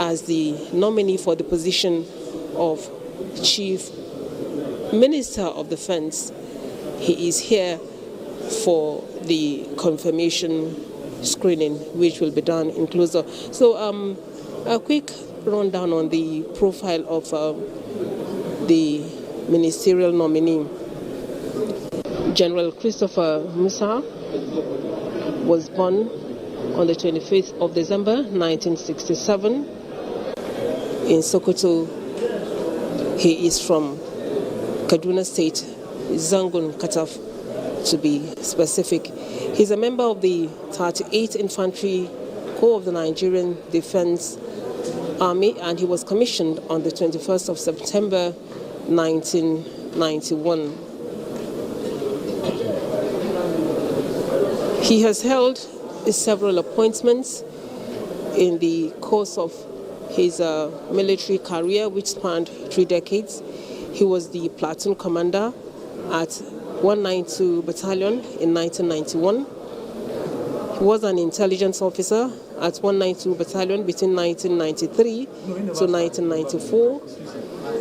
as the nominee for the position of Chief Minister of Defense. He is here for the confirmation screening, which will be done in closer. So a quick rundown on the profile of the ministerial nominee. General Christopher Musa was born on the 25th of December 1967 in Sokoto. He is from Kaduna State, Zangun Kataf to be specific. He's a member of the 38th Infantry Corps of the Nigerian Defense Army, and he was commissioned on the 21st of September 1991. He has held several appointments in the course of his military career, which spanned 3 decades. He was the platoon commander at 192 Battalion in 1991. He was an intelligence officer at 192 Battalion between 1993 to 1994.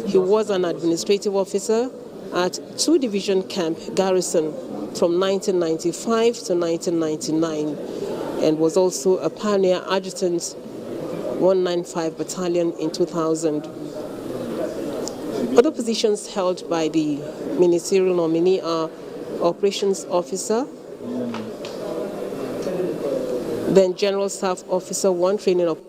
He was an administrative officer at 2 Division Camp Garrison from 1995 to 1999, and was also a pioneer adjutant 195 Battalion in 2000. Other positions held by the ministerial nominee are Operations Officer, then General Staff Officer 1, Training of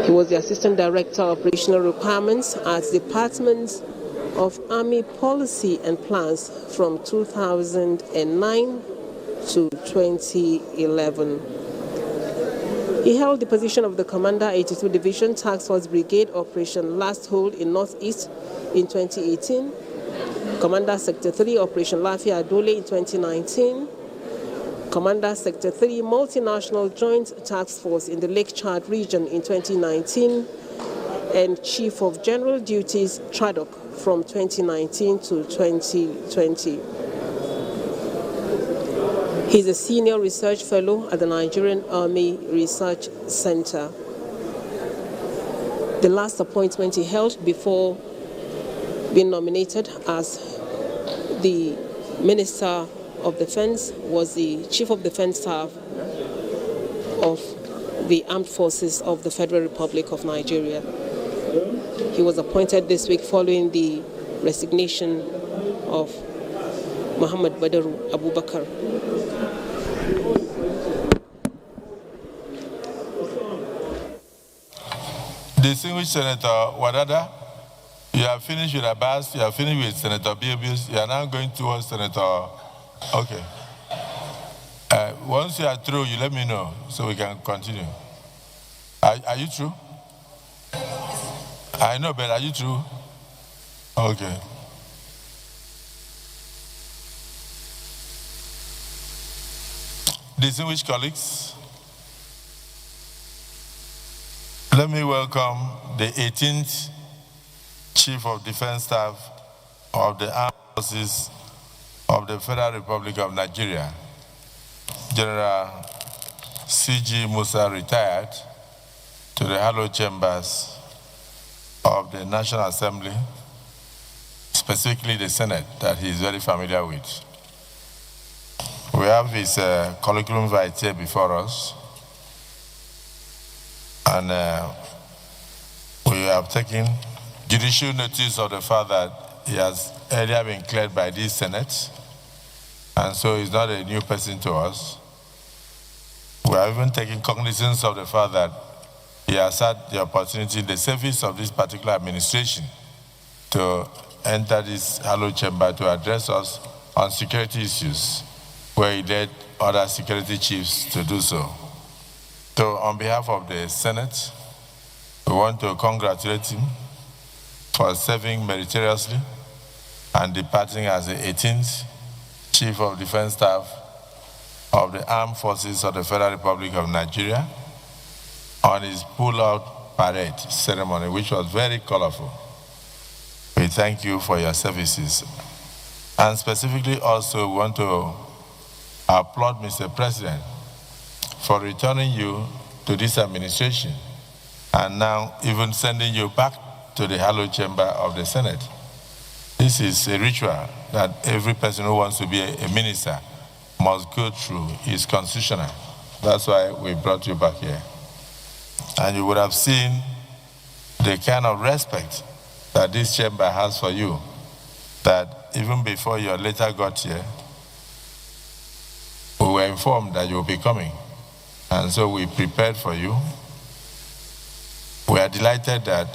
He was the Assistant Director of Operational Requirements at Department of Army Policy and Plans from 2009 to 2011. He held the position of the Commander 82 Division Task Force Brigade Operation Last Hold in Northeast in 2018, Commander Sector 3 Operation Lafia Adole in 2019, Commander Sector 3 Multinational Joint Task Force in the Lake Chad region in 2019, and Chief of General Duties Tradoc from 2019 to 2020. He's a Senior Research Fellow at the Nigerian Army Research Center. The last appointment he held before being nominated as the Minister of Defense was the Chief of Defense Staff of the Armed Forces of the Federal Republic of Nigeria. He was appointed this week following the resignation of Muhammad Badaru Abubakar. Distinguished Senator Wadada, you have finished with Abbas, you have finished with Senator Biabius, you are now going towards Senator. Okay. Once you are through, you let me know so we can continue. Are you through? I know, but are you through? Okay. Distinguished colleagues, let me welcome the 18th Chief of Defense Staff of the Armed Forces of the Federal Republic of Nigeria, General C.G. Musa, retired, to the hallowed chambers of the National Assembly, specifically the Senate, that he is very familiar with. We have his curriculum vitae before us, and we have taken judicial notice of the fact that he has earlier been cleared by this Senate, and so he's not a new person to us. We have even taken cognizance of the fact that he has had the opportunity in the service of this particular administration to enter this hallowed chamber to address us on security issues, where he led other security chiefs to do so. So on behalf of the Senate, we want to congratulate him for serving meritoriously and departing as the 18th Chief of Defense Staff of the Armed Forces of the Federal Republic of Nigeria on his pull-out parade ceremony, which was very colorful. We thank you for your services. And specifically also want to I applaud Mr. President for returning you to this administration and now even sending you back to the hallowed chamber of the Senate. This is a ritual that every person who wants to be a minister must go through. It's constitutional. That's why we brought you back here. And you would have seen the kind of respect that this chamber has for you, that even before you later got here, we were informed that you will be coming. And so we prepared for you. We are delighted that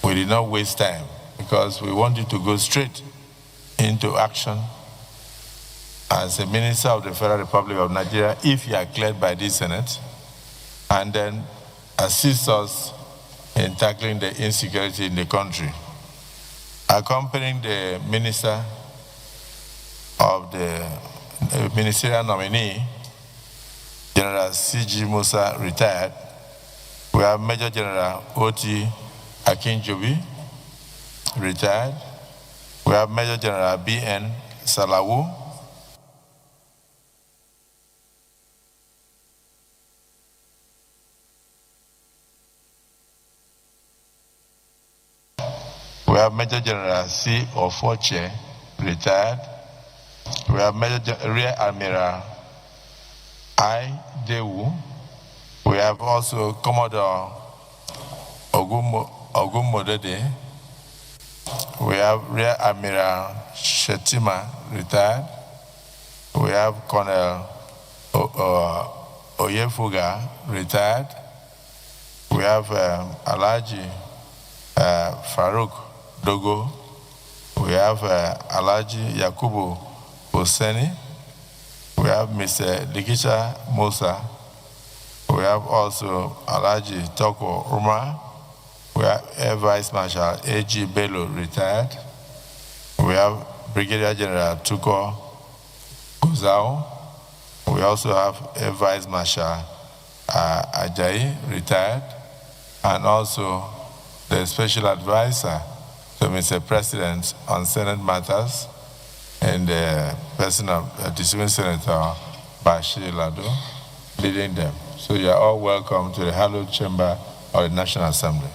we did not waste time because we want you to go straight into action as a minister of the Federal Republic of Nigeria, if you are cleared by this Senate, and then assist us in tackling the insecurity in the country. Accompanying the minister of the ministerial nominee, General C.G. Musa, retired, we have Major General O.T. Akinjobi, retired. We have Major General B.N. Salawu. We have Major General C. Ofoche, retired. We have Rear Admiral I. Dewu. We have also Commodore Ogumodede. We have Rear Admiral Shetima, retired. We have Colonel Oyefuga, retired. We have Alhaji Farouk Dogo. We have Alhaji Yakubu Hosseini. We have Mr. Likisha Musa. We have also Alhaji Toko Umar. We have Air Vice Marshal A.G. Bello, retired. We have Brigadier General Tuko Gozao. We also have Air Vice Marshal Ajayi, retired. And also the Special Advisor to Mr. President on Senate matters, and the person of Discipline Senator Bashir Lado, leading them. So you are all welcome to the hallowed chamber of the National Assembly.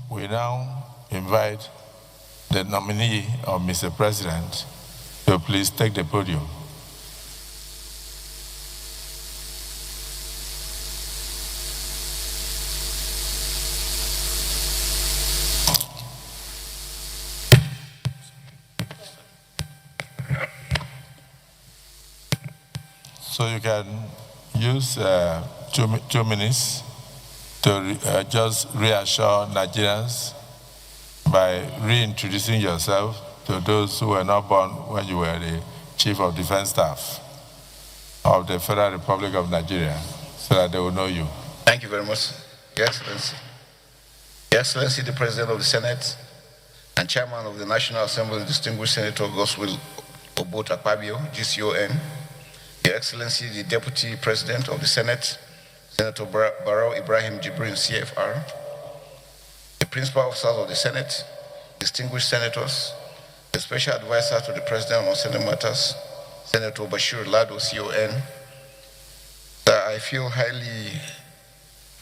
We now invite the nominee of Mr. President to please take the podium. So you can use 2 minutes to just reassure Nigerians by reintroducing yourself to those who were not born when you were the Chief of Defense Staff of the Federal Republic of Nigeria, so that they will know you. Thank you very much, Your Excellency. Your Excellency, the President of the Senate and Chairman of the National Assembly, Distinguished Senator Godswill Obota Pabio, GCON. Your Excellency, the Deputy President of the Senate, Senator Barrow Ibrahim Jibrin, CFR, the Principal Officers of the Senate, distinguished senators, the Special Advisor to the President on Senate Matters, Senator Bashir Lado, CON, that I feel highly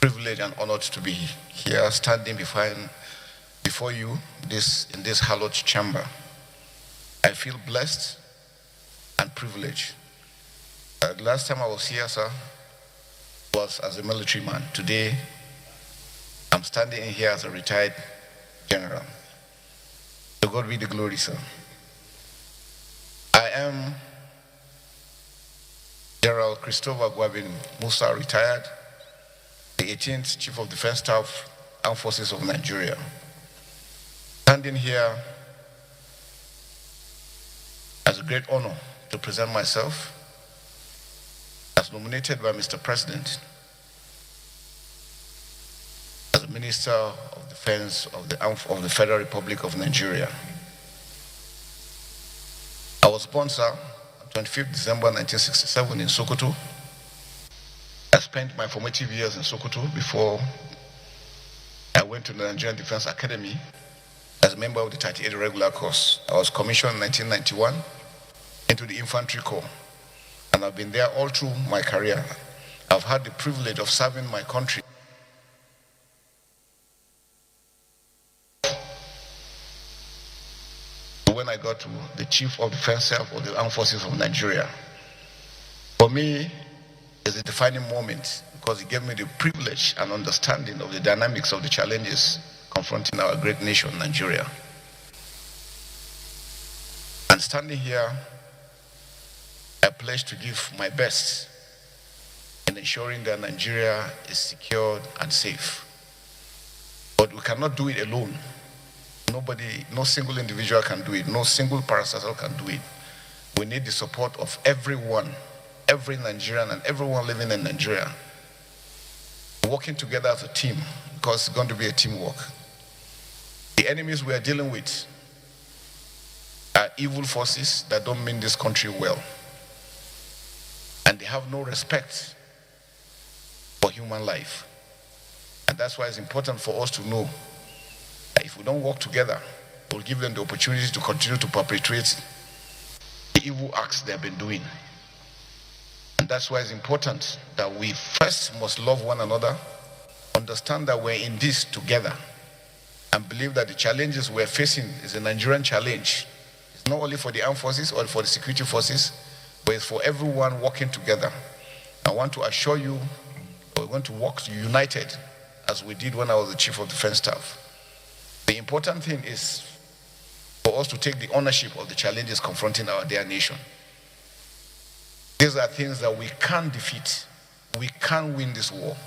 privileged and honored to be here standing before you in this hallowed chamber. I feel blessed and privileged. The last time I was here, sir, was as a military man. Today, I'm standing here as a retired general. To God be the glory, sir. I am General Christopher Gwabin Musa, retired, the 18th Chief of Defense Staff, Armed Forces of Nigeria. Standing here as a great honor to present myself as nominated by Mr. President as a Minister of Defense of the Federal Republic of Nigeria. I was born, sir, on 25th December 1967 in Sokoto. I spent my formative years in Sokoto before I went to the Nigerian Defense Academy as a member of the 38 regular course. I was commissioned in 1991 into the infantry corps. And I've been there all through my career. I've had the privilege of serving my country. When I got to the Chief of Defense Staff of the Armed Forces of Nigeria, for me, it's a defining moment because it gave me the privilege and understanding of the dynamics of the challenges confronting our great nation, Nigeria. And standing here, I pledge to give my best in ensuring that Nigeria is secured and safe. But we cannot do it alone. Nobody, no single individual can do it. No single parastatal can do it. We need the support of everyone, every Nigerian and everyone living in Nigeria, working together as a team, because it's going to be a teamwork. The enemies we are dealing with are evil forces that don't mean this country well. And they have no respect for human life. And that's why it's important for us to know that if we don't work together, we'll give them the opportunity to continue to perpetrate the evil acts they've been doing. And that's why it's important that we first must love one another, understand that we're in this together, and believe that the challenges we're facing is a Nigerian challenge. It's not only for the armed forces or for the security forces, but it's for everyone working together. I want to assure you we're going to work united as we did when I was the Chief of Defense Staff. The important thing is for us to take the ownership of the challenges confronting our dear nation. These are things that we can't defeat. We can't win this war.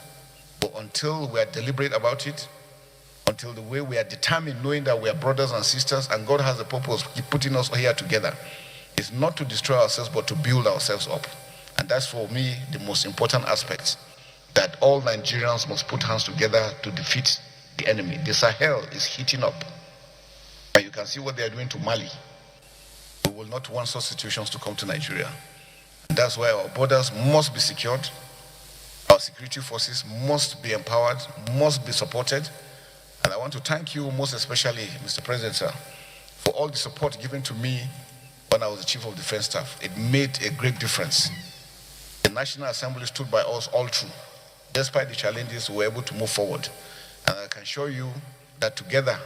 But until we are deliberate about it, until the way we are determined, knowing that we are brothers and sisters and God has a purpose putting us here together, is not to destroy ourselves but to build ourselves up. And that's for me the most important aspect, that all Nigerians must put hands together to defeat the enemy. The Sahel is heating up. And you can see what they are doing to Mali. We will not want such situations to come to Nigeria. And that's why our borders must be secured. Our security forces must be empowered, must be supported. And I want to thank you most especially, Mr. President, sir, for all the support given to me when I was the Chief of Defense Staff. It made a great difference. The National Assembly stood by us all through. Despite the challenges, we were able to move forward. And I can assure you that together,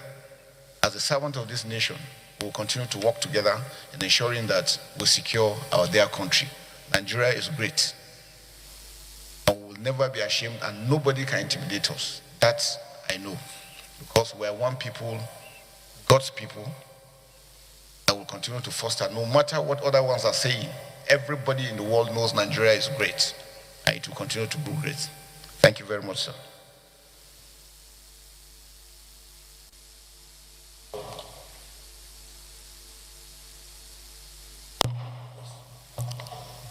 as a servant of this nation, we will continue to work together in ensuring that we secure our dear country. Nigeria is great. And we will never be ashamed, and nobody can intimidate us. That I know. Because we are one people, God's people, that will continue to foster, no matter what other ones are saying. Everybody in the world knows Nigeria is great, and it will continue to be great. Thank you very much, sir.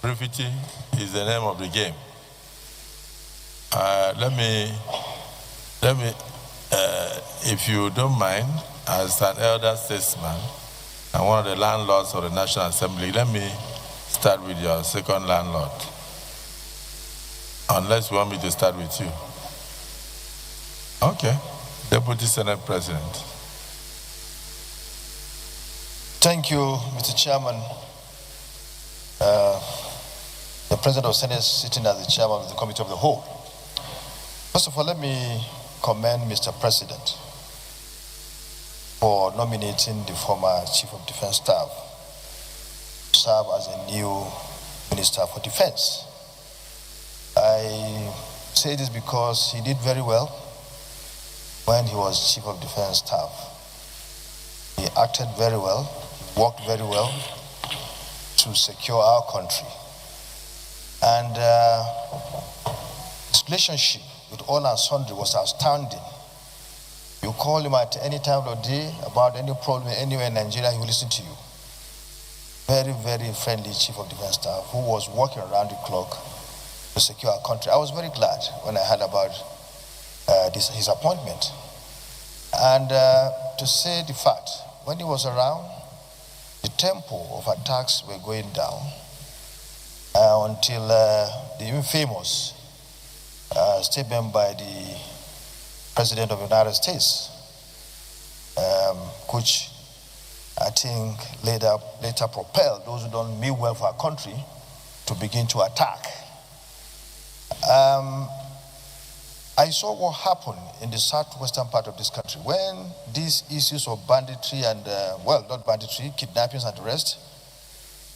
Brevity is the name of the game. If you don't mind, as an elder statesman and one of the landlords of the National Assembly, let me start with your second landlord. Unless you want me to start with you. Okay, Deputy Senate President. Thank you, Mr. Chairman. The President of the Senate sitting as the Chairman of the Committee of the Whole. First of all, let me commend Mr. President for nominating the former Chief of Defense Staff to serve as a new Minister for Defense. I say this because he did very well when he was Chief of Defense Staff. He acted very well, he worked very well to secure our country. And his relationship with all and sundry was outstanding. You call him at any time of the day about any problem anywhere in Nigeria, he will listen to you. Very, very friendly Chief of Defense Staff who was working around the clock to secure our country. I was very glad when I heard about his appointment. And to say the fact, when he was around, the tempo of attacks were going down until the infamous statement by the President of the United States, which I think later propelled those who don't mean well for our country to begin to attack. I saw what happened in the southwestern part of this country when these issues of banditry and, well, not banditry, kidnappings and the rest,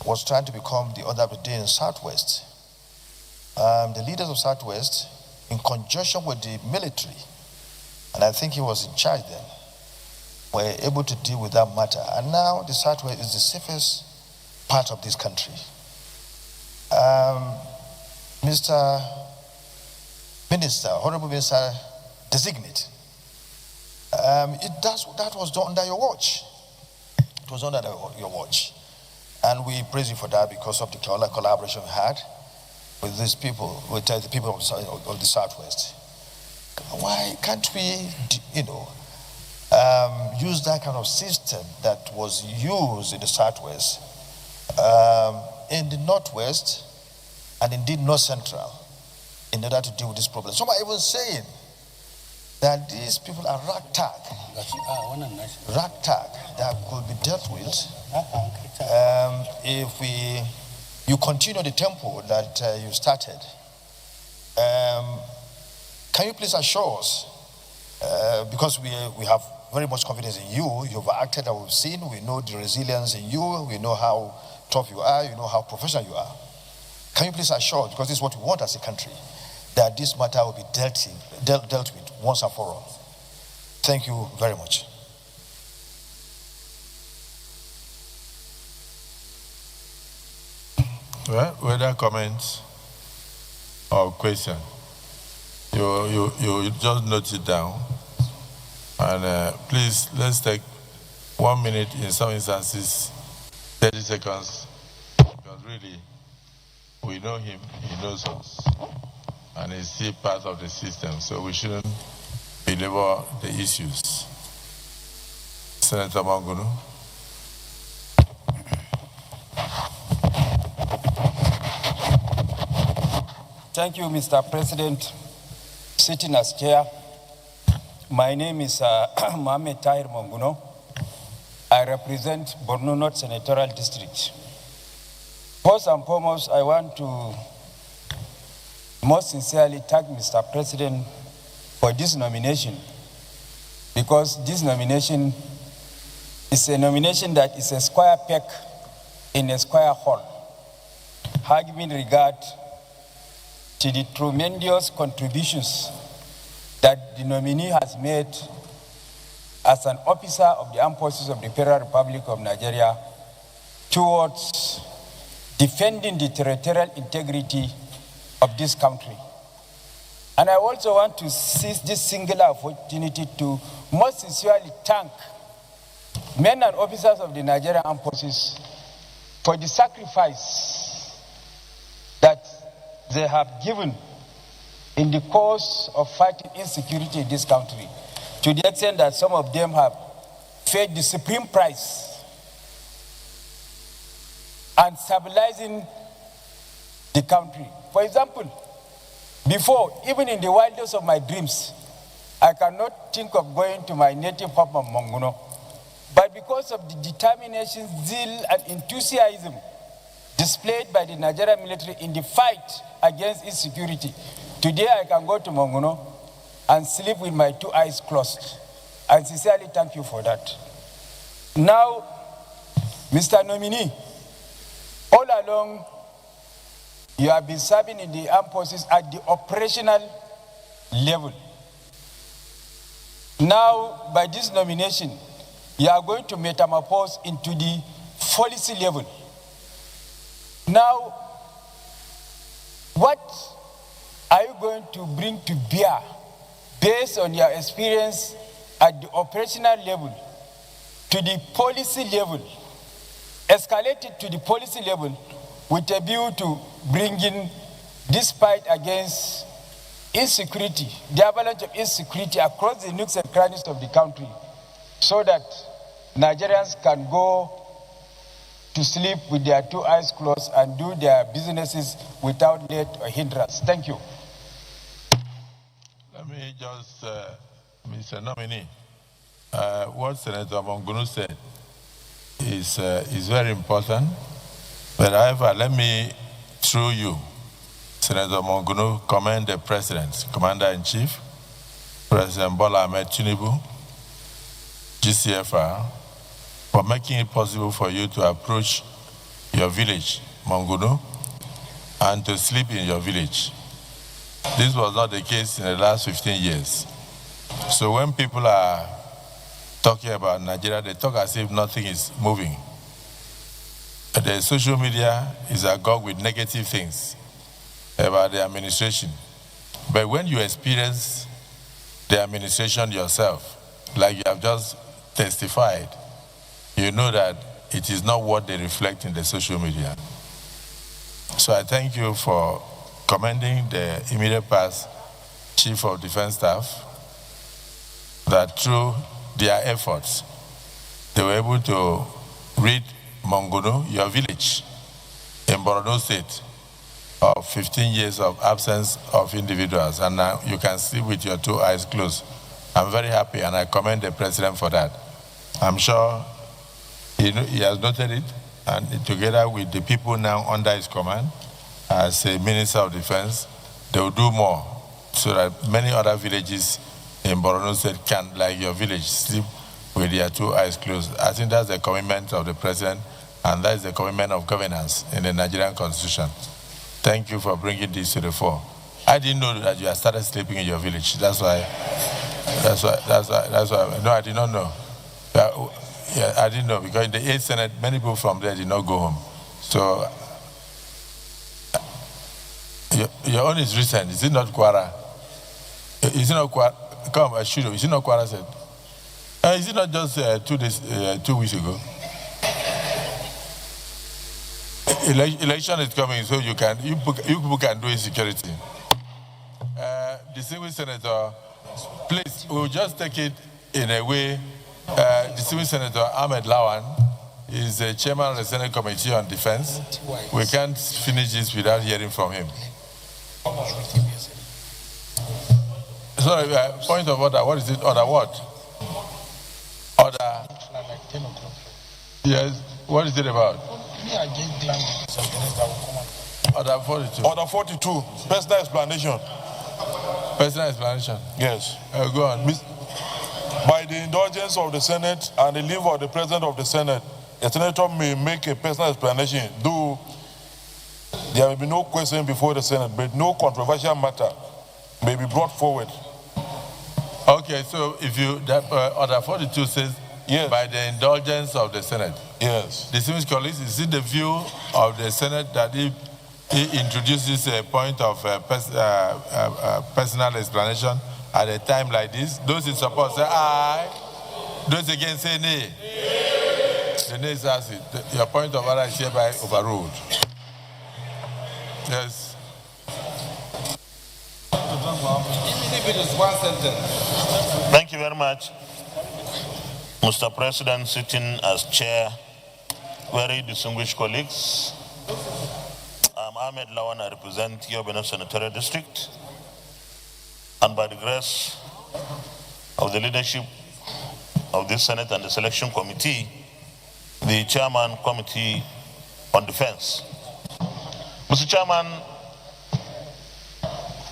was trying to become the order of the day in Southwest. The leaders of Southwest, in conjunction with the military, and I think he was in charge then, were able to deal with that matter. And now the Southwest is the safest part of this country. Mr. Minister, Honorable Minister Designate, that was done under your watch. It was done under your watch. And we praise you for that because of the collaboration we had with these people, with the people of the Southwest. Why can't we, use that kind of system that was used in the Southwest, in the Northwest, and indeed North Central, in order to deal with this problem? Some are even saying that these people are ragtag that could be dealt with if you continue the tempo that you started. Can you please assure us, because we have very much confidence in you, you've acted and we've seen, we know the resilience in you, we know how tough you are, you know how professional you are. Can you please assure us, because this is what we want as a country, that this matter will be dealt with once and for all? Thank you very much. Well, whether comments or question, you just note it down. And please, let's take 1 minute, in some instances, 30 seconds, because really, we know him, he knows us, and he's still part of the system, so we shouldn't belabor the issues. Senator Mangunu. Thank you, Mr. President. Sitting as chair, my name is Mohamed Tahir Manguno. I represent Borno North Senatorial District. First and foremost, I want to most sincerely thank Mr. President for this nomination, because this nomination is a nomination that is a square peg in a square hole, having regard to the tremendous contributions that the nominee has made as an officer of the Armed Forces of the Federal Republic of Nigeria towards defending the territorial integrity of this country. And I also want to seize this singular opportunity to most sincerely thank men and officers of the Nigerian Armed Forces for the sacrifice that they have given in the course of fighting insecurity in this country, to the extent that some of them have paid the supreme price and stabilizing the country. For example, before, even in the wildest of my dreams, I cannot think of going to my native home of Monguno. But because of the determination, zeal, and enthusiasm displayed by the Nigerian military in the fight against insecurity, today I can go to Monguno and sleep with my 2 eyes closed. I sincerely thank you for that. Now, Mr. Nominee, all along, you have been serving in the armed forces at the operational level. Now, by this nomination, you are going to metamorphose into the policy level. Now, what are you going to bring to bear based on your experience at the operational level to the policy level, escalated to the policy level with a view to bringing this fight against insecurity, the avalanche of insecurity across the nooks and crannies of the country, so that Nigerians can go to sleep with their 2 eyes closed and do their businesses without let or hindrance. Thank you. Let me just, Mr. Nominee, what Senator Mangunu said is very important. But however, let me, through you, Senator Monguno, commend the President, Commander-in-Chief, President Bola Ahmed Tinubu, GCFR, for making it possible for you to approach your village, Monguno, and to sleep in your village. This was not the case in the last 15 years. So when people are talking about Nigeria, they talk as if nothing is moving. The social media is agog with negative things about the administration. But when you experience the administration yourself, like you have just testified, you know that it is not what they reflect in the social media. So I thank you for commending the immediate past Chief of Defense Staff, that through their efforts, they were able to rid Monguno, your village, in Borno State, of 15 years of absence of individuals. And now you can sleep with your 2 eyes closed. I'm very happy, and I commend the President for that. I'm sure he has noted it, and together with the people now under his command, as a Minister of Defense, they will do more so that many other villages in Borno State can, like your village, sleep with their 2 eyes closed. I think that's the commitment of the President, and that is the commitment of governance in the Nigerian Constitution. Thank you for bringing this to the fore. I didn't know that you had started sleeping in your village. That's why. No, I did not know. Yeah, I didn't know, because in the 8th Senate, many people from there did not go home. So, your own is recent. Is it not Kwara? Is it not Kwara? Come, I should. Is it not Kwara said? Is it not just 2 weeks ago? Election is coming, so you people can do insecurity. Distinguished Senator, please, we'll just take it in a way. Distinguished Senator Ahmed Lawan is the chairman of the Senate Committee on Defense. We can't finish this without hearing from him. Sorry, point of order. What is it? Order what? Order. Yes. What is it about? Order 42. Order 42. Personal explanation. Personal explanation. Yes. Go on. By the indulgence of the Senate and the leave of the President of the Senate, a senator may make a personal explanation, though there may be no question before the Senate, but no controversial matter may be brought forward. Okay, so if you, Order 42 says, yes, by the indulgence of the Senate. Yes. Distinguished colleagues, is it the view of the Senate that he introduces a point of personal explanation at a time like this? Those in support say aye. Those against say nay. The nay says it. Your point of order is hereby overruled. Yes. Thank you very much, Mr. President, sitting as chair, very distinguished colleagues. I'm Ahmed Lawan, I represent Yobe Senatorial District, and by the grace of the leadership of this Senate and the Selection Committee, the Chairman Committee on Defense. Mr. Chairman,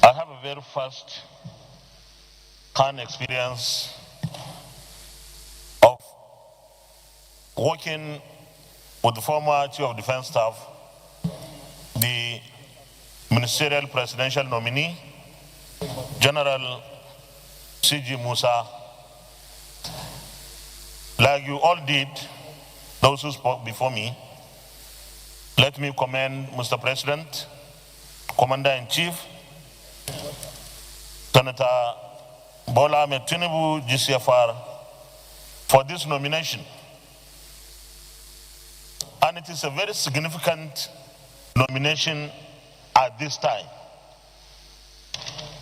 I have a very first-hand experience of working with the former Chief of Defense Staff, the ministerial presidential nominee, General C.G. Musa. Like you all did, those who spoke before me, let me commend Mr. President, Commander-in-Chief, Senator Bola Ahmed Tinubu, GCFR, for this nomination. And it is a very significant nomination at this time.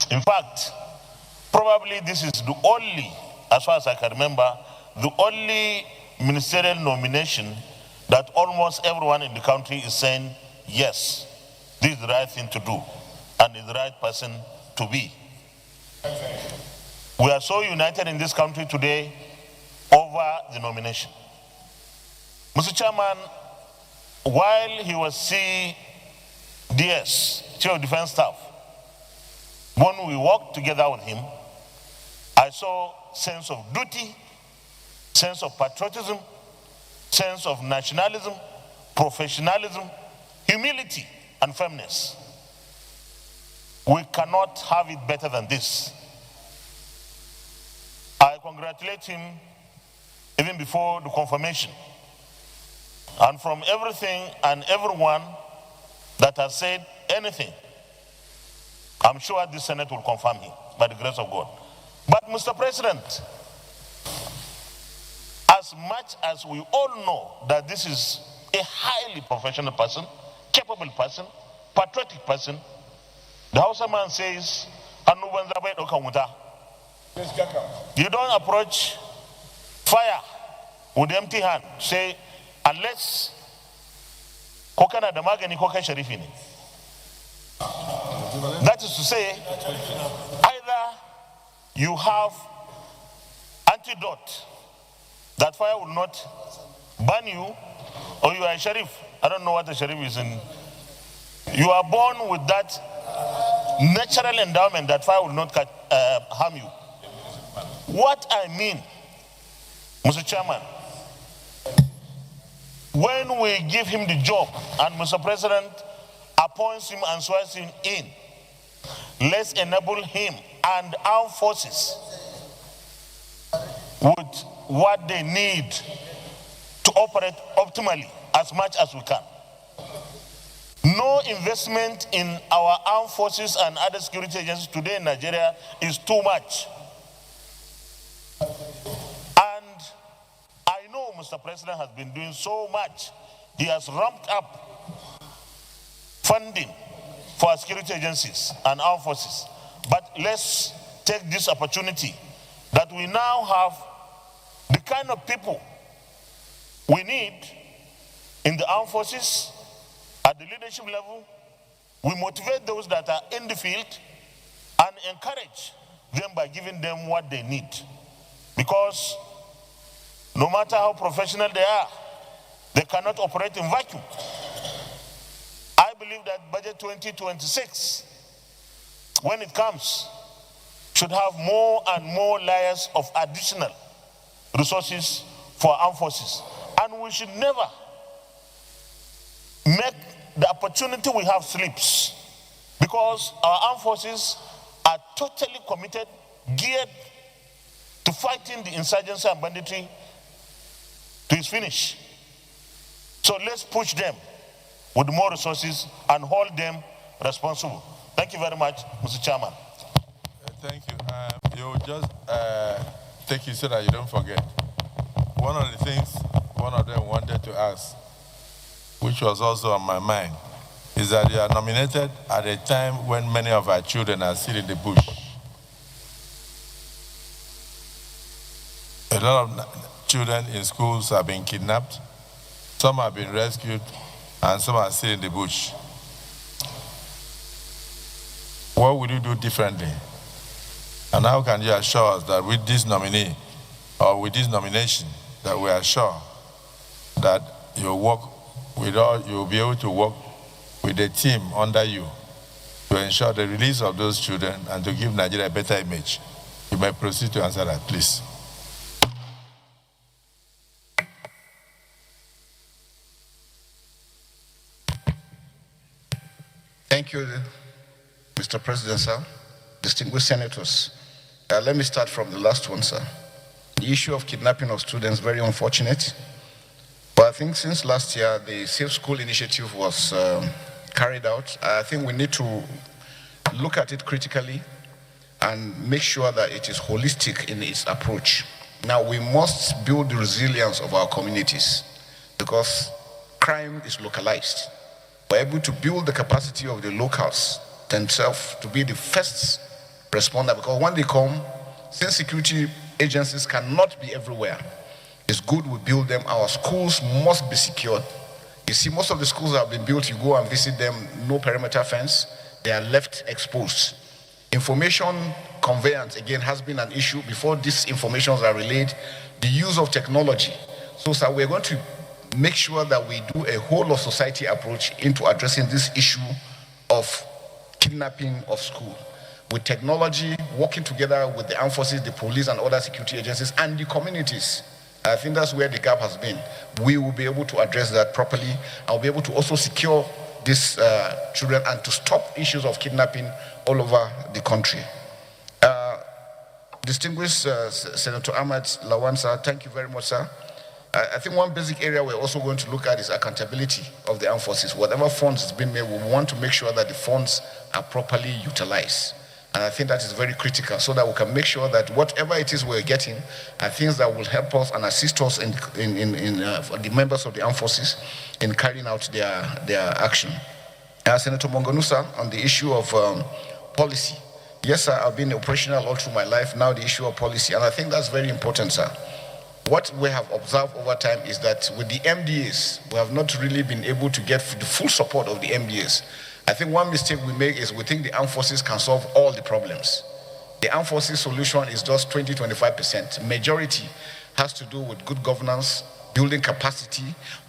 In fact, probably this is the only, as far as I can remember, the only ministerial nomination that almost everyone in the country is saying, yes, this is the right thing to do, and is the right person to be. We are so united in this country today over the nomination. Mr. Chairman, while he was CDS, Chief of Defense Staff, when we worked together with him, I saw sense of duty, sense of patriotism, sense of nationalism, professionalism, humility, and firmness. We cannot have it better than this. I congratulate him even before the confirmation. And from everything and everyone that has said anything, I'm sure the Senate will confirm him by the grace of God. But Mr. President, as much as we all know that this is a highly professional person, capable person, patriotic person, the Hausa man says, you don't approach fire with empty hand. Say, unless kokana da magani ko kai sharifi ne. That is to say, either you have antidote that fire will not burn you, or you are a sheriff. I don't know what a sheriff is in. You are born with that natural endowment that fire will not harm you. What I mean, Mr. Chairman, when we give him the job and Mr. President appoints him and swears him in, let's enable him and armed forces with what they need to operate optimally as much as we can. No investment in our armed forces and other security agencies today in Nigeria is too much. And I know Mr. President has been doing so much. He has ramped up funding for our security agencies and armed forces. But let's take this opportunity that we now have the kind of people we need in the armed forces at the leadership level. We motivate those that are in the field and encourage them by giving them what they need. Because no matter how professional they are, they cannot operate in vacuum. I believe that budget 2026, when it comes, should have more and more layers of additional resources for armed forces. And we should never make the opportunity we have slips, because our armed forces are totally committed, geared to fighting the insurgency and banditry to its finish. So let's push them with more resources and hold them responsible. Thank you very much, Mr. Chairman. Thank you. You just take it so that you don't forget. One of the things one of them wanted to ask, which was also on my mind, is that you are nominated at a time when many of our children are still in the bush. A lot of children in schools have been kidnapped, some have been rescued, and some are still in the bush. What will you do differently? And how can you assure us that with this nominee, or with this nomination, that we are sure that you'll be able to work with the team under you to ensure the release of those children and to give Nigeria a better image? You may proceed to answer that, please. Thank you, Mr. President, sir. Distinguished senators. Let me start from the last one, sir. The issue of kidnapping of students, very unfortunate. But I think since last year, the Safe School Initiative was carried out. I think we need to look at it critically and make sure that it is holistic in its approach. Now, we must build the resilience of our communities because crime is localized. We're able to build the capacity of the locals themselves to be the first responder, because when they come, since security agencies cannot be everywhere, it's good we build them. Our schools must be secured. You see, most of the schools that have been built, you go and visit them, no perimeter fence, they are left exposed. Information conveyance, again, has been an issue. Before these informations are relayed, the use of technology. So, sir, we're going to make sure that we do a whole of society approach into addressing this issue of kidnapping of school. With technology, working together with the armed forces, the police and other security agencies and the communities. I think that's where the gap has been. We will be able to address that properly. I'll be able to also secure these children and to stop issues of kidnapping all over the country. Distinguished Senator Ahmed Lawan, sir, thank you very much, sir. I think one basic area we're also going to look at is accountability of the armed forces. Whatever funds has been made, we want to make sure that the funds are properly utilized. And I think that is very critical so that we can make sure that whatever it is we're getting are things that will help us and assist us in the members of the armed forces in carrying out their action. Senator Musa, on the issue of policy. Yes, sir, I've been operational all through my life. Now the issue of policy, and I think that's very important, sir. What we have observed over time is that with the MDAs, we have not really been able to get the full support of the MDAs. I think one mistake we make is we think the armed forces can solve all the problems. The armed forces solution is just 20-25%. Majority has to do with good governance, building capacity,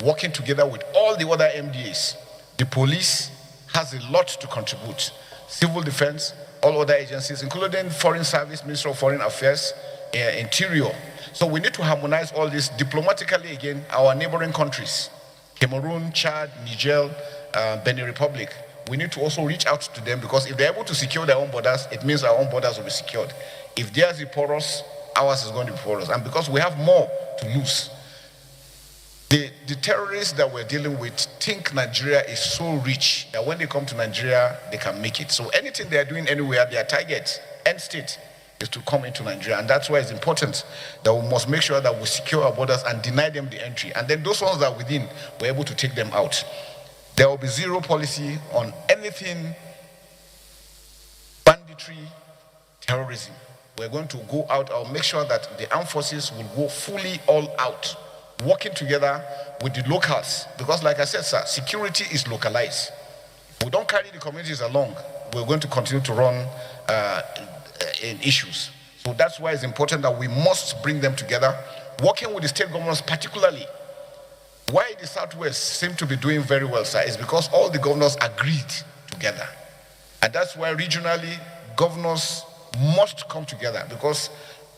working together with all the other MDAs. The police has a lot to contribute. Civil defense, all other agencies, including Foreign Service, Ministry of Foreign Affairs, Interior. So we need to harmonize all this diplomatically again, our neighboring countries, Cameroon, Chad, Niger, Benin Republic. We need to also reach out to them because if they're able to secure their own borders, it means our own borders will be secured. If theirs is porous, ours is going to be porous. And because we have more to lose, the terrorists that we're dealing with think Nigeria is so rich that when they come to Nigeria, they can make it. So anything they're doing anywhere, their target, end state, is to come into Nigeria. And that's why it's important that we must make sure that we secure our borders and deny them the entry. And then those ones that are within, we're able to take them out. There will be zero policy on anything banditry, terrorism. We're going to go out. I'll make sure that the armed forces will go fully all out, working together with the locals. Because like I said, sir, security is localized. If we don't carry the communities along, we're going to continue to run in issues. So that's why it's important that we must bring them together, working with the state governments particularly. Why the Southwest seem to be doing very well, sir, is because all the governors agreed together. And that's why regionally, governors must come together because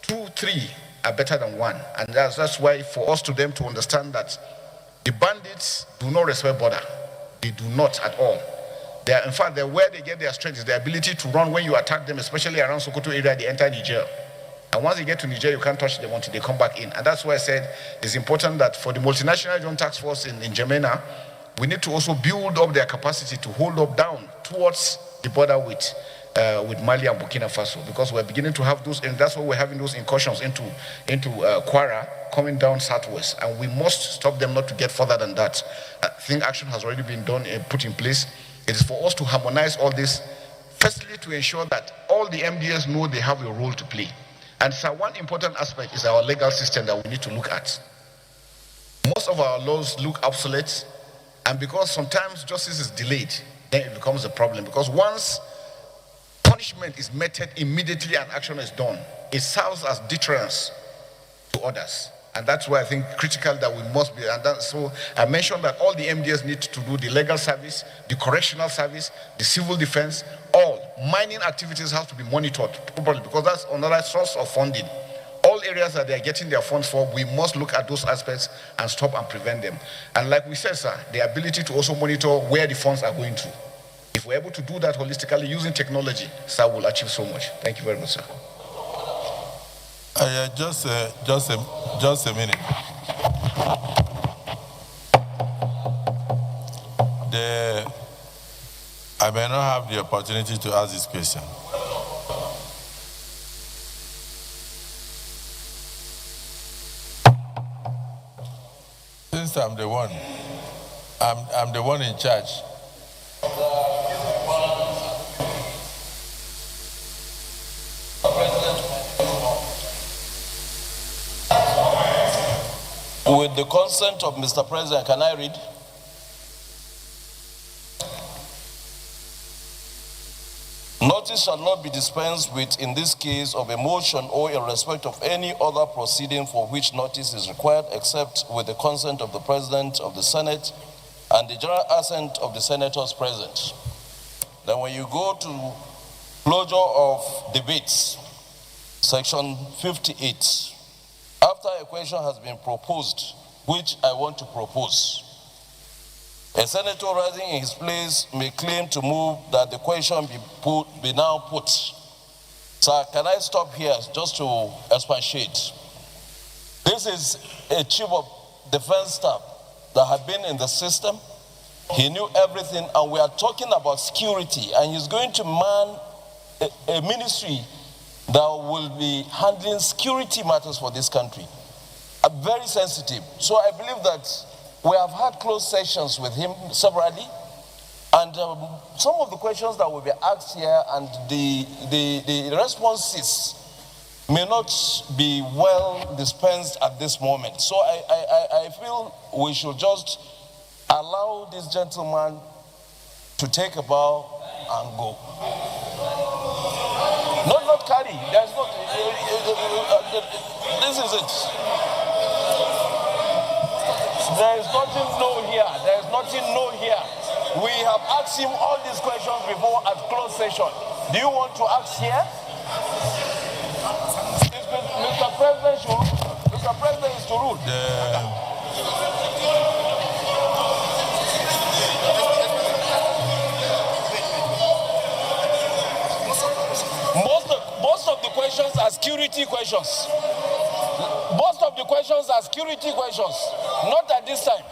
2, 3 are better than 1. And that's why for us to them to understand that the bandits do not respect border. They do not at all. They are, in fact, where they get their strength is the ability to run when you attack them, especially around Sokoto area, they enter Niger. And once they get to Niger, you can't touch them until they come back in. And that's why I said it's important that for the multinational joint task force in Gemena, we need to also build up their capacity to hold up down towards the border with Mali and Burkina Faso, because we're beginning to have those, and that's why we're having those incursions into Kwara, coming down southwest, and we must stop them not to get further than that. I think action has already been done and put in place. It is for us to harmonize all this, firstly to ensure that all the MDS know they have a role to play. And so one important aspect is our legal system that we need to look at. Most of our laws look obsolete, and because sometimes justice is delayed, then it becomes a problem. Because once punishment is meted immediately and action is done, it serves as deterrence to others. And that's why I think critical that we must be. And so I mentioned that all the MDS need to do the legal service, the correctional service, the civil defense, all mining activities have to be monitored properly because that's another source of funding. All areas that they are getting their funds for, we must look at those aspects and stop and prevent them. And like we said, sir, the ability to also monitor where the funds are going to. If we're able to do that holistically using technology, sir, we'll achieve so much. Thank you very much, sir. Just a minute. I may not have the opportunity to ask this question. Since I'm the one in charge. With the consent of Mr. President, can I read? Not notice shall not be dispensed with in this case of a motion or in respect of any other proceeding for which notice is required, except with the consent of the President of the Senate and the general assent of the senators present. Then when you go to closure of debates, section 58, after a question has been proposed, which I want to propose, a senator rising in his place may claim to move that the question be now put. Sir, can I stop here just to expatiate? This is a chief of defense staff that had been in the system. He knew everything, and we are talking about security, and he's going to man a ministry that will be handling security matters for this country. Very sensitive. So I believe that we have had closed sessions with him severally, and some of the questions that will be asked here and the responses may not be well dispensed at this moment. So I feel we should just allow this gentleman to take a bow and go. Not carry. There's not. This is it. There is nothing no here. There is nothing no here. We have asked him all these questions before at closed session. Do you want to ask here? Mr. President is to rule. Most of the questions are security questions. Most of the questions are security questions. Not at this time.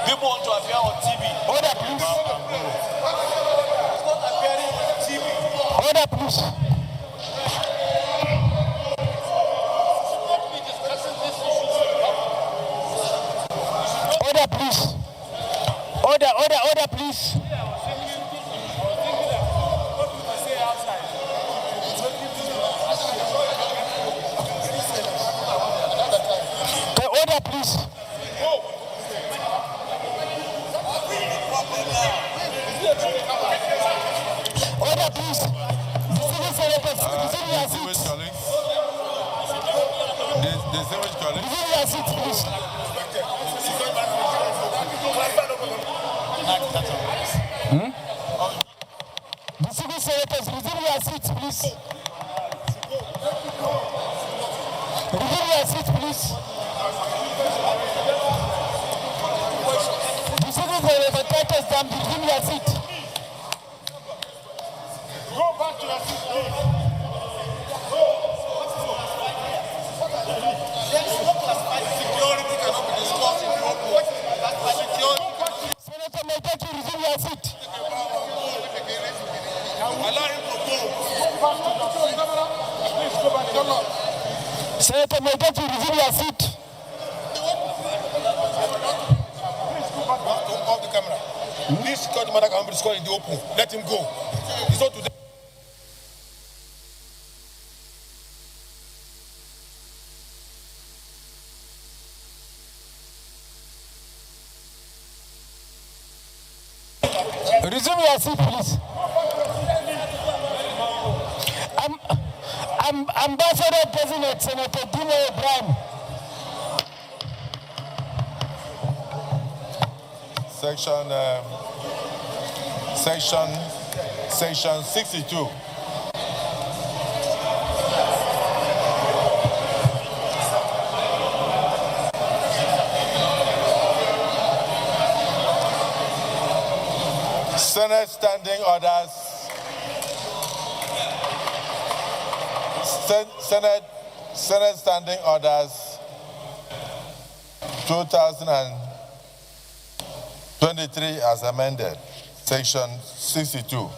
People want to appear on TV. Order, please. It's not appearing on TV. Order, please. Order, please. Order, please. Okay, order, please. Order, please. Distinguished colleagues. Distinguished colleagues. Resume your seat, please. Distinguished senators, resume your seats, please. Resume your seats, please. Distinguished representatives, resume your seat. Go back to your seat, please. Security cannot be discussed in the open. Senator, may I take you resume your seat? Allow him to go. Please go back to your seat. Senator, may I take you resume your seat? Please go back. Off the camera. This security matter can be discussed in the open. Let him go. It's not today. Resume your seat, please. Ambassador President Senator Dino Ibrahim. Section 62. Senate standing orders. Senate standing orders 2023 as amended. Section 62.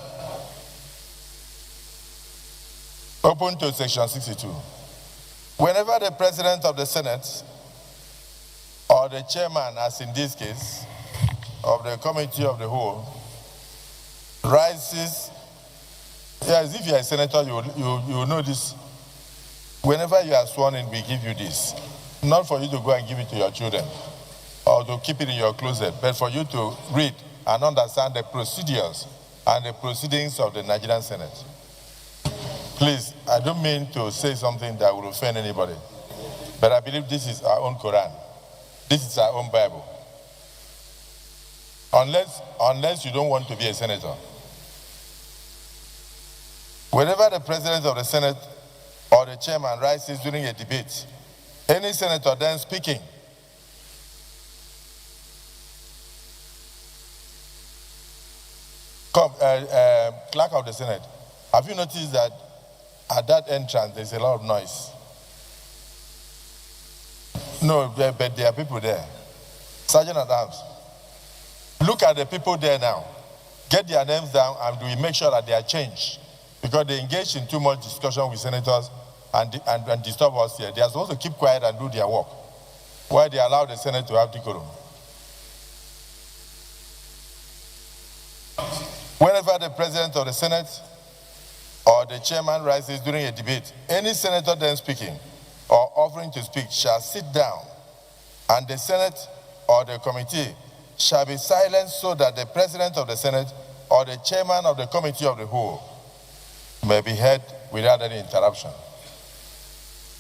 Open to section 62. Whenever the president of the Senate or the chairman, as in this case, of the committee of the whole, rises, yes, if you are a senator, you know this. Whenever you are sworn in, we give you this. Not for you to go and give it to your children or to keep it in your closet, but for you to read and understand the procedures and the proceedings of the Nigerian Senate. Please, I don't mean to say something that will offend anybody, but I believe this is our own Quran. This is our own Bible. Unless you don't want to be a senator. Whenever the president of the Senate or the chairman rises during a debate, any senator then speaking clerk of the Senate, have you noticed that at that entrance there's a lot of noise? No, but there are people there. Sergeant at Arms, look at the people there now. Get their names down and we make sure that they are changed, because they engage in too much discussion with senators and disturb us here. They are supposed to keep quiet and do their work while they allow the Senate to have decorum. Whenever the president of the Senate or the chairman rises during a debate, any senator then speaking or offering to speak shall sit down, and the Senate or the committee shall be silent, so that the president of the Senate or the chairman of the committee of the whole may be heard without any interruption.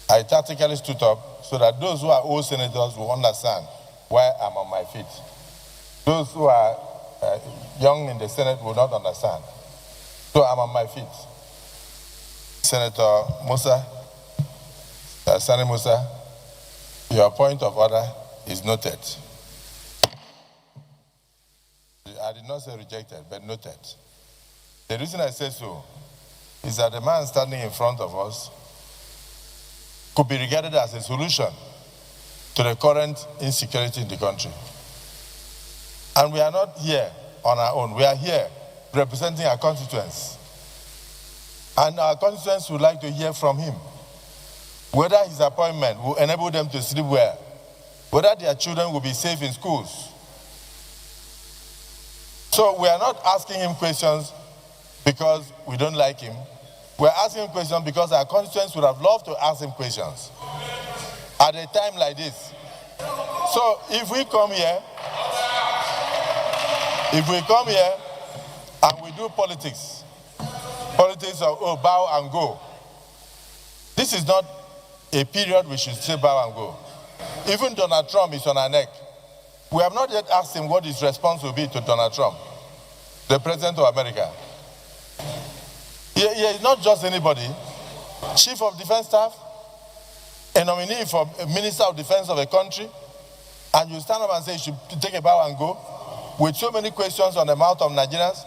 I tactically stood up so that those who are old senators will understand why I'm on my feet. Those who are young in the Senate will not understand. So I'm on my feet. Senator Musa, Sani Musa, your point of order is noted. I did not say rejected, but noted. The reason I say so is that the man standing in front of us could be regarded as a solution to the current insecurity in the country. And we are not here on our own. We are here representing our constituents. And our constituents would like to hear from him whether his appointment will enable them to sleep well, whether their children will be safe in schools. So we are not asking him questions because we don't like him. We're asking him questions because our constituents would have loved to ask him questions at a time like this. So if we come here and we do politics of bow and go, this is not a period we should say bow and go. Even Donald Trump is on our neck. We have not yet asked him what his response will be to Donald Trump, the president of America. He is not just anybody. Chief of Defense Staff, a nominee for a Minister of Defense of a country, and you stand up and say you should take a bow and go, with so many questions on the mouth of Nigerians,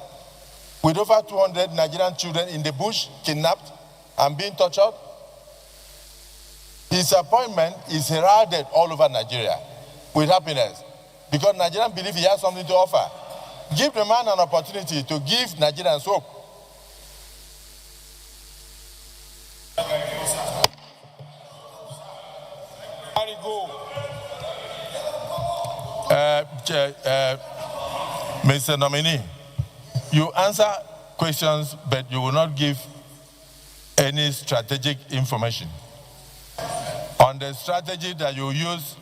with over 200 Nigerian children in the bush, kidnapped and being tortured. His appointment is heralded all over Nigeria with happiness, because Nigerians believe he has something to offer. Give the man an opportunity to give Nigerians hope. Mr. Nominee, you answer questions, but you will not give any strategic information on the strategy that you use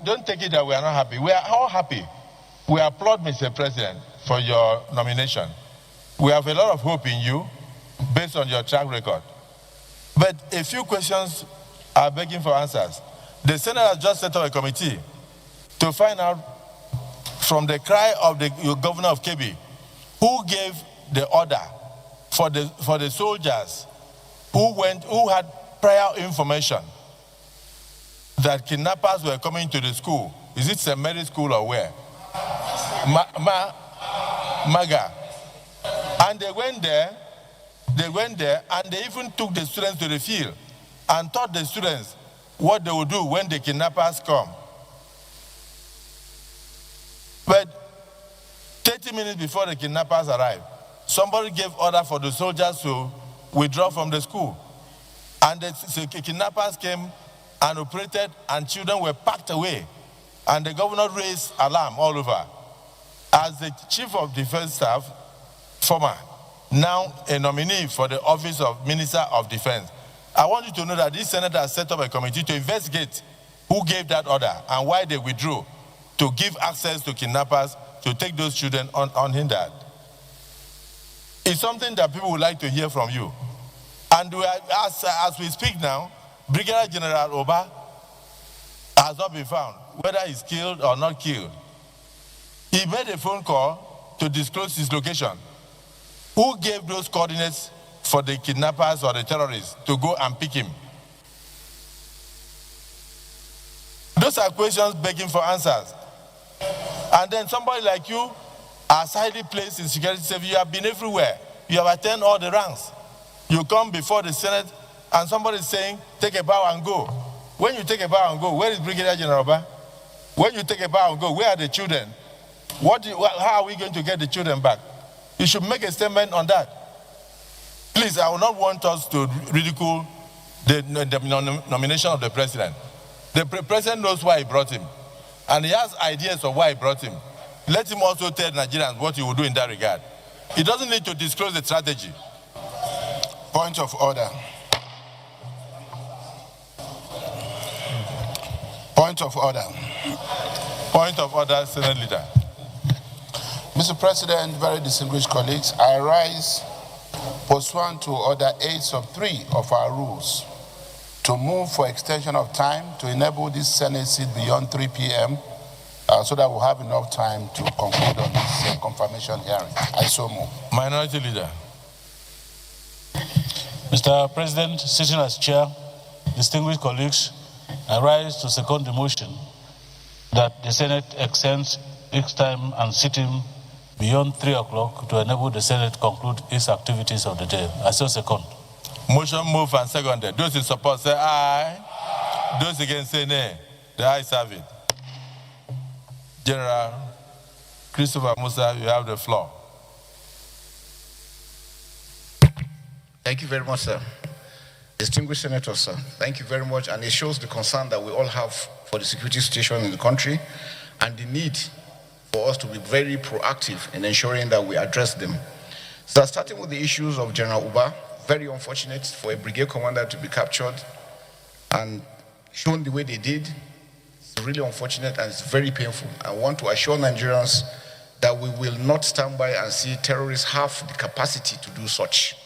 don't take it that we are not happy. We are all happy. We applaud, Mr. President, for your nomination. We have a lot of hope in you based on your track record. But a few questions are begging for answers. The Senate has just set up a committee to find out from the cry of the governor of Kebbi, who gave the order for the soldiers who had prior information that kidnappers were coming to the school. Is it St. Mary's School or where? Maga. And they went there and they even took the students to the field and taught the students what they would do when the kidnappers come. But 30 minutes before the kidnappers arrived, somebody gave order for the soldiers to withdraw from the school. And the kidnappers came and operated, and children were packed away. And the governor raised alarm all over. As the chief of defense staff, former, now a nominee for the office of Minister of Defense, I want you to know that this senator has set up a committee to investigate who gave that order and why they withdrew to give access to kidnappers to take those children unhindered. It's something that people would like to hear from you. And as we speak now, Brigadier General Oba has not been found, whether he's killed or not killed. He made a phone call to disclose his location. Who gave those coordinates for the kidnappers or the terrorists to go and pick him? Those are questions begging for answers. And then somebody like you is highly placed in security service. You have been everywhere. You have attained all the ranks. You come before the Senate and somebody is saying, take a bow and go. When you take a bow and go, where is Brigadier General Oba? When you take a bow and go, where are the children? How are we going to get the children back? You should make a statement on that. Please, I will not want us to ridicule the nomination of the president. The president knows why he brought him. And he has ideas of why he brought him. Let him also tell Nigerians what he will do in that regard. He doesn't need to disclose the strategy. Point of order. Point of order. Point of order, Senate Leader. Mr. President, very distinguished colleagues, I rise pursuant to Order 8/3 of our rules to move for extension of time to enable this Senate seat beyond 3 p.m. So that we'll have enough time to conclude on this confirmation hearing. I so move. Minority Leader. Mr. President, sitting as chair, distinguished colleagues, I rise to second the motion that the Senate extends its time and sitting beyond 3 o'clock to enable the Senate conclude its activities of the day. I so second. Motion moved and seconded. Those in support say aye. Those against say nay. The ayes have it. General Christopher Musa, you have the floor. Thank you very much, sir. Distinguished Senator, sir, thank you very much. And it shows the concern that we all have for the security situation in the country and the need for us to be very proactive in ensuring that we address them. So starting with the issues of General Uba, very unfortunate for a brigade commander to be captured and shown the way they did. It's really unfortunate and it's very painful. I want to assure Nigerians that we will not stand by and see terrorists have the capacity to do such.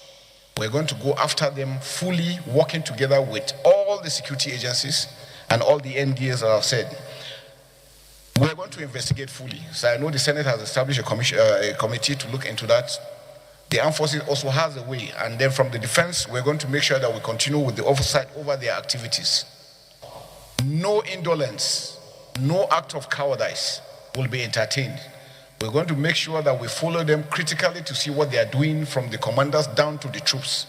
We're going to go after them fully, working together with all the security agencies and all the NDAs that I've said. We're going to investigate fully. So I know the Senate has established a committee to look into that. The armed forces also has a way. And then from the defense, we're going to make sure that we continue with the oversight over their activities. No indolence, no act of cowardice will be entertained. We're going to make sure that we follow them critically to see what they are doing from the commanders down to the troops.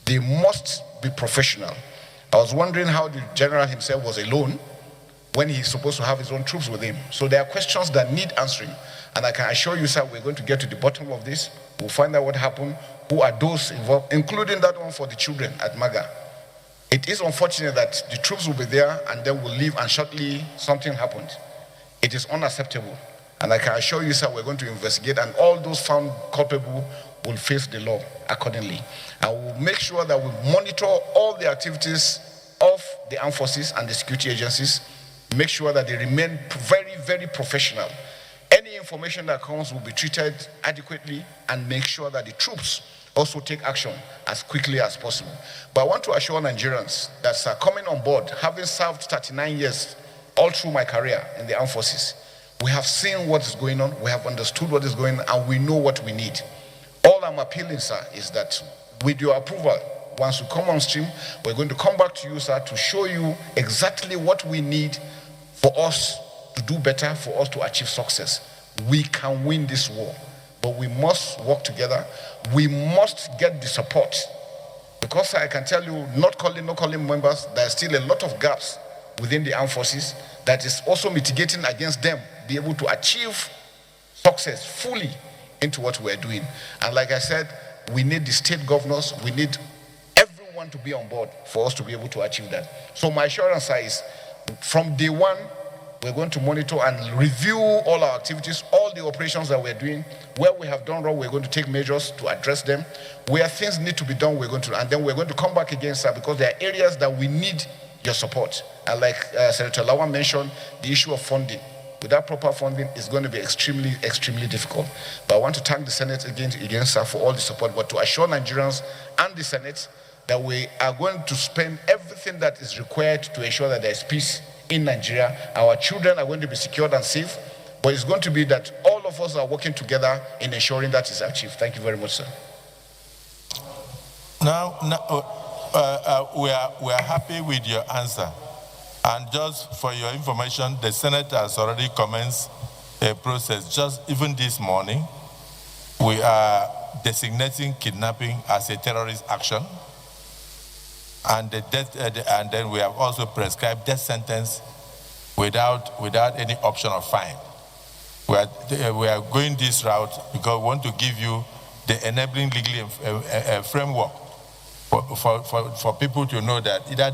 They must be professional. I was wondering how the general himself was alone when he's supposed to have his own troops with him. So there are questions that need answering. And I can assure you, sir, we're going to get to the bottom of this. We'll find out what happened, who are those involved, including that one for the children at Maga. It is unfortunate that the troops will be there and then will leave and shortly something happened. It is unacceptable. And I can assure you, sir, we're going to investigate and all those found culpable will face the law accordingly. And we'll make sure that we monitor all the activities of the armed forces and the security agencies, make sure that they remain very, very professional. Any information that comes will be treated adequately and make sure that the troops also take action as quickly as possible. But I want to assure Nigerians that, sir, coming on board, having served 39 years all through my career in the armed forces, we have seen what is going on, we have understood what is going on, and we know what we need. All I'm appealing, sir, is that with your approval, once we come on stream, we're going to come back to you, sir, to show you exactly what we need for us to do better, for us to achieve success. We can win this war. but we must work together. We must get the support. Because I can tell you, not calling members, there are still a lot of gaps within the armed forces that is also mitigating against them, be able to achieve success fully into what we're doing. And like I said, we need the state governors, we need everyone to be on board for us to be able to achieve that. So my assurance is, from day one, we're going to monitor and review all our activities, all the operations that we're doing. Where we have done wrong, we're going to take measures to address them. Where things need to be done, we're going to, and then we're going to come back again, sir, because there are areas that we need your support. And like Senator Lawan mentioned, the issue of funding. Without proper funding, it's going to be extremely, extremely difficult. But I want to thank the Senate again, sir, for all the support, but to assure Nigerians and the Senate that we are going to spend everything that is required to ensure that there is peace in Nigeria. Our children are going to be secured and safe, but it's going to be that all of us are working together in ensuring that is achieved. Thank you very much, sir. Now we are happy with your answer. And just for your information, the Senate has already commenced a process. Just even this morning, we are designating kidnapping as a terrorist action. And and then we have also prescribed death sentence without any option of fine. We are going this route because we want to give you the enabling legal framework for people to know that either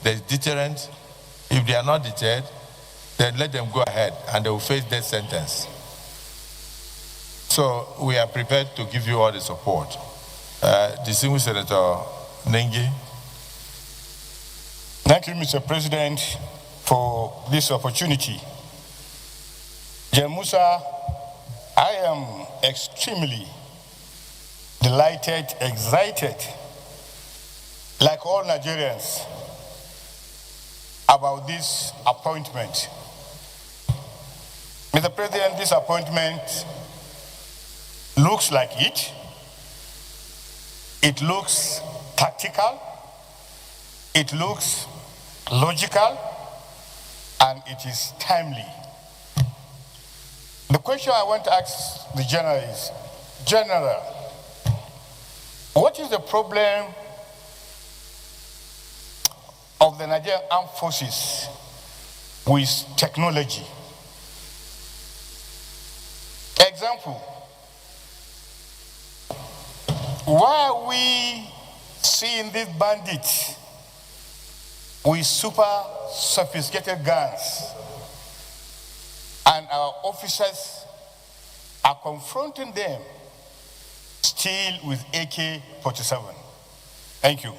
there's deterrent. If they are not deterred, then let them go ahead and they will face death sentence. So we are prepared to give you all the support. Distinguished Senator Nengi. Thank you, Mr. President, for this opportunity. Musa, I am extremely delighted, excited, like all Nigerians, about this appointment. Mr. President, this appointment looks like it. It looks tactical, it looks logical, and it is timely. The question I want to ask the General is, General, what is the problem of the Nigerian Armed Forces with technology? Example, why are we seeing these bandits with super sophisticated guns and our officers are confronting them still with AK-47? Thank you.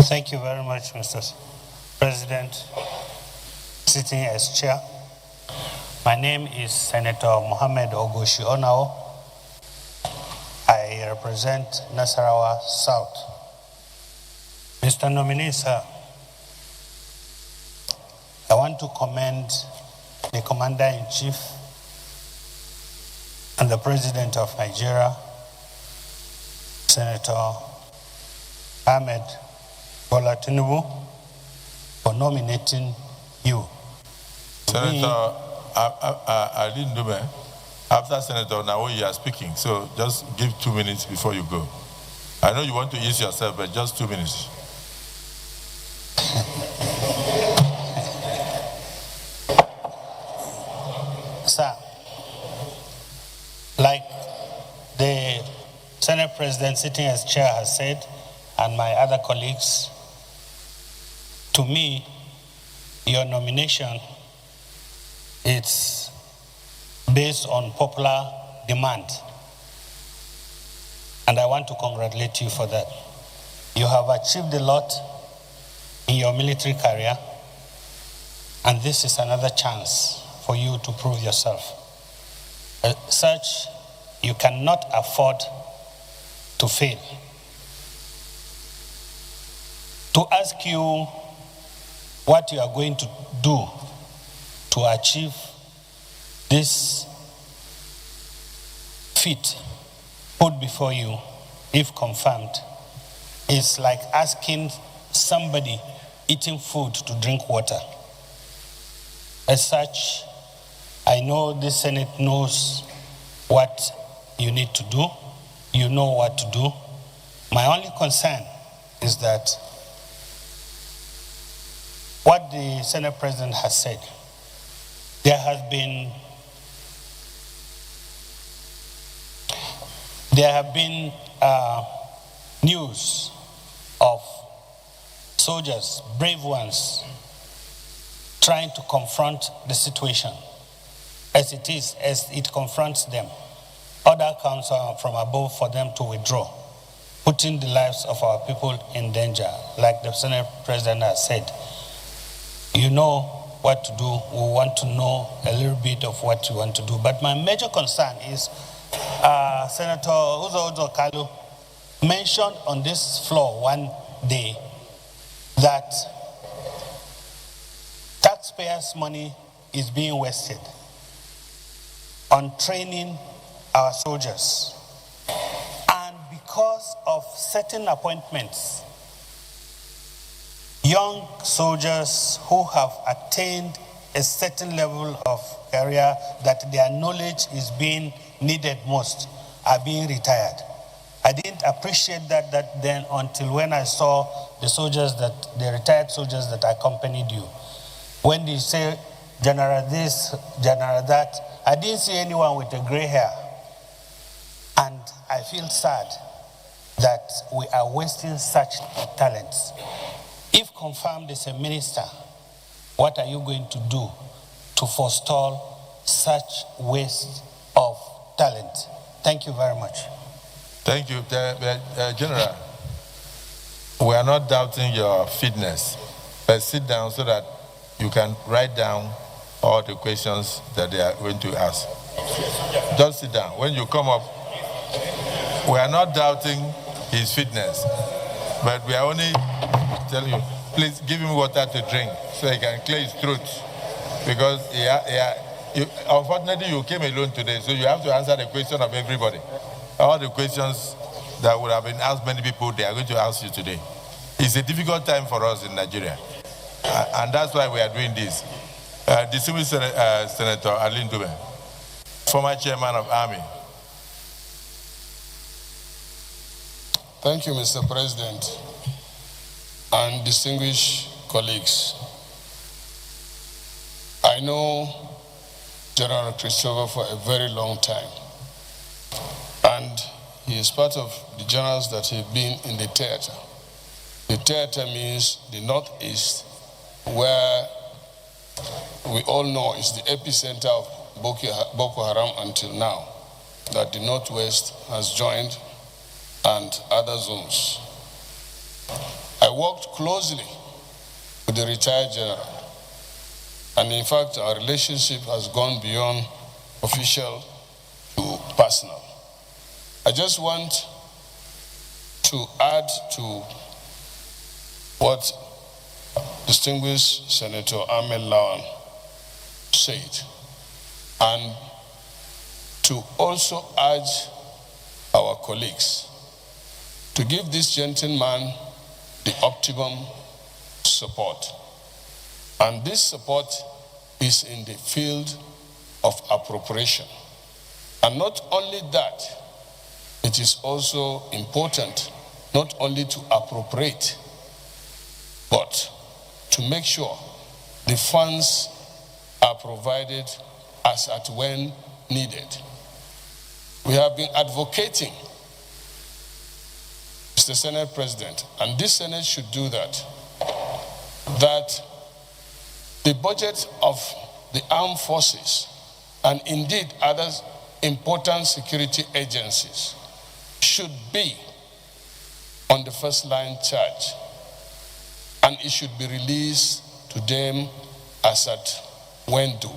Thank you very much, Mr. President, sitting as chair. My name is Senator Mohammed Ogoshi Onao. I represent Nasarawa South. Mr. Nominee, sir, I want to commend the Commander-in-Chief and the President of Nigeria, Senator Ahmed Bola Tinubu, for nominating you. Senator Ali Ndume, after Senator Nawo, you are speaking, so just give 2 minutes before you go. I know you want to ease yourself, but just 2 minutes. Sir, like the Senate President sitting as chair has said, and my other colleagues, to me, your nomination is based on popular demand. And I want to congratulate you for that. You have achieved a lot in your military career, and this is another chance for you to prove yourself. As such, you cannot afford to fail. To ask you what you are going to do to achieve this defeat put before you, if confirmed, is like asking somebody eating food to drink water. As such, I know the Senate knows what you need to do. You know what to do. My only concern is that what the Senate President has said, there have been news of soldiers, brave ones, trying to confront the situation as it is, as it confronts them. Order comes from above for them to withdraw, putting the lives of our people in danger, like the Senate President has said. You know what to do. We want to know a little bit of what you want to do. But my major concern is Senator Uzo Kalu mentioned on this floor one day that taxpayers' money is being wasted on training our soldiers. And because of certain appointments, young soldiers who have attained a certain level of career that their knowledge is being needed most are being retired. I didn't appreciate that then until when I saw the retired soldiers that accompanied you. When they say general this, general that, I didn't see anyone with a gray hair. And I feel sad that we are wasting such talents. If confirmed as a minister, what are you going to do to forestall such waste of talent? Thank you very much. Thank you, General. We are not doubting your fitness, but sit down so that you can write down all the questions that they are going to ask. Just sit down. When you come up, we are not doubting his fitness, but we are only telling you, please give him water to drink so he can clear his throat. Because unfortunately, you came alone today, so you have to answer the question of everybody. All the questions that would have been asked many people, they are going to ask you today. It's a difficult time for us in Nigeria, and that's why we are doing this. Distinguished Senator Alin Dube, former chairman of Army. Thank you, Mr. President, and distinguished colleagues. I know General Christopher for a very long time, and he is part of the generals that have been in the theater. The theater means the Northeast, where we all know is the epicenter of Boko Haram until now, that the Northwest has joined and other zones. I worked closely with the retired general, and in fact our relationship has gone beyond official to personal. I just want to add to what distinguished Senator Ahmed Lawan said, and to also urge our colleagues to give this gentleman the optimum support. And this support is in the field of appropriation. And not only that, it is also important not only to appropriate, but to make sure the funds are provided as at when needed. We have been advocating, Mr. Senate President, and this Senate should do that, that the budget of the armed forces and indeed other important security agencies should be on the first line charge, and it should be released to them as at when due.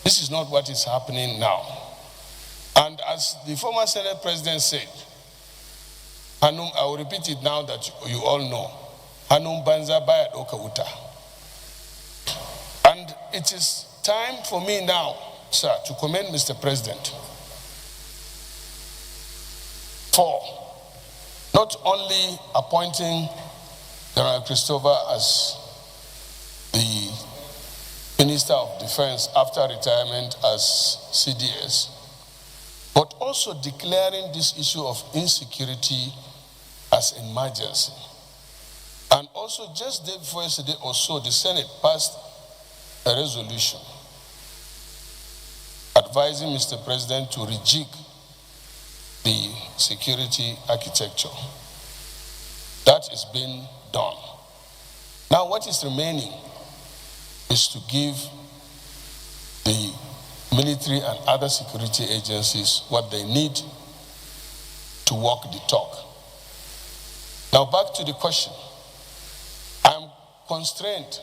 This is not what is happening now. And as the former Senate President said, Hanum, I will repeat it now that you all know, Hanum Banza Bayat Okauta. And it is time for me now, sir, to commend Mr. President for not only appointing General Christopher as the Minister of Defense after retirement as CDS, but also declaring this issue of insecurity as an emergency. And also just day before yesterday or so, the Senate passed a resolution advising Mr. President to rejig the security architecture. That is being done. Now what is remaining is to give the military and other security agencies what they need to walk the talk. Now back to the question. I'm constrained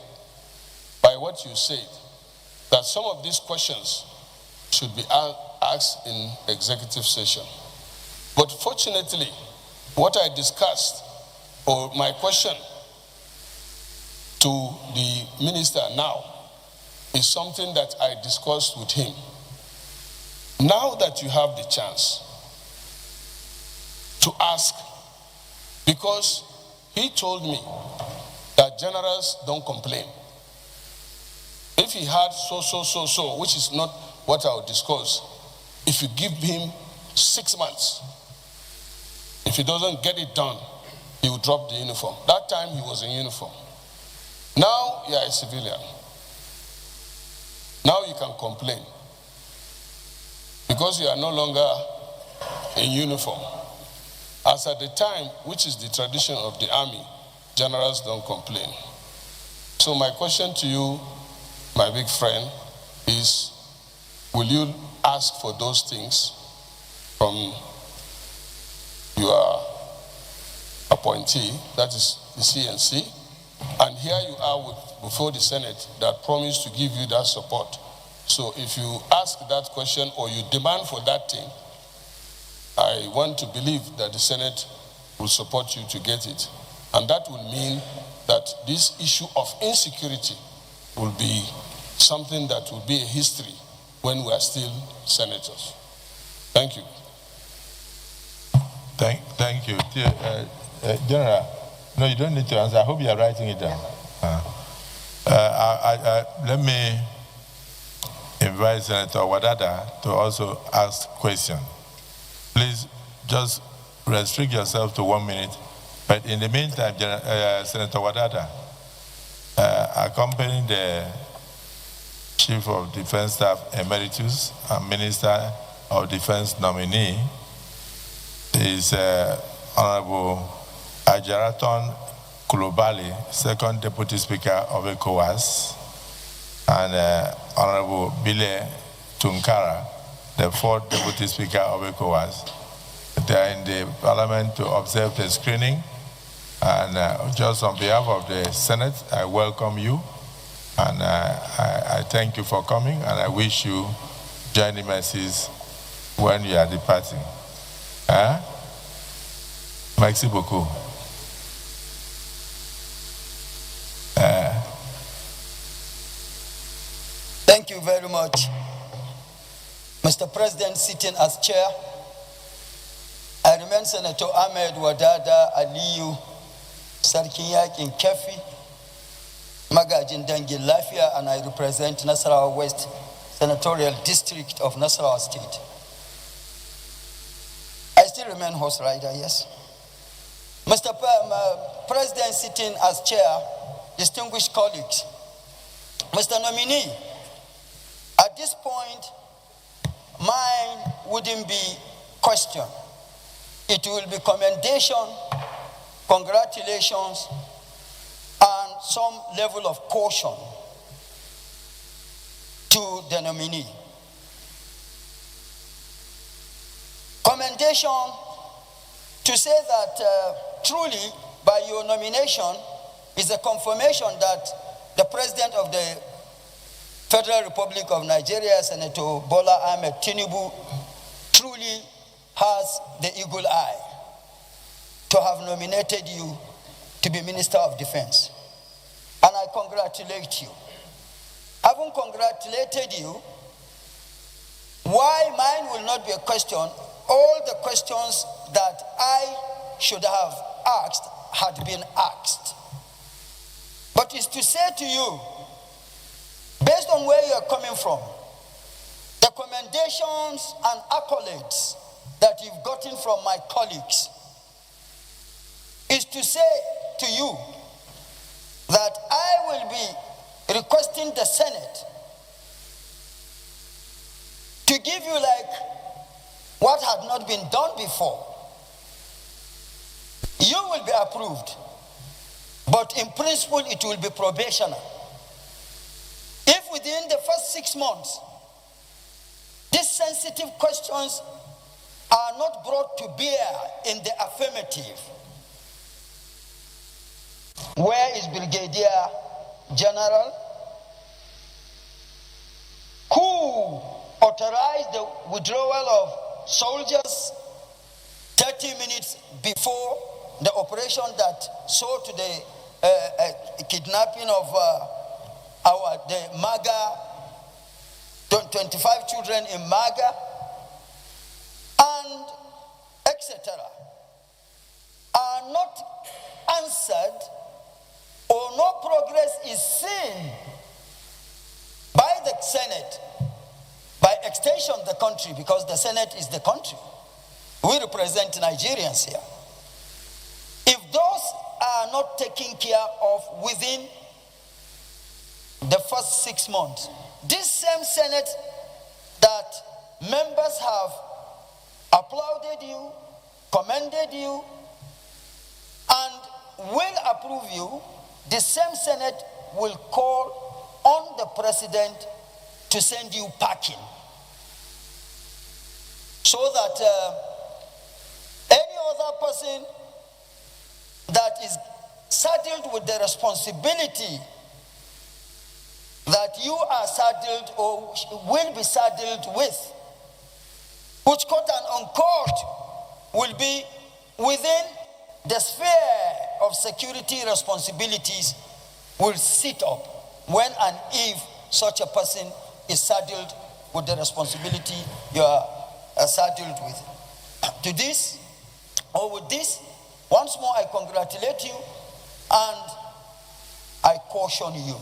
by what you said, that some of these questions should be asked in executive session. But fortunately, what I discussed, or my question to the minister now, is something that I discussed with him. Now that you have the chance to ask, because he told me that generals don't complain. If he had so, which is not what I will discuss, if you give him 6 months, if he doesn't get it done, he will drop the uniform. That time he was in uniform. Now you are a civilian. Now you can complain because you are no longer in uniform. As at the time, which is the tradition of the army, generals don't complain. So my question to you, my big friend, is will you ask for those things from your appointee, that is the CNC, and here you are before the Senate that promised to give you that support. So if you ask that question or you demand for that thing, I want to believe that the Senate will support you to get it. And that will mean that this issue of insecurity will be something that will be a history when we are still senators. Thank you. Thank you. General, no, you don't need to answer. I hope you are writing it down. Let me invite Senator Wadada to also ask questions. Please just restrict yourself to 1 minute. But in the meantime, Senator Wadada, accompanying the Chief of Defense Staff Emeritus and Minister of Defense nominee is Honorable Ajaraton Kulobali, Second Deputy Speaker of ECOWAS, and Honorable Bile Tunkara, the Fourth Deputy Speaker of ECOWAS. They are in the Parliament to observe the screening. And just on behalf of the Senate, I welcome you. And I thank you for coming, and I wish you journey mercies when you are departing. Merci beaucoup. Thank you very much. Mr. President, sitting as chair, I remain Senator Ahmed Wadada Aliyu, Sarkin Yakin Kefi, Magajin Dangin Lafia, and I represent Nasarawa West Senatorial District of Nasarawa State. I still remain horse rider, yes. Mr. President, sitting as chair, distinguished colleagues, Mr. Nominee, at this point, mine wouldn't be question. It will be commendation, congratulations, and some level of caution to the nominee. Commendation to say that truly by your nomination is a confirmation that the President of the Federal Republic of Nigeria, Senator Bola Ahmed Tinubu, truly has the eagle eye to have nominated you to be Minister of Defense. And I congratulate you. Having congratulated you, why mine will not be a question, all the questions that I should have asked had been asked. But it's to say to you, based on where you're coming from, the commendations and accolades that you've gotten from my colleagues, is to say to you that I will be requesting the Senate to give you like what had not been done before. You will be approved, but in principle it will be probational. If within the first 6 months these sensitive questions are not brought to bear in the affirmative, where is Brigadier General who authorized the withdrawal of soldiers 30 minutes before the operation that saw to the kidnapping of the MAGA, 25 children in MAGA, and etc., are not answered, or no progress is seen by the Senate, by extension the country, because the Senate is the country. We represent Nigerians here. If those are not taken care of within the first 6 months, this same Senate that members have applauded you, commended you, and will approve you, the same Senate will call on the president to send you packing, so that any other person that is saddled with the responsibility that you are saddled or will be saddled with, which quote and unquote will be within the sphere of security responsibilities, will sit up when and if such a person is saddled with the responsibility you are saddled with. To this, or with this, once more I congratulate you and I caution you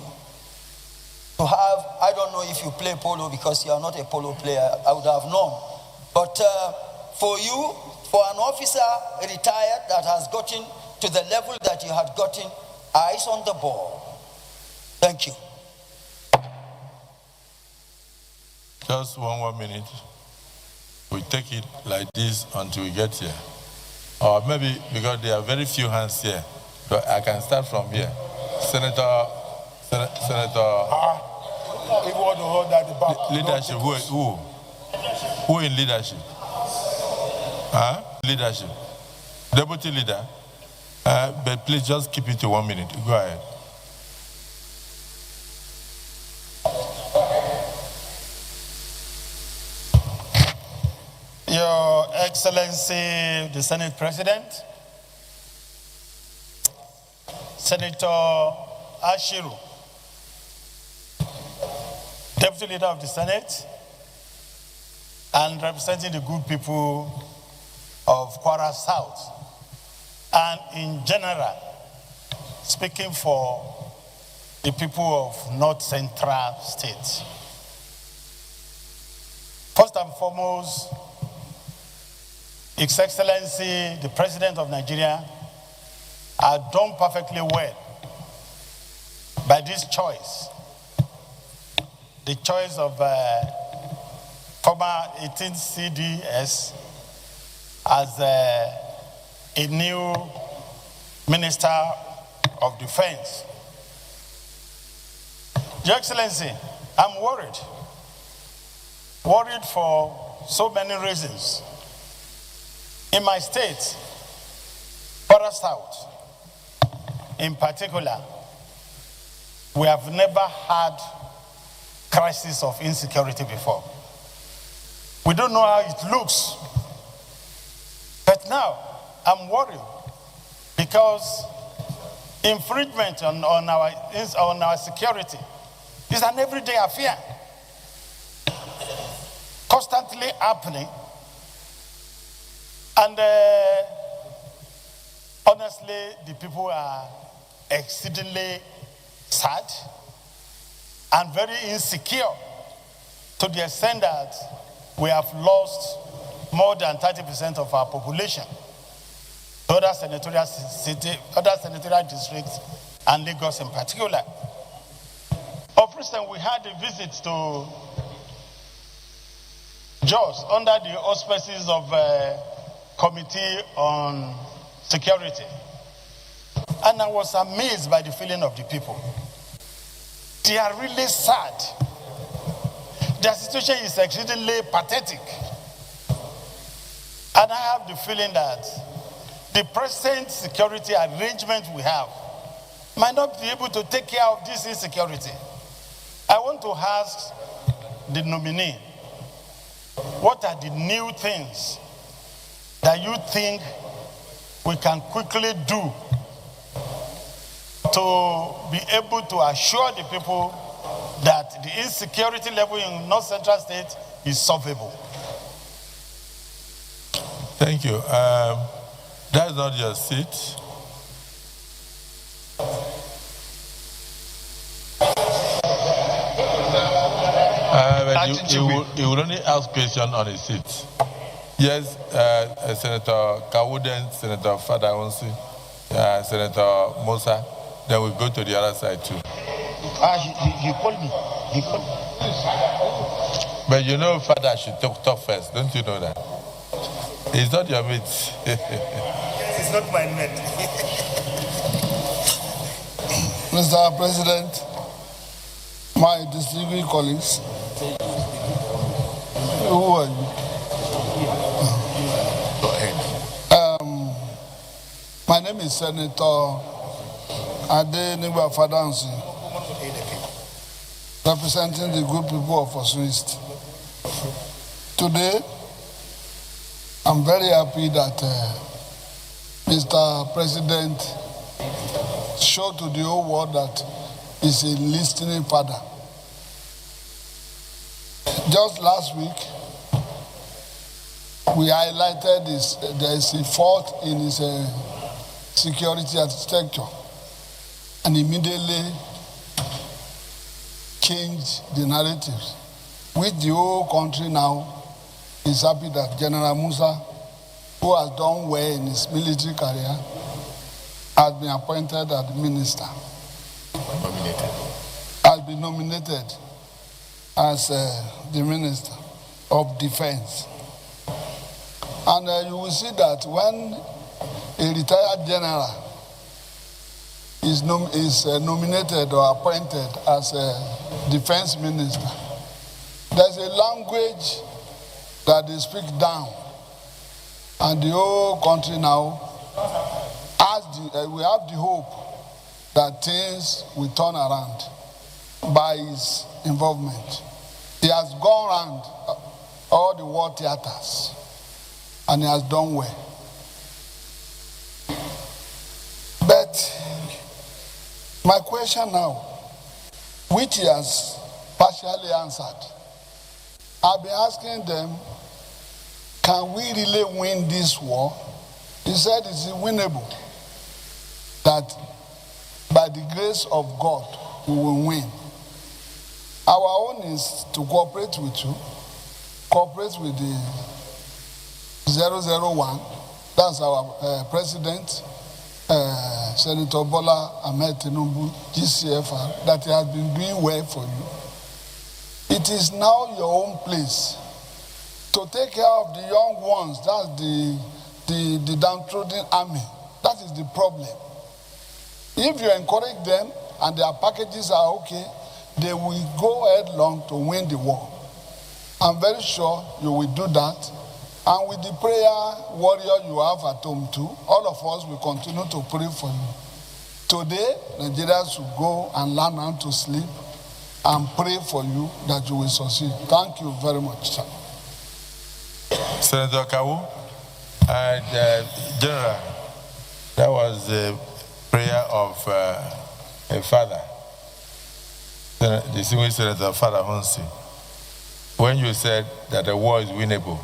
to have, I don't know if you play polo, because you are not a polo player, I would have known. But for you, for an officer retired that has gotten to the level that you had gotten, eyes on the ball. Thank you. Just one more minute. We take it like this until we get here. Or maybe because there are very few hands here, but I can start from here. Senator. If you want to hold that back. Leadership, who in leadership? Leadership. Deputy leader. But please just keep it to 1 minute. Go ahead. Your Excellency, the Senate President, Senator Ashiru, Deputy Leader of the Senate, and representing the good people of Kwara South, and in general, speaking for the people of North Central states. First and foremost, His Excellency, the President of Nigeria, has done perfectly well by this choice, the choice of former 18 CDS as a new Minister of Defense. Your Excellency, I'm worried for so many reasons. In my state, Kwara South, in particular, we have never had crisis of insecurity before. We don't know how it looks. But now, I'm worried because infringement on our security is an everyday affair, constantly happening. And honestly, the people are exceedingly sad and very insecure to the extent that we have lost more than 30% of our population to other senatorial districts and Lagos in particular. Of recent, we had a visit to Jos under the auspices of Committee on Security. And I was amazed by the feeling of the people. They are really sad. Their situation is exceedingly pathetic. And I have the feeling that the present security arrangement we have might not be able to take care of this insecurity. I want to ask the nominee, what are the new things that you think we can quickly do to be able to assure the people that the insecurity level in North Central State is solvable? Thank you. That's not your seat. But you will only ask question on his seat. Yes, Senator Kawuden, Senator Fadahunsi, Senator Musa. Then we go to the other side too. He called me. He called me. But you know, Father should talk first. Don't you know that? It's not your mate. It's not my mate. Mr. President, my distinguished colleagues, who are you? Go ahead. My name is Senator Adenigba Fadansi, representing the good people of Osun East. Today, I'm very happy that Mr. President showed to the whole world that he's a listening father. Just last week, we highlighted there is a fault in his security architecture, and immediately changed the narratives. With the whole country now is happy that General Musa, who has done well in his military career, has been appointed as minister. Has been nominated as the Minister of Defense. And you will see that when a retired general is nominated or appointed as a defense minister, there's a language that they speak down. And the whole country now we have the hope that things will turn around by his involvement. He has gone around all the war theaters and he has done well. But my question now, which he has partially answered, I've been asking them, can we really win this war? He said it's winnable. That by the grace of God, we will win. Our own is to cooperate with you, cooperate with the 001, that's our president, Senator Bola Ahmed Tinubu, GCFR, that he has been doing well for you. It is now your own place to take care of the young ones. That's the downtrodden army. That is the problem. If you encourage them and their packages are okay, they will go headlong to win the war. I'm very sure you will do that. And with the prayer warrior you have at home too, all of us will continue to pray for you. Today, Nigerians should go and learn how to sleep and pray for you that you will succeed. Thank you very much, sir. Senator Kawu and General, that was the prayer of a father, the distinguished Senator Fadahunsi. When you said that the war is winnable,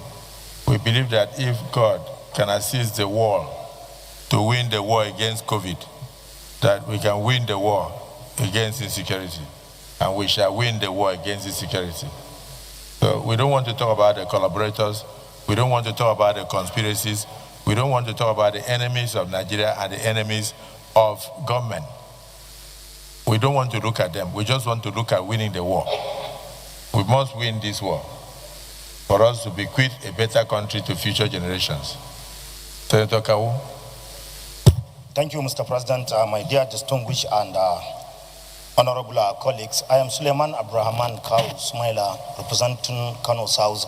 we believe that if God can assist the war to win the war against COVID, that we can win the war against insecurity, and we shall win the war against insecurity. So we don't want to talk about the collaborators, we don't want to talk about the conspiracies, we don't want to talk about the enemies of Nigeria and the enemies of government. We don't want to look at them, we just want to look at winning the war. We must win this war for us to bequeath a better country to future generations. Senator Kawu. Thank you, Mr. President. My dear distinguished and honorable colleagues, I am Suleiman Abrahaman Kawu Smaila, representing Kano South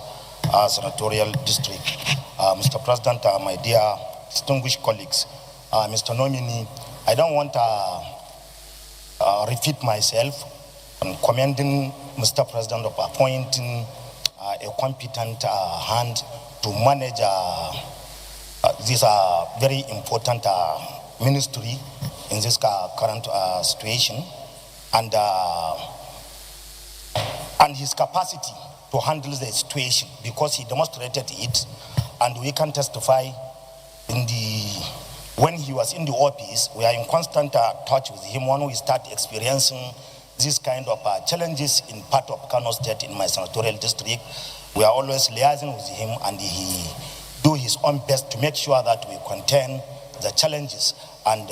Senatorial District. Mr. President, my dear distinguished colleagues, Mr. Nominee, I don't want to repeat myself in commending Mr. President of appointing a competent hand to manage this very important ministry in this current situation, and his capacity to handle the situation, because he demonstrated it, and we can testify when he was in the office. We are in constant touch with him when we start experiencing this kind of challenges in part of Kano State in my senatorial district. We are always liaising with him, and he do his own best to make sure that we contain the challenges, and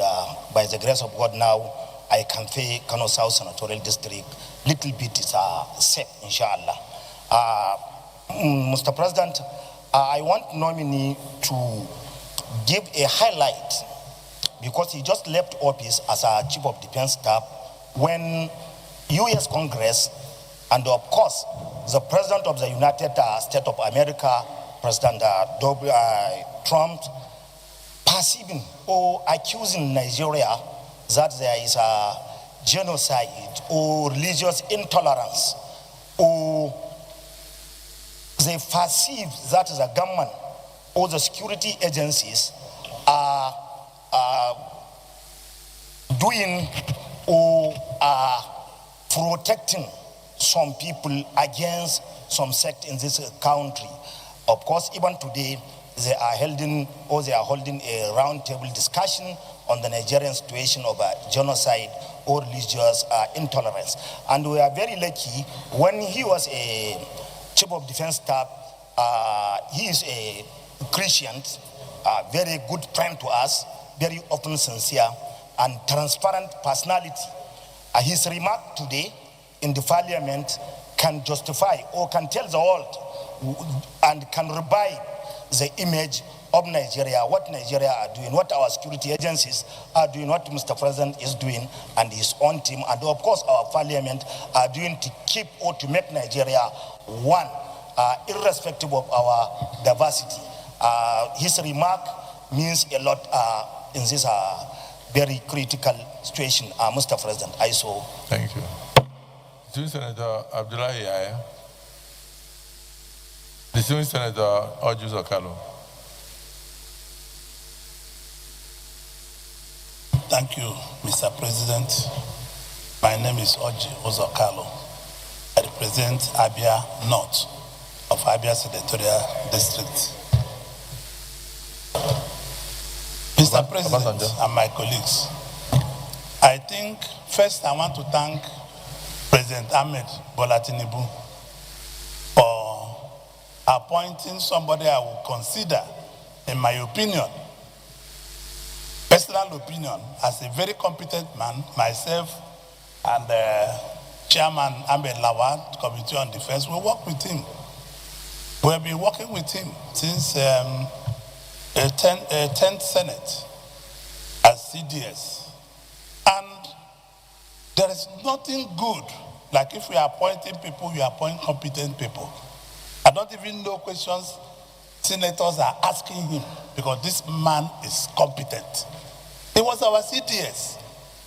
by the grace of God now, I can say Kano South Senatorial District little bit is safe, inshallah. Mr. President, I want nominee to give a highlight, because he just left office as a Chief of Defense Staff when U.S. Congress and of course the President of the United States of America, President Trump, perceiving or accusing Nigeria that there is a genocide or religious intolerance, or they perceive that the government or the security agencies are doing or are protecting some people against some sect in this country. Of course, even today, they are holding a roundtable discussion on the Nigerian situation of genocide or religious intolerance. And we are very lucky, when he was a Chief of Defense Staff, he is a Christian, very good friend to us, very often sincere and transparent personality. His remark today in the parliament can justify or can tell the world and can revive the image of Nigeria, what Nigeria are doing, what our security agencies are doing, what Mr. President is doing, and his own team, and of course our parliament are doing to keep or to make Nigeria one, irrespective of our diversity. His remark means a lot in this very critical situation, Mr. President. I so. Thank you. Senator Abdullahi Yahya. Distinguished Senator Ojus Okalo. Thank you, Mr. President. My name is Oji Ozokalo. I represent Abia North of Abia Senatorial District. Mr. President and my colleagues, I think first I want to thank President Ahmed Bola Tinubu for appointing somebody I would consider, in my opinion, personal opinion, as a very competent man. Myself and Chairman Ahmed Lawan, Committee on Defense, we work with him. We have been working with him since 10th Senate as CDS. And there is nothing good like if we are appointing people, we appoint competent people. I don't even know questions senators are asking him, because this man is competent. He was our CDS.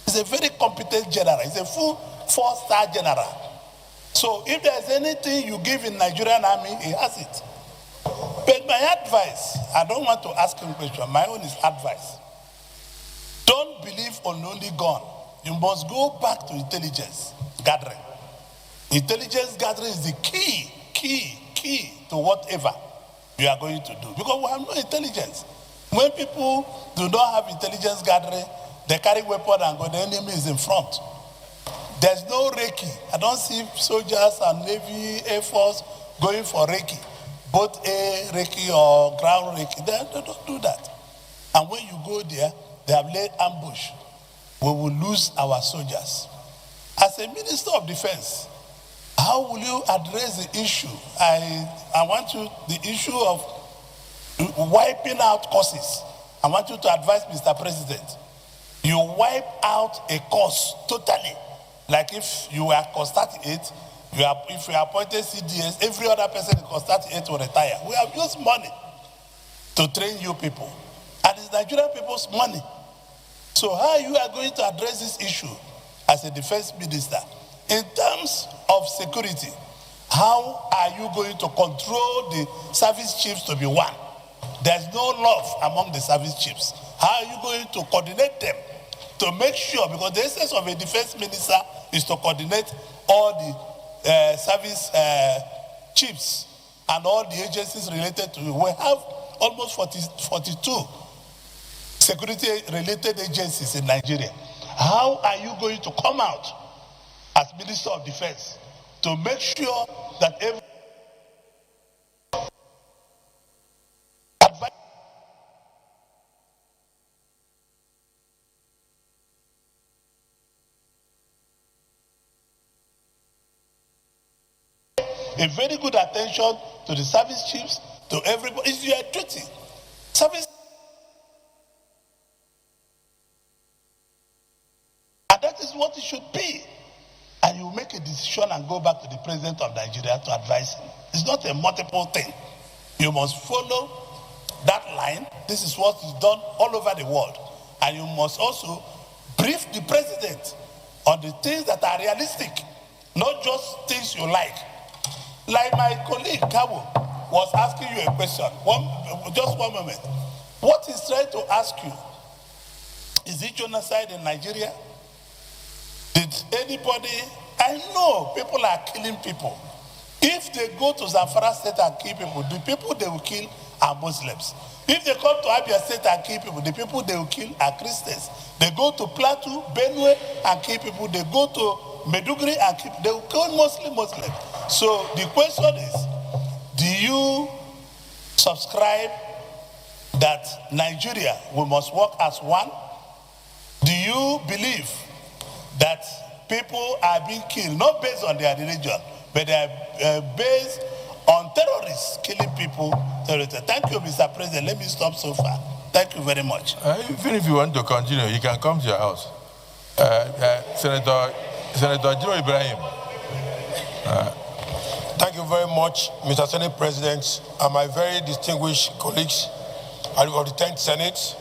He's a very competent general. He's a full 4-star general. So if there's anything you give in Nigerian army, he has it. But my advice, I don't want to ask him a question. My own is advice. Don't believe on only gun. You must go back to intelligence gathering. Intelligence gathering is the key to whatever you are going to do. Because we have no intelligence. When people do not have intelligence gathering, they carry weapon and go, the enemy is in front. There's no Reiki. I don't see soldiers and Navy, Air Force going for Reiki. Both air Reiki or ground Reiki. They don't do that. And when you go there, they have laid ambush. We will lose our soldiers. As a Minister of Defense, how will you address the issue? I want you, the issue of wiping out causes. I want you to advise Mr. President. You wipe out a cause totally. Like if you were cause 38, if you appointed CDS, every other person in cause 38 will retire. We have used money to train you people. And it's Nigerian people's money. So how you are going to address this issue as a defense minister? In terms of security, how are you going to control the service chiefs to be one? There's no love among the service chiefs. How are you going to coordinate them to make sure, because the essence of a defense minister is to coordinate all the service chiefs and all the agencies related to it. We have almost 42 security-related agencies in Nigeria. How are you going to come out as Minister of Defense to make sure that every a very good attention to the service chiefs, to everybody? It's your duty. Service. And that is what it should be. And you make a decision and go back to the President of Nigeria to advise him. It's not a multiple thing. You must follow that line. This is what is done all over the world. And you must also brief the President on the things that are realistic, not just things you like. Like my colleague Kabo was asking you a question. Just one moment. What he's trying to ask you, is it genocide in Nigeria? Did anybody, I know people are killing people. If they go to Zamfara State and kill people, the people they will kill are Muslims. If they come to Abia State and kill people, the people they will kill are Christians. They go to Plateau, Benue and kill people. They go to Meduguri and kill people. They will kill Muslims. So the question is, do you subscribe that Nigeria, we must work as one? Do you believe that people are being killed, not based on their religion, but they are based on terrorists killing people? Thank you, Mr. President. Let me stop so far. Thank you very much. Even if you want to continue, you can come to your house. Senator Joe Ibrahim. Thank you very much, Mr. Senate President, and my very distinguished colleagues of the 10th Senate.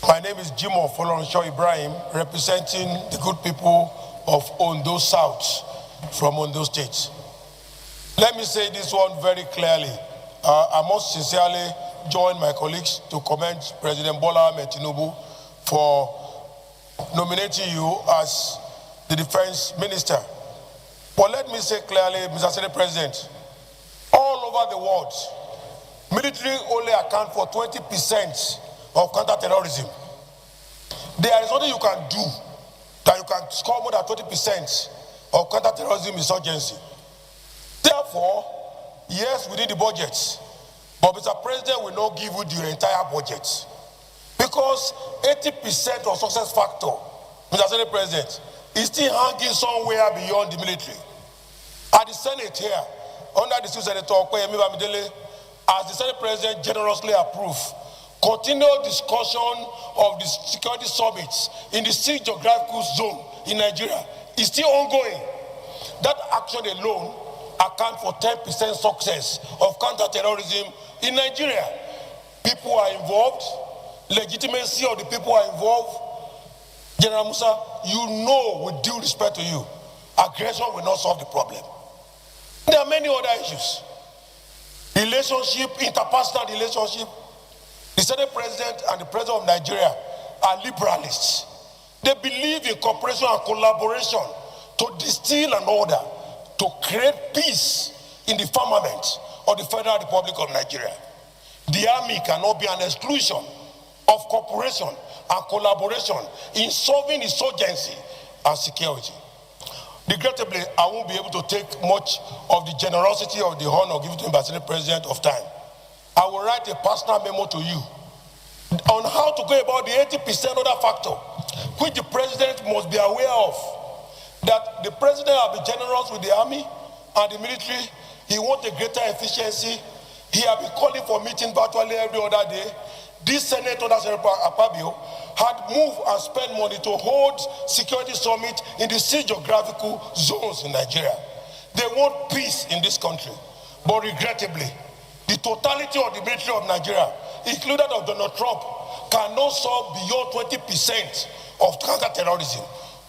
My name is Jimo Folorunso Ibrahim, representing the good people of Ondo South from Ondo State. Let me say this one very clearly. I most sincerely join my colleagues to commend President Bola Ahmed Tinubu for nominating you as the defense minister. But let me say clearly, Mr. Senate President, all over the world, military only account for 20% of counterterrorism. There is nothing you can do that you can score more than 20% of counterterrorism insurgency. Therefore, yes, we need the budget, but Mr. President will not give you the entire budget. Because 80% of success factor, Mr. Senate President, is still hanging somewhere beyond the military. At the Senate here, under the Senator Okoyemi Bamidele, as the Senate President generously approved, continued discussion of the security summits in the 6 geographical zone in Nigeria is still ongoing. That action alone accounts for 10% success of counterterrorism in Nigeria. People are involved, legitimacy of the people are involved. General Musa, you know, with due respect to you, aggression will not solve the problem. There are many other issues. Relationship, interpersonal relationship. The Senate President and the President of Nigeria are liberalists. They believe in cooperation and collaboration to distill an order, to create peace in the firmament of the Federal Republic of Nigeria. The army cannot be an exclusion of cooperation and collaboration in solving insurgency and security. Regrettably, I won't be able to take much of the generosity of the honor given to me by the Senate President of time. I will write a personal memo to you on how to go about the 80% other factor, which the President must be aware of. That the President has been generous with the army and the military. He wants a greater efficiency. He has been calling for meetings virtually every other day. This Senate under Senator Akpabio had moved and spent money to hold security summit in the 6 geographical zones in Nigeria. They want peace in this country. But regrettably, the totality of the military of Nigeria, including of Donald Trump, cannot solve beyond 20% of counter-terrorism.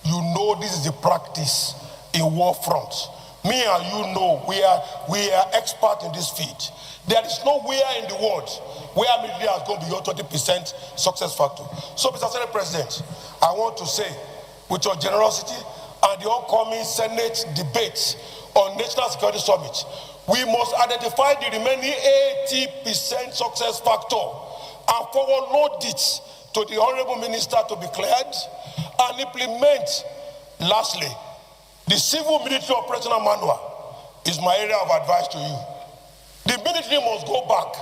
You know this is a practice in war fronts. Me and you know we are experts in this field. There is nowhere in the world where military has gone beyond 20% success factor. So, Mr. Senate President, I want to say, with your generosity and the upcoming Senate debate on National Security Summit, we must identify the remaining 80% success factor and forward load it to the Honorable Minister to be cleared and implement. Lastly, the Civil Military Operational Manual is my area of advice to you. The military must go back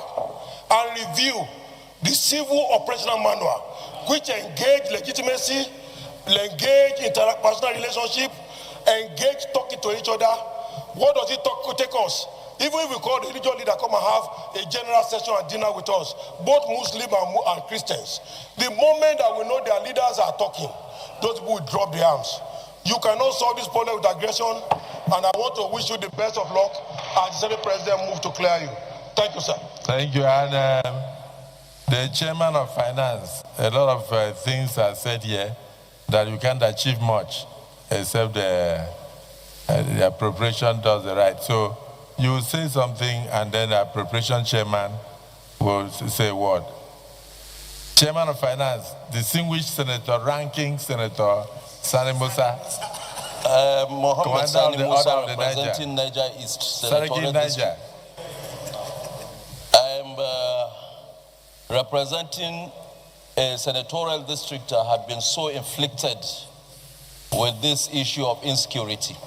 and review the Civil Operational Manual, which engage legitimacy, engage interpersonal relationship, engage talking to each other. What does it take us? Even if we call the religious leader come and have a general session and dinner with us, both Muslim and Christians, the moment that we know their leaders are talking, those people will drop their arms. You cannot solve this problem with aggression, and I want to wish you the best of luck as the Senate President moves to clear you. Thank you, sir. Thank you. And the Chairman of Finance, a lot of things are said here that you can't achieve much except the appropriation does the right. So you will say something and then the appropriation chairman will say a word. Chairman of Finance, distinguished Senator, ranking Senator Sani Musa, Mohammed Sani Musa, representing Niger. Niger East Senatorial District. I am representing a senatorial district that had been so inflicted with this issue of insecurity.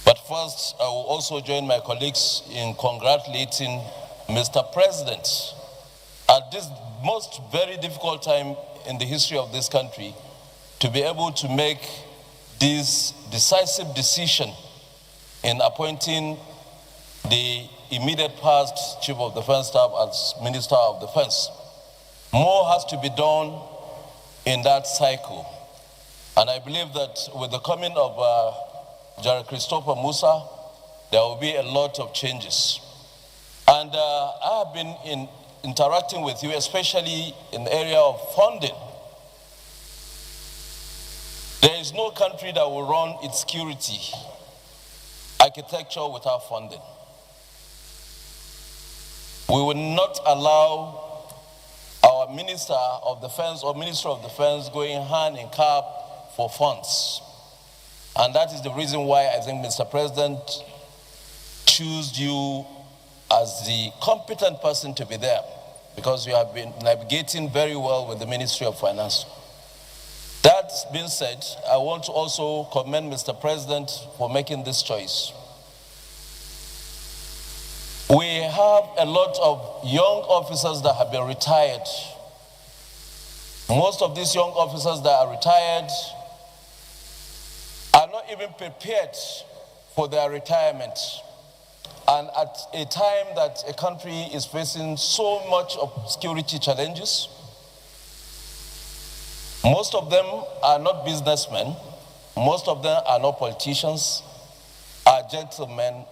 But first, I will also join my colleagues in congratulating Mr. President at this most very difficult time in the history of this country to be able to make this decisive decision in appointing the immediate past Chief of Defense Staff as Minister of Defense. More has to be done in that cycle. And I believe that with the coming of General Christopher Musa, there will be a lot of changes. And I have been interacting with you, especially in the area of funding. There is no country that will run its security architecture without funding. We will not allow our Minister of Defense or Minister of Defense going hand in cap for funds. And that is the reason why I think Mr. President chose you as the competent person to be there, because you have been navigating very well with the Ministry of Finance. That being said, I want to also commend Mr. President for making this choice. We have a lot of young officers that have been retired. Most of these young officers that are retired are not even prepared for their retirement. And at a time that a country is facing so much of security challenges, most of them are not businessmen, most of them are not politicians, are gentlemen,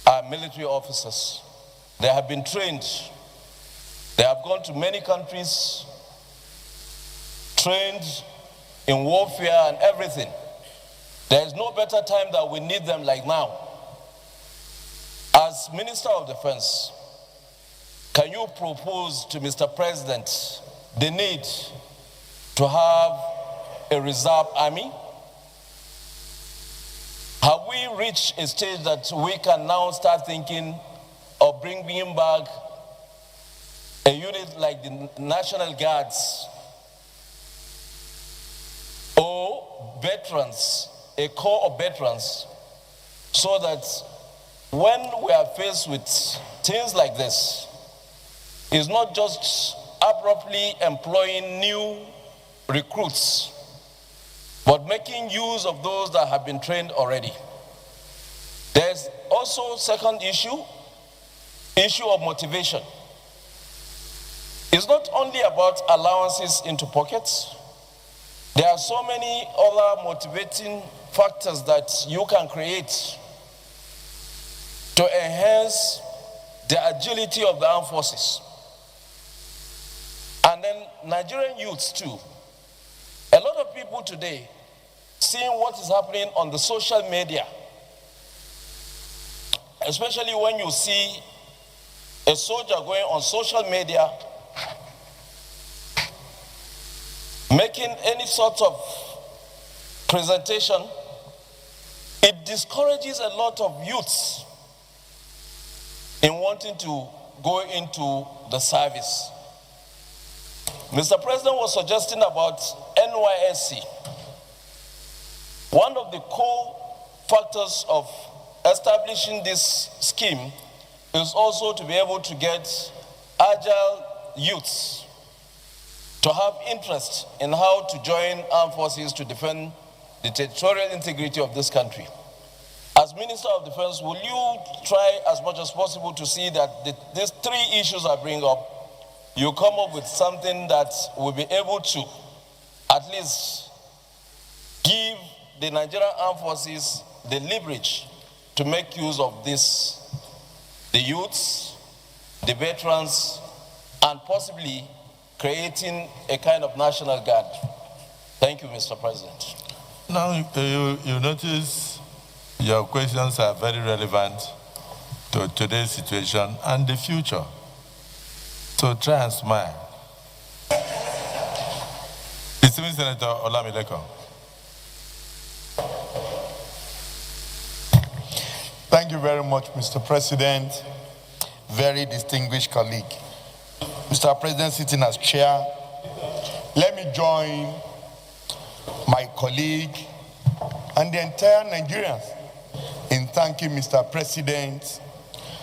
are military officers. They have been trained. They have gone to many countries, trained in warfare and everything. There is no better time that we need them like now. As Minister of Defense, can you propose to Mr. President the need to have a reserve army? Have we reached a stage that we can now start thinking of bringing back a unit like the National Guards or veterans, a corps of veterans, so that when we are faced with things like this, it's not just abruptly employing new recruits, but making use of those that have been trained already. There's also second issue of motivation. It's not only about allowances into pockets. There are so many other motivating factors that you can create to enhance the agility of the armed forces. And then Nigerian youths too. A lot of people today, seeing what is happening on the social media, especially when you see a soldier going on social media, making any sort of presentation, it discourages a lot of youths in wanting to go into the service. Mr. President was suggesting about NYSC. One of the core factors of establishing this scheme is also to be able to get agile youths to have interest in how to join armed forces to defend the territorial integrity of this country. As Minister of Defense, will you try as much as possible to see that these three issues I bring up, you come up with something that will be able to at least give the Nigerian armed forces the leverage to make use of this, the youths, the veterans, and possibly creating a kind of national guard. Thank you, Mr. President. Now, you notice your questions are very relevant to today's situation and the future. So try and smile. Distinguished Senator Olamileko. Thank you very much, Mr. President. Very distinguished colleague. Mr. President, sitting as chair, let me join my colleague and the entire Nigerians in thanking Mr. President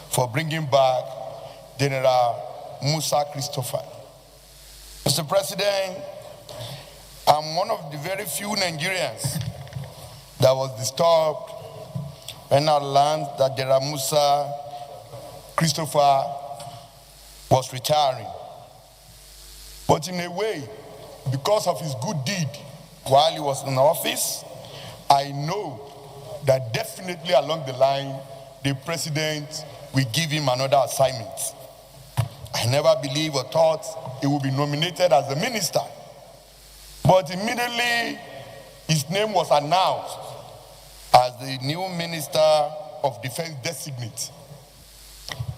for bringing back General Musa Christopher. Mr. President, I'm one of the very few Nigerians that was disturbed when I learned that General Musa Christopher was retiring. But in a way, because of his good deed while he was in office, I know that definitely along the line, the president will give him another assignment. I never believed or thought he would be nominated as a minister. But immediately, his name was announced as the new Minister of Defense designate.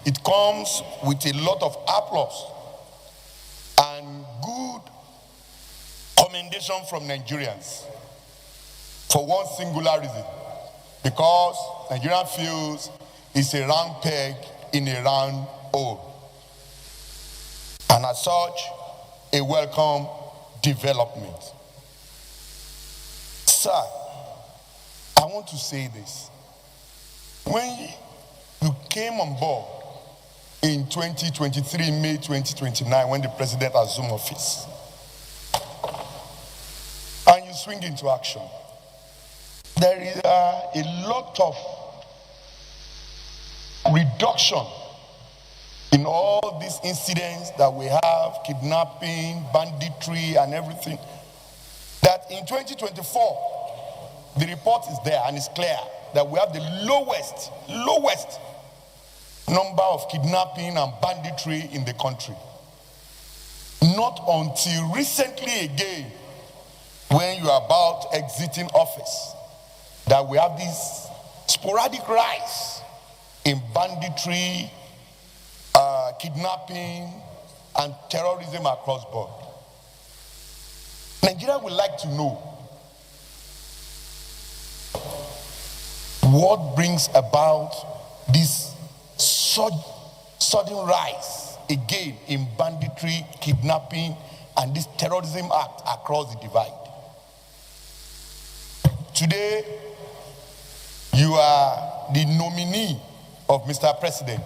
It comes with a lot of applause and good commendation from Nigerians for one singular reason. Because Nigeria feels it's a round peg in a round hole. And as such, a welcome development. Sir, I want to say this. When you came on board in 2023, May 2029, when the president assumed office, and you swing into action, there is a lot of reduction in all these incidents that we have, kidnapping, banditry, and everything, that in 2024, the report is there and it's clear that we have the lowest number of kidnapping and banditry in the country. Not until recently again, when you are about exiting office, that we have this sporadic rise in banditry, kidnapping, and terrorism across board. Nigeria would like to know what brings about this sudden rise again in banditry, kidnapping, and this terrorism act across the divide. Today, you are the nominee of Mr. President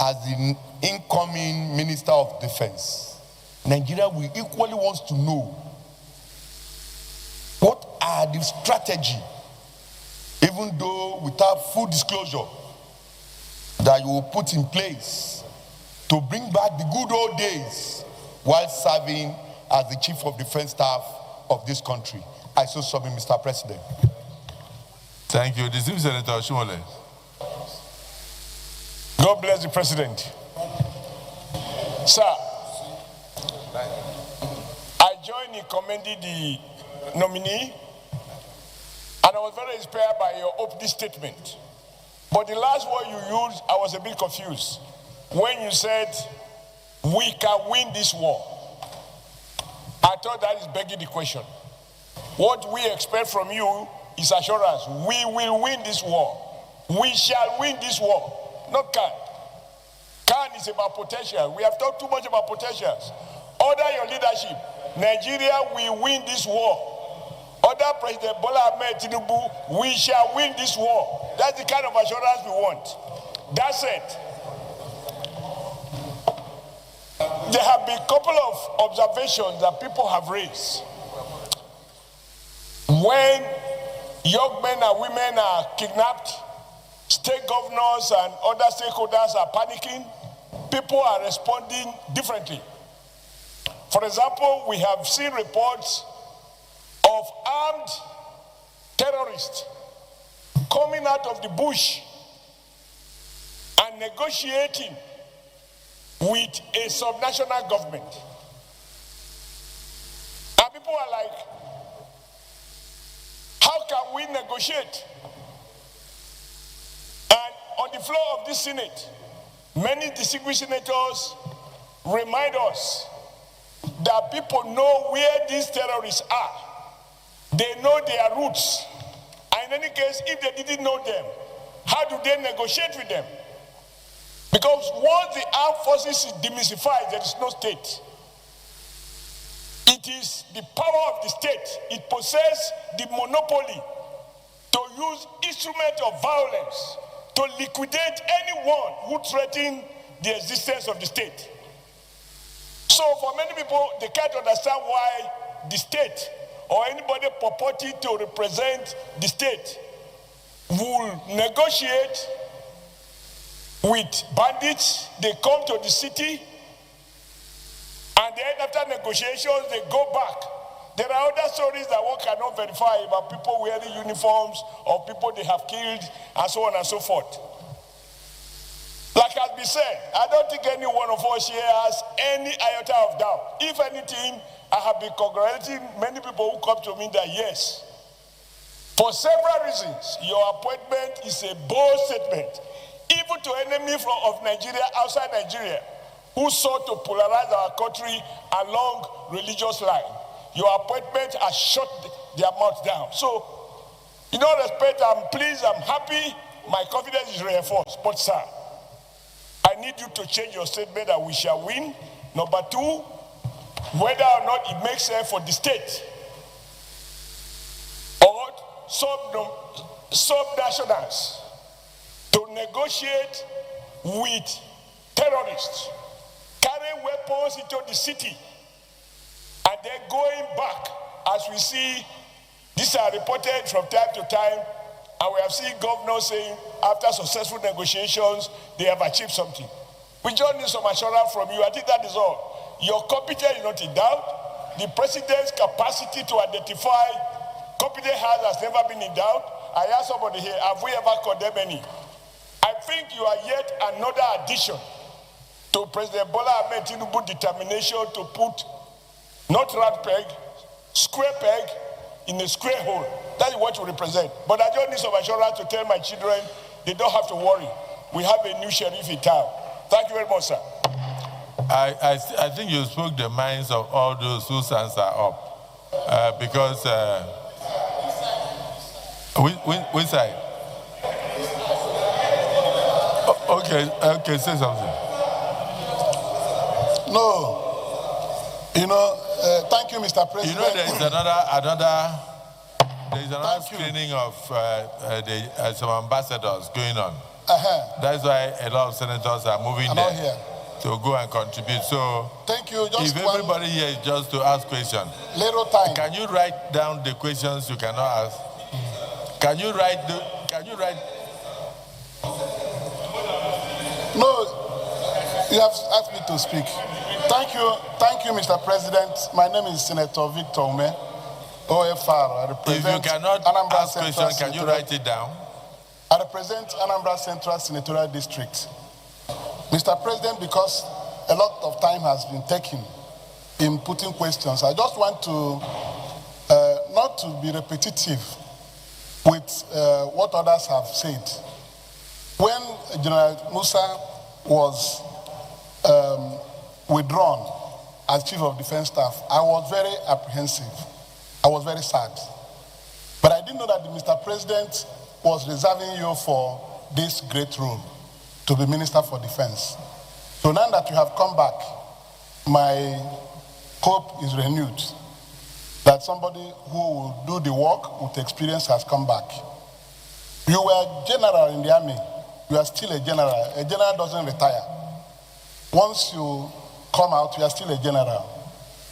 as the incoming Minister of Defense. Nigeria will equally want to know what are the strategy, even though without full disclosure, that you will put in place to bring back the good old days while serving as the Chief of Defense Staff of this country. I so submit, Mr. President. Thank you. Distinguished Senator Oshimole. God bless the President. Sir, I join in commending the nominee, and I was very inspired by your opening statement. But the last word you used, I was a bit confused. When you said, we can win this war, I thought that is begging the question. What we expect from you is assurance. We will win this war. We shall win this war. Not can. Can is about potential. We have talked too much about potentials. Under your leadership, Nigeria will win this war. Under President Bola Ahmed Tinubu, we shall win this war. That's the kind of assurance we want. That's it. There have been a couple of observations that people have raised. When young men and women are kidnapped, state governors and other stakeholders are panicking, people are responding differently. For example, we have seen reports of armed terrorists coming out of the bush and negotiating with a subnational government. And people are like, how can we negotiate? And on the floor of this Senate, many distinguished senators remind us that people know where these terrorists are. They know their roots. And in any case, if they didn't know them, how do they negotiate with them? Because once the armed forces is demystified, there is no state. It is the power of the state. It possesses the monopoly to use instruments of violence to liquidate anyone who threatens the existence of the state. So for many people, they can't understand why the state or anybody purporting to represent the state will negotiate with bandits. They come to the city, and then after negotiations, they go back. There are other stories that one cannot verify about people wearing uniforms or people they have killed and so on and so forth. Like has been said, I don't think any one of us here has any iota of doubt. If anything, I have been congratulating many people who come to me that yes, for several reasons, your appointment is a bold statement, even to enemies of Nigeria outside Nigeria, who sought to polarize our country along religious lines. Your appointment has shut their mouth down. So, in all respect, I'm pleased, I'm happy, my confidence is reinforced. But sir, I need you to change your statement that we shall win. Number two, whether or not it makes sense for the state or sub-nationals to negotiate with terrorists, carrying weapons into the city, and then going back, as we see, these are reported from time to time, and we have seen governors saying after successful negotiations, they have achieved something. We just need some assurance from you. I think that is all. Your competence is not in doubt. The president's capacity to identify competent hands has never been in doubt. I ask somebody here, have we ever condemned any? I think you are yet another addition to President Bola Ahmed Tinubu's determination to put not round peg, square peg in a square hole. That is what you represent. But I just need some assurance to tell my children they don't have to worry. We have a new sheriff in town. Thank you very much, sir. I think you spoke the minds of all those whose hands are up. Because, which side? Okay, say something. No. Thank you, Mr. President. You know, there is another screening of some ambassadors going on. That's why a lot of senators are moving there to go and contribute. So, thank you. If everybody here is just to ask questions, little time. Can you write down the questions you cannot ask? Can you write? No. You have asked me to speak. Thank you, Mr. President. My name is Senator Victor Ume, OFR. I represent if you cannot Anambra ask questions, can you write it down? I represent Anambra Central Senatorial District. Mr. President, because a lot of time has been taken in putting questions, I just want to, not to be repetitive with what others have said. When General Musa was withdrawn as Chief of Defense Staff, I was very apprehensive. I was very sad. But I didn't know that Mr. President was reserving you for this great role, to be Minister for Defense. So now that you have come back, my hope is renewed that somebody who will do the work with experience has come back. You were general in the army. You are still a general. A general doesn't retire. Once you come out, you are still a general.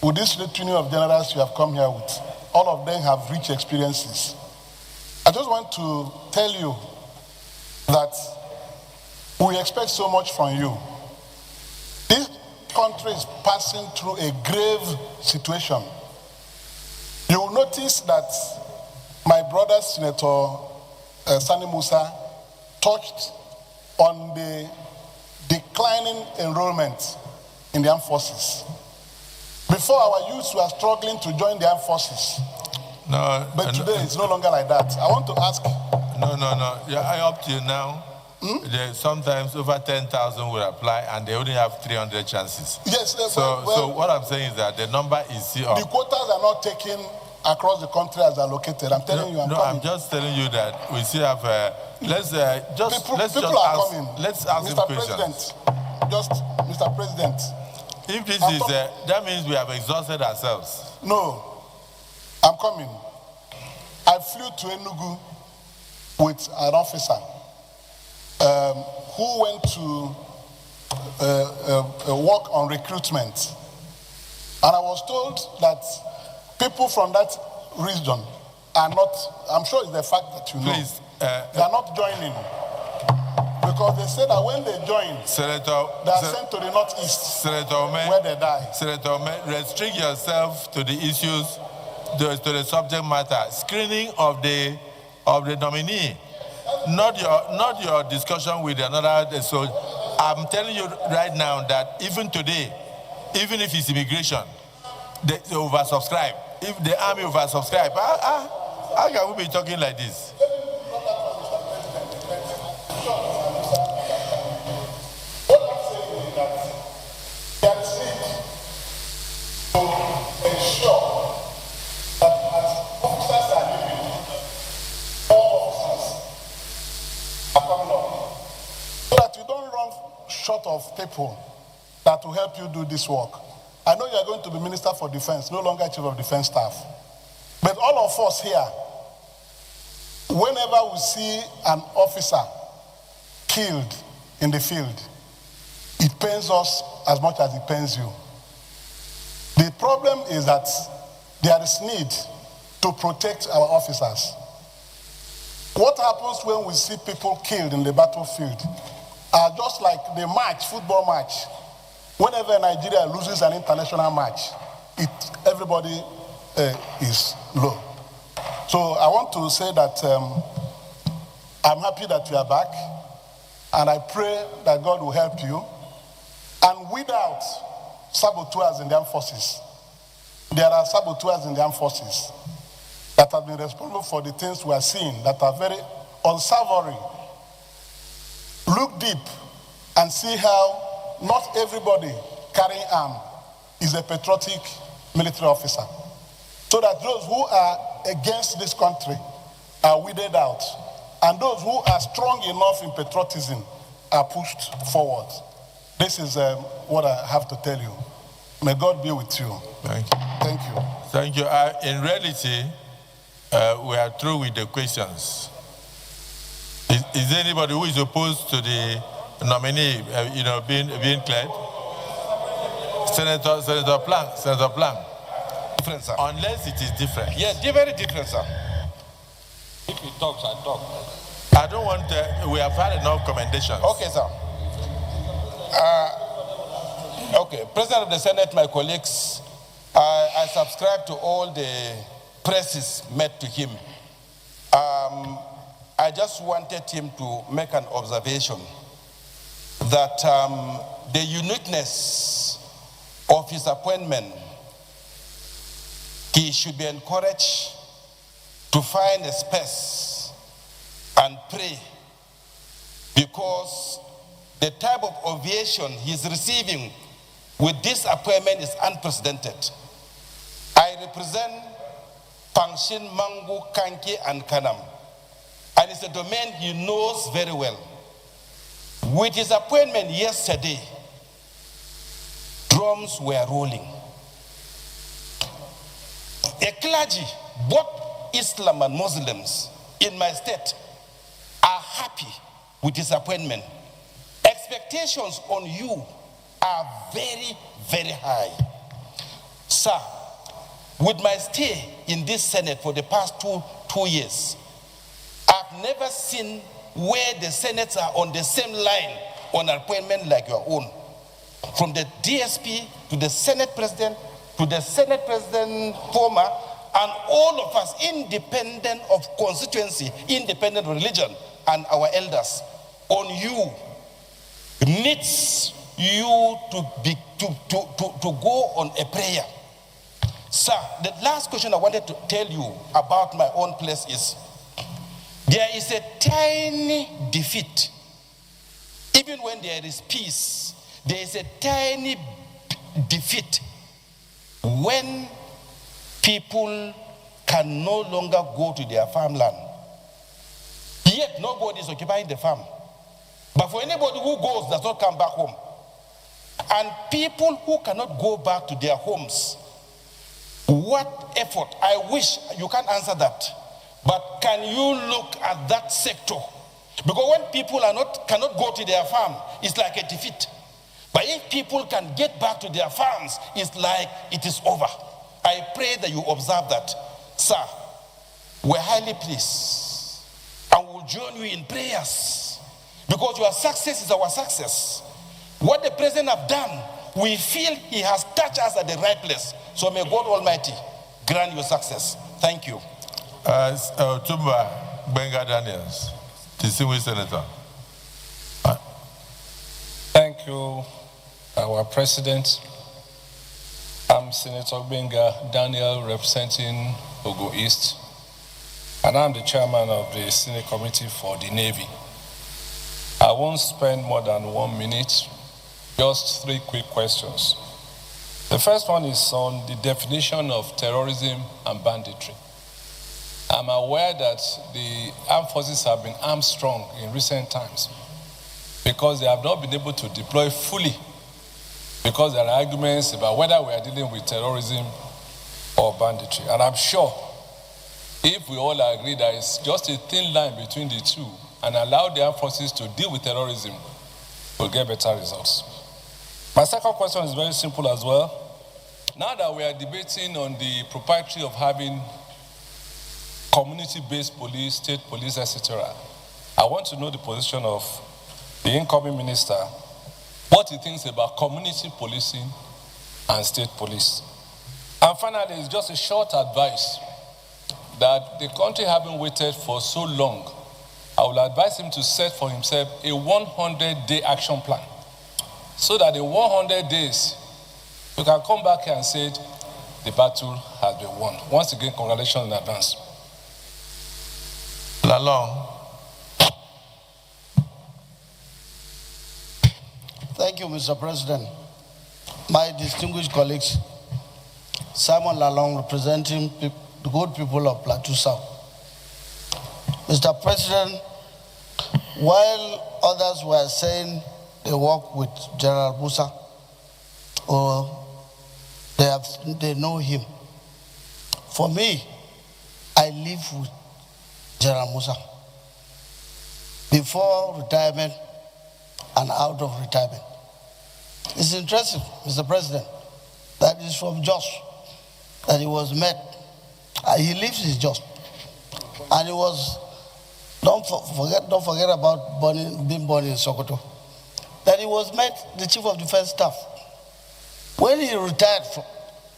With this litany of generals you have come here with, all of them have rich experiences. I just want to tell you that we expect so much from you. This country is passing through a grave situation. You will notice that my brother, Senator Sani Musa, touched on the declining enrollment in the armed forces. Before, our youths were struggling to join the armed forces. No. But today, it's no longer like that. I want to ask. No. Yeah, up to now, sometimes over 10,000 will apply and they only have 300 chances. Yes. So what I'm saying is that the number is still up. The quotas are not taken across the country as allocated. I'm telling you, I'm just telling you that we still have. Let's ask him questions. Mr. President. If this is, that means we have exhausted ourselves. No, I'm coming. I flew to Enugu with an officer who went to work on recruitment. And I was told that people from that region are not, I'm sure it's the fact that you know, they are not joining. Because they said that when they join, they are sent to the northeast, where they die. Senator, restrict yourself to the issues, to the subject matter. Screening of the nominee, not your discussion with another. So I'm telling you right now that even today, even if it's immigration, they oversubscribe. If the army oversubscribe, how can we be talking like this? Short of people that will help you do this work. I know you are going to be Minister for Defense, no longer Chief of Defense Staff. But all of us here, whenever we see an officer killed in the field, it pains us as much as it pains you. The problem is that there is need to protect our officers. What happens when we see people killed in the battlefield are just like the match, football match. Whenever Nigeria loses an international match, everybody is low. So I want to say that I'm happy that you are back, and I pray that God will help you. And without saboteurs in the armed forces, there are saboteurs in the armed forces that have been responsible for the things we are seeing that are very unsavory. Look deep and see how not everybody carrying arm is a patriotic military officer. So that those who are against this country are weeded out, and those who are strong enough in patriotism are pushed forward. This is what I have to tell you. May God be with you. Thank you. Thank you. Thank you. In reality, we are through with the questions. Is there anybody who is opposed to the nominee, being cleared? Senator Plank. Different, sir. Unless it is different. Yes, very different, sir. If he talks, I talk. I don't want we have had enough commendations. Okay, sir. Okay, President of the Senate, my colleagues, I subscribe to all the praises made to him. I just wanted him to make an observation that the uniqueness of his appointment, he should be encouraged to find a space and pray, because the type of ovation he's receiving with this appointment is unprecedented. I represent Pangshin, Mangu, Kanki, and Kanam, and it's a domain he knows very well. With his appointment yesterday, drums were rolling. A clergy, both Islam and Muslims in my state, are happy with his appointment. Expectations on you are very, very high. Sir, with my stay in this Senate for the past two years, I've never seen where the Senates are on the same line on appointment like your own. From the DSP to the Senate President to the Senate President former, and all of us, independent of constituency, independent of religion, and our elders, on you, needs you to go on a prayer. Sir, the last question I wanted to tell you about my own place is, there is a tiny defeat. Even when there is peace, there is a tiny defeat when people can no longer go to their farmland. Yet nobody is occupying the farm. But for anybody who goes, does not come back home. And people who cannot go back to their homes, what effort? I wish you can't answer that. But can you look at that sector? Because when people cannot go to their farm, it's like a defeat. But if people can get back to their farms, it's like it is over. I pray that you observe that. Sir, we're highly pleased. And we'll join you in prayers. Because your success is our success. What the president have done, we feel he has touched us at the right place. So may God Almighty grant you success. Thank you. Tumba Benga Daniels, distinguished senator. Thank you, our president. I'm Senator Benga Daniel, representing Ogo East, and I'm the chairman of the Senate Committee for the Navy. I won't spend more than 1 minute, just 3 quick questions. The first one is on the definition of terrorism and banditry. I'm aware that the armed forces have been armed strong in recent times because they have not been able to deploy fully, because there are arguments about whether we are dealing with terrorism or banditry. And I'm sure if we all agree that it's just a thin line between the two and allow the armed forces to deal with terrorism, we'll get better results. My second question is very simple as well. Now that we are debating on the propriety of having community-based police, state police, etc., I want to know the position of the incoming minister, what he thinks about community policing and state police. And finally, it's just a short advice that the country having waited for so long, I will advise him to set for himself a 100-day action plan, so that in 100 days, you can come back here and say the battle has been won. Once again, congratulations in advance. Lalong. Thank you, Mr. President. My distinguished colleagues, Simon Lalong, representing the good people of Plateau South. Mr. President, while others were saying they work with General Musa, or they know him. For me, I live with General Musa. Before retirement and out of retirement. It's interesting, Mr. President, that is from Jos, that he was met. He lives in Jos. And he was, don't forget about being born in Sokoto, that he was met the Chief of Defense Staff. When he retired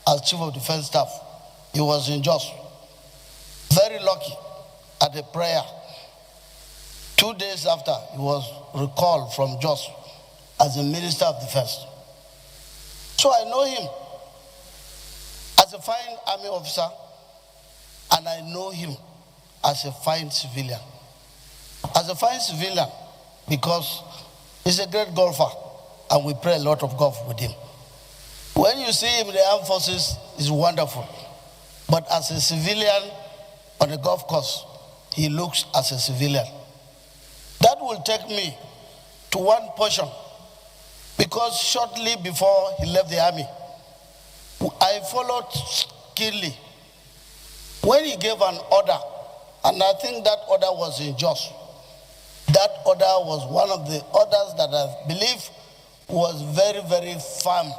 as Chief of Defense Staff, he was in Jos. Very lucky at a prayer. 2 days after, he was recalled from Jos as a Minister of Defense. So I know him as a fine army officer, and I know him as a fine civilian. As a fine civilian, because he's a great golfer, and we play a lot of golf with him. When you see him in the armed forces, it's wonderful. But as a civilian on a golf course, he looks as a civilian. That will take me to one portion, because shortly before he left the army, I followed keenly. When he gave an order, and I think that order was in Jos, that order was one of the orders that I believe was very, very firm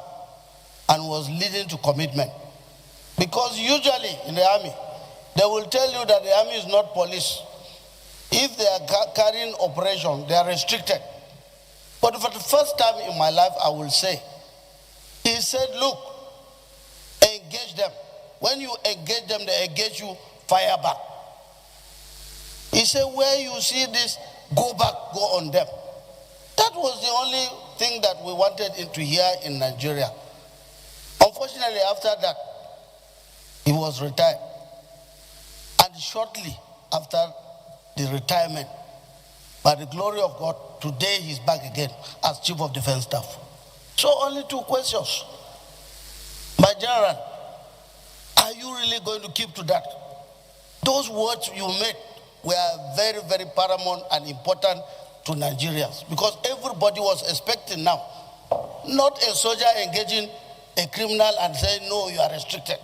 and was leading to commitment. Because usually in the army, they will tell you that the army is not police. If they are carrying operation, they are restricted. But for the first time in my life, I will say, he said, look, engage them. When you engage them, they engage you, fire back. He said, where you see this, go back, go on them. That was the only thing that we wanted to hear in Nigeria. Unfortunately, after that, he was retired. And shortly after the retirement, by the glory of God, today he's back again as Chief of Defense Staff. So only 2 questions. My General, are you really going to keep to that? Those words you made were very, very paramount and important to Nigerians, because everybody was expecting now, not a soldier engaging a criminal and saying, no, you are restricted.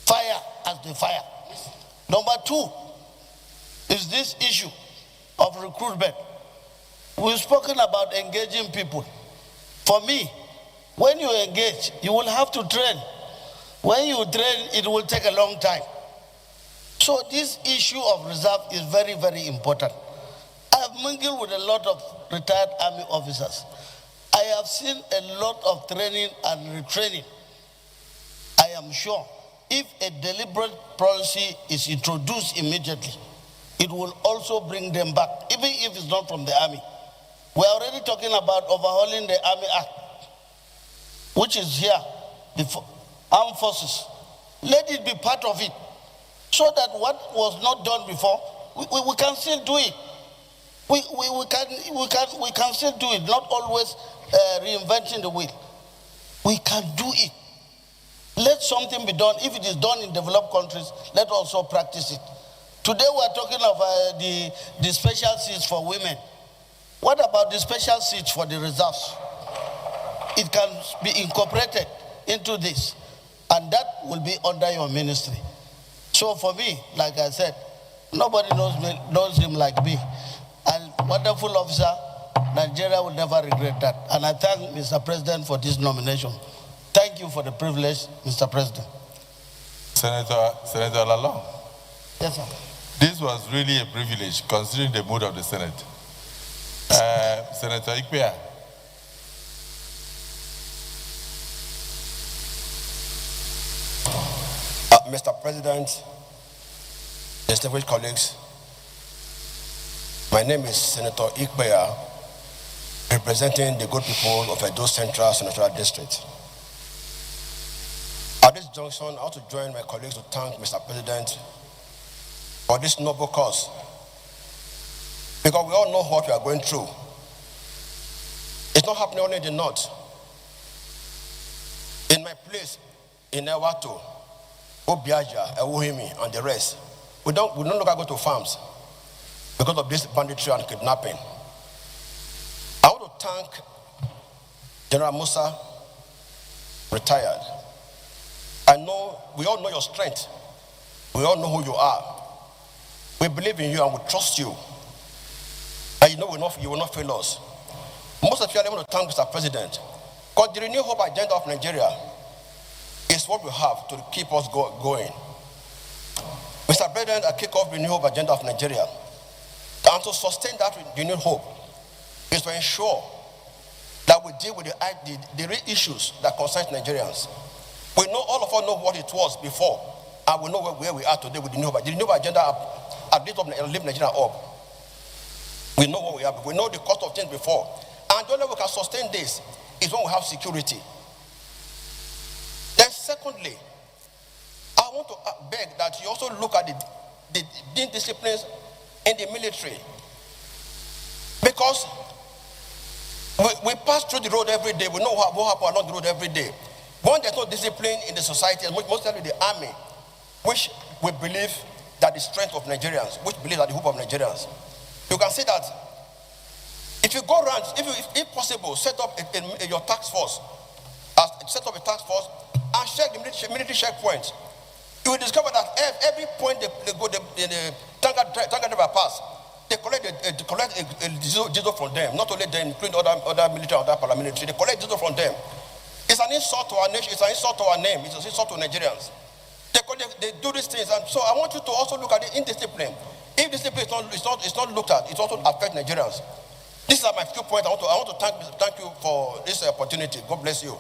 Fire as they fire. Number 2 is this issue of recruitment. We've spoken about engaging people. For me, when you engage, you will have to train. When you train, it will take a long time. So this issue of reserve is very, very important. I have mingled with a lot of retired army officers. I have seen a lot of training and retraining. I am sure if a deliberate policy is introduced immediately, it will also bring them back, even if it's not from the army. We are already talking about overhauling the Army Act, which is here, the armed forces. Let it be part of it, so that what was not done before, we can still do it. We can still do it, not always reinventing the wheel. We can do it. Let something be done. If it is done in developed countries, let also practice it. Today we are talking of the special seats for women. What about the special seats for the reserves? It can be incorporated into this, and that will be under your ministry. So for me, like I said, nobody knows him like me. And wonderful officer, Nigeria will never regret that. And I thank Mr. President for this nomination. Thank you for the privilege, Mr. President. Senator Lalong. Yes, sir. This was really a privilege, considering the mood of the Senate. Senator Ikpea. Mr. President, distinguished colleagues, my name is Senator Ikpea, representing the good people of Edo Central Senatorial District. At this junction, I want to join my colleagues to thank Mr. President for this noble cause, because we all know what we are going through. It's not happening only in the north. In my place, in Ewato, Obiaja, Ewuhimi, and the rest, we don't look at go to farms because of this banditry and kidnapping. I want to thank General Musa, retired. I know, we all know your strength. We all know who you are. We believe in you and we trust you. And you know you will not fail us. Most of you are able to thank Mr. President. Because the Renew Hope agenda of Nigeria is what we have to keep us going. Mr. President, I kick off the Renew Hope agenda of Nigeria. And to sustain that Renew Hope is to ensure that we deal with the real issues that concern Nigerians. We know, all of us know what it was before, and we know where we are today with the Renew Hope. The Renew Hope agenda have lift Nigeria up. We know what we have. We know the cost of things before. And the only way we can sustain this is when we have security. Then secondly, I want to beg that you also look at the disciplines in the military. Because we pass through the road every day. We know what happens along the road every day. When there's no discipline in the society, mostly the army, which we believe that the strength of Nigerians, which believe that the hope of Nigerians, you can see that if you go around, if possible, set up your task force, and check the military checkpoints. You will discover that every point the tanker driver pass, they collect a diesel from them. Not only them, including other military, other paramilitary. They collect diesel from them. It's an insult to our nation. It's an insult to our name. It's an insult to Nigerians. They do these things, and so I want you to also look at the indiscipline. If discipline is not looked at, it also affects Nigerians. These are my few points. I want to thank you for this opportunity. God bless you.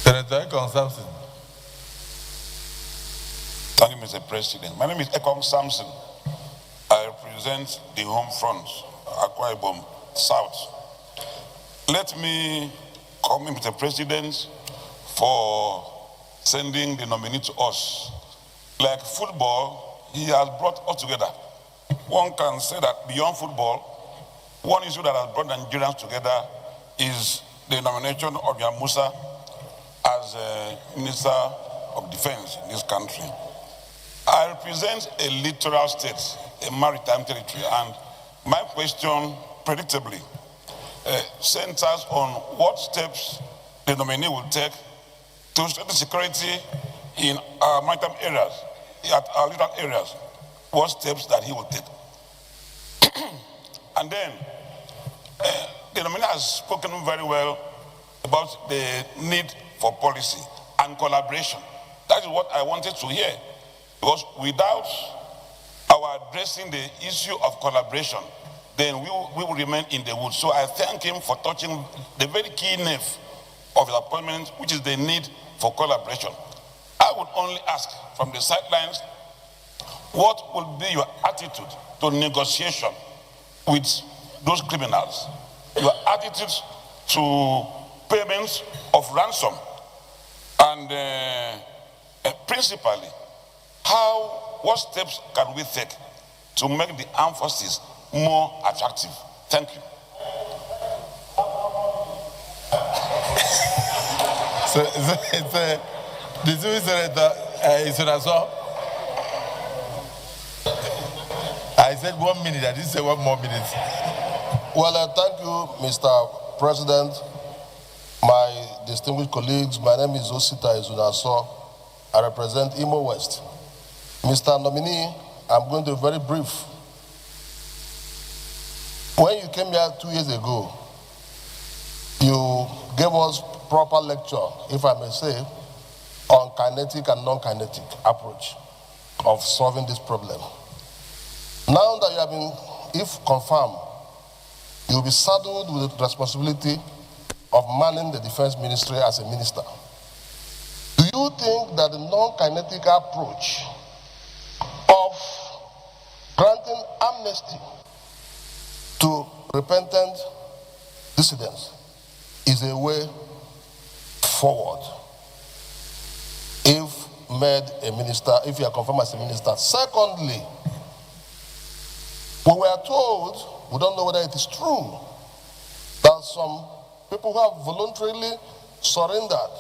Senator Ekong Samson. Thank you, Mr. President. My name is Ekong Samson. I represent the home front, Akwa Ibom South. Let me commend Mr. President for sending the nominee to us. Like football, he has brought us together. One can say that beyond football, one issue that has brought Nigerians together is the nomination of Musa as Minister of Defense in this country. I represent a littoral state, a maritime territory, and my question, predictably, centers on what steps the nominee will take to strengthen security in our maritime areas, at our littoral areas, what steps that he will take. And then, the nominee has spoken very well about the need for policy and collaboration. That is what I wanted to hear. Because without our addressing the issue of collaboration, then we will remain in the woods. So I thank him for touching the very key nerve of his appointment, which is the need for collaboration. I would only ask from the sidelines, what will be your attitude to negotiation with those criminals? Your attitude to payments of ransom? And principally, what steps can we take to make the armed forces more attractive? Thank you. I said 1 minute, I didn't say 1 more minute. Well, thank you, Mr. President, my distinguished colleagues. My name is Osita Izunaso. I represent Imo West. Mr. Nominee, I'm going to be very brief. When you came here 2 years ago, you gave us proper lecture, if I may say, on kinetic and non-kinetic approach of solving this problem. Now that you have been, if confirmed, you'll be saddled with the responsibility of manning the defense ministry as a minister. Do you think that the non-kinetic approach of granting amnesty to repentant dissidents is a way forward if made a minister, if you are confirmed as a minister? Secondly, we were told, we don't know whether it is true, that some people who have voluntarily surrendered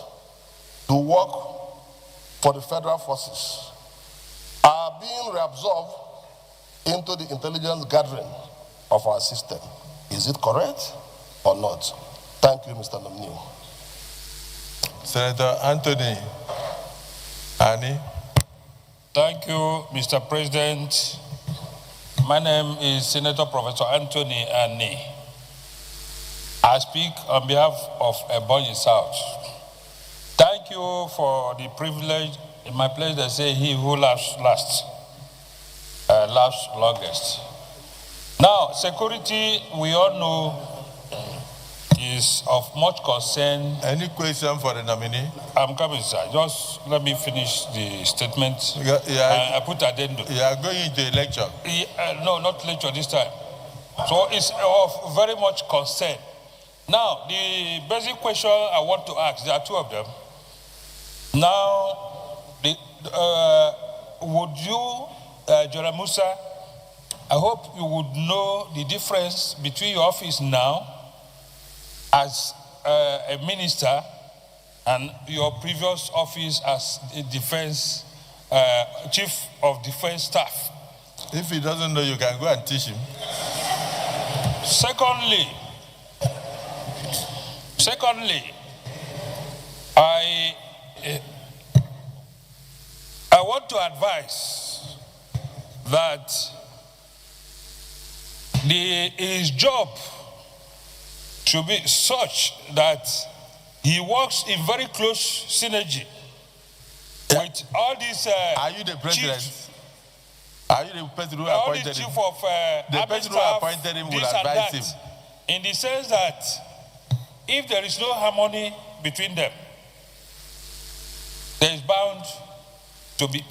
to work for the federal forces are being reabsorbed into the intelligence gathering of our system. Is it correct or not? Thank you, Mr. Nominee. Senator Anthony Ani. Thank you, Mr. President. My name is Senator Professor Anthony Ani. I speak on behalf of Ebonyi South. Thank you for the privilege. In my place, they say he who laughs last, laughs longest. Now, security, we all know, is of much concern. Any question for the nominee? I'm coming, sir. Just let me finish the statement. I put addendum. You are going into a lecture? No, not lecture this time. So it's of very much concern. Now, the basic question I want to ask, there are two of them. Now, would you, General Musa, I hope you would know the difference between your office now as a minister and your previous office as a defense, chief of defense staff. If he doesn't know, you can go and teach him. Secondly, I want to advise that his job should be such that he works in very close synergy with all these Are you the president? chiefs, Are you the president who all the appointed him? chief of The person who appointed him will this and advise that, him. in the sense that if there is no harmony between them, there is bound to be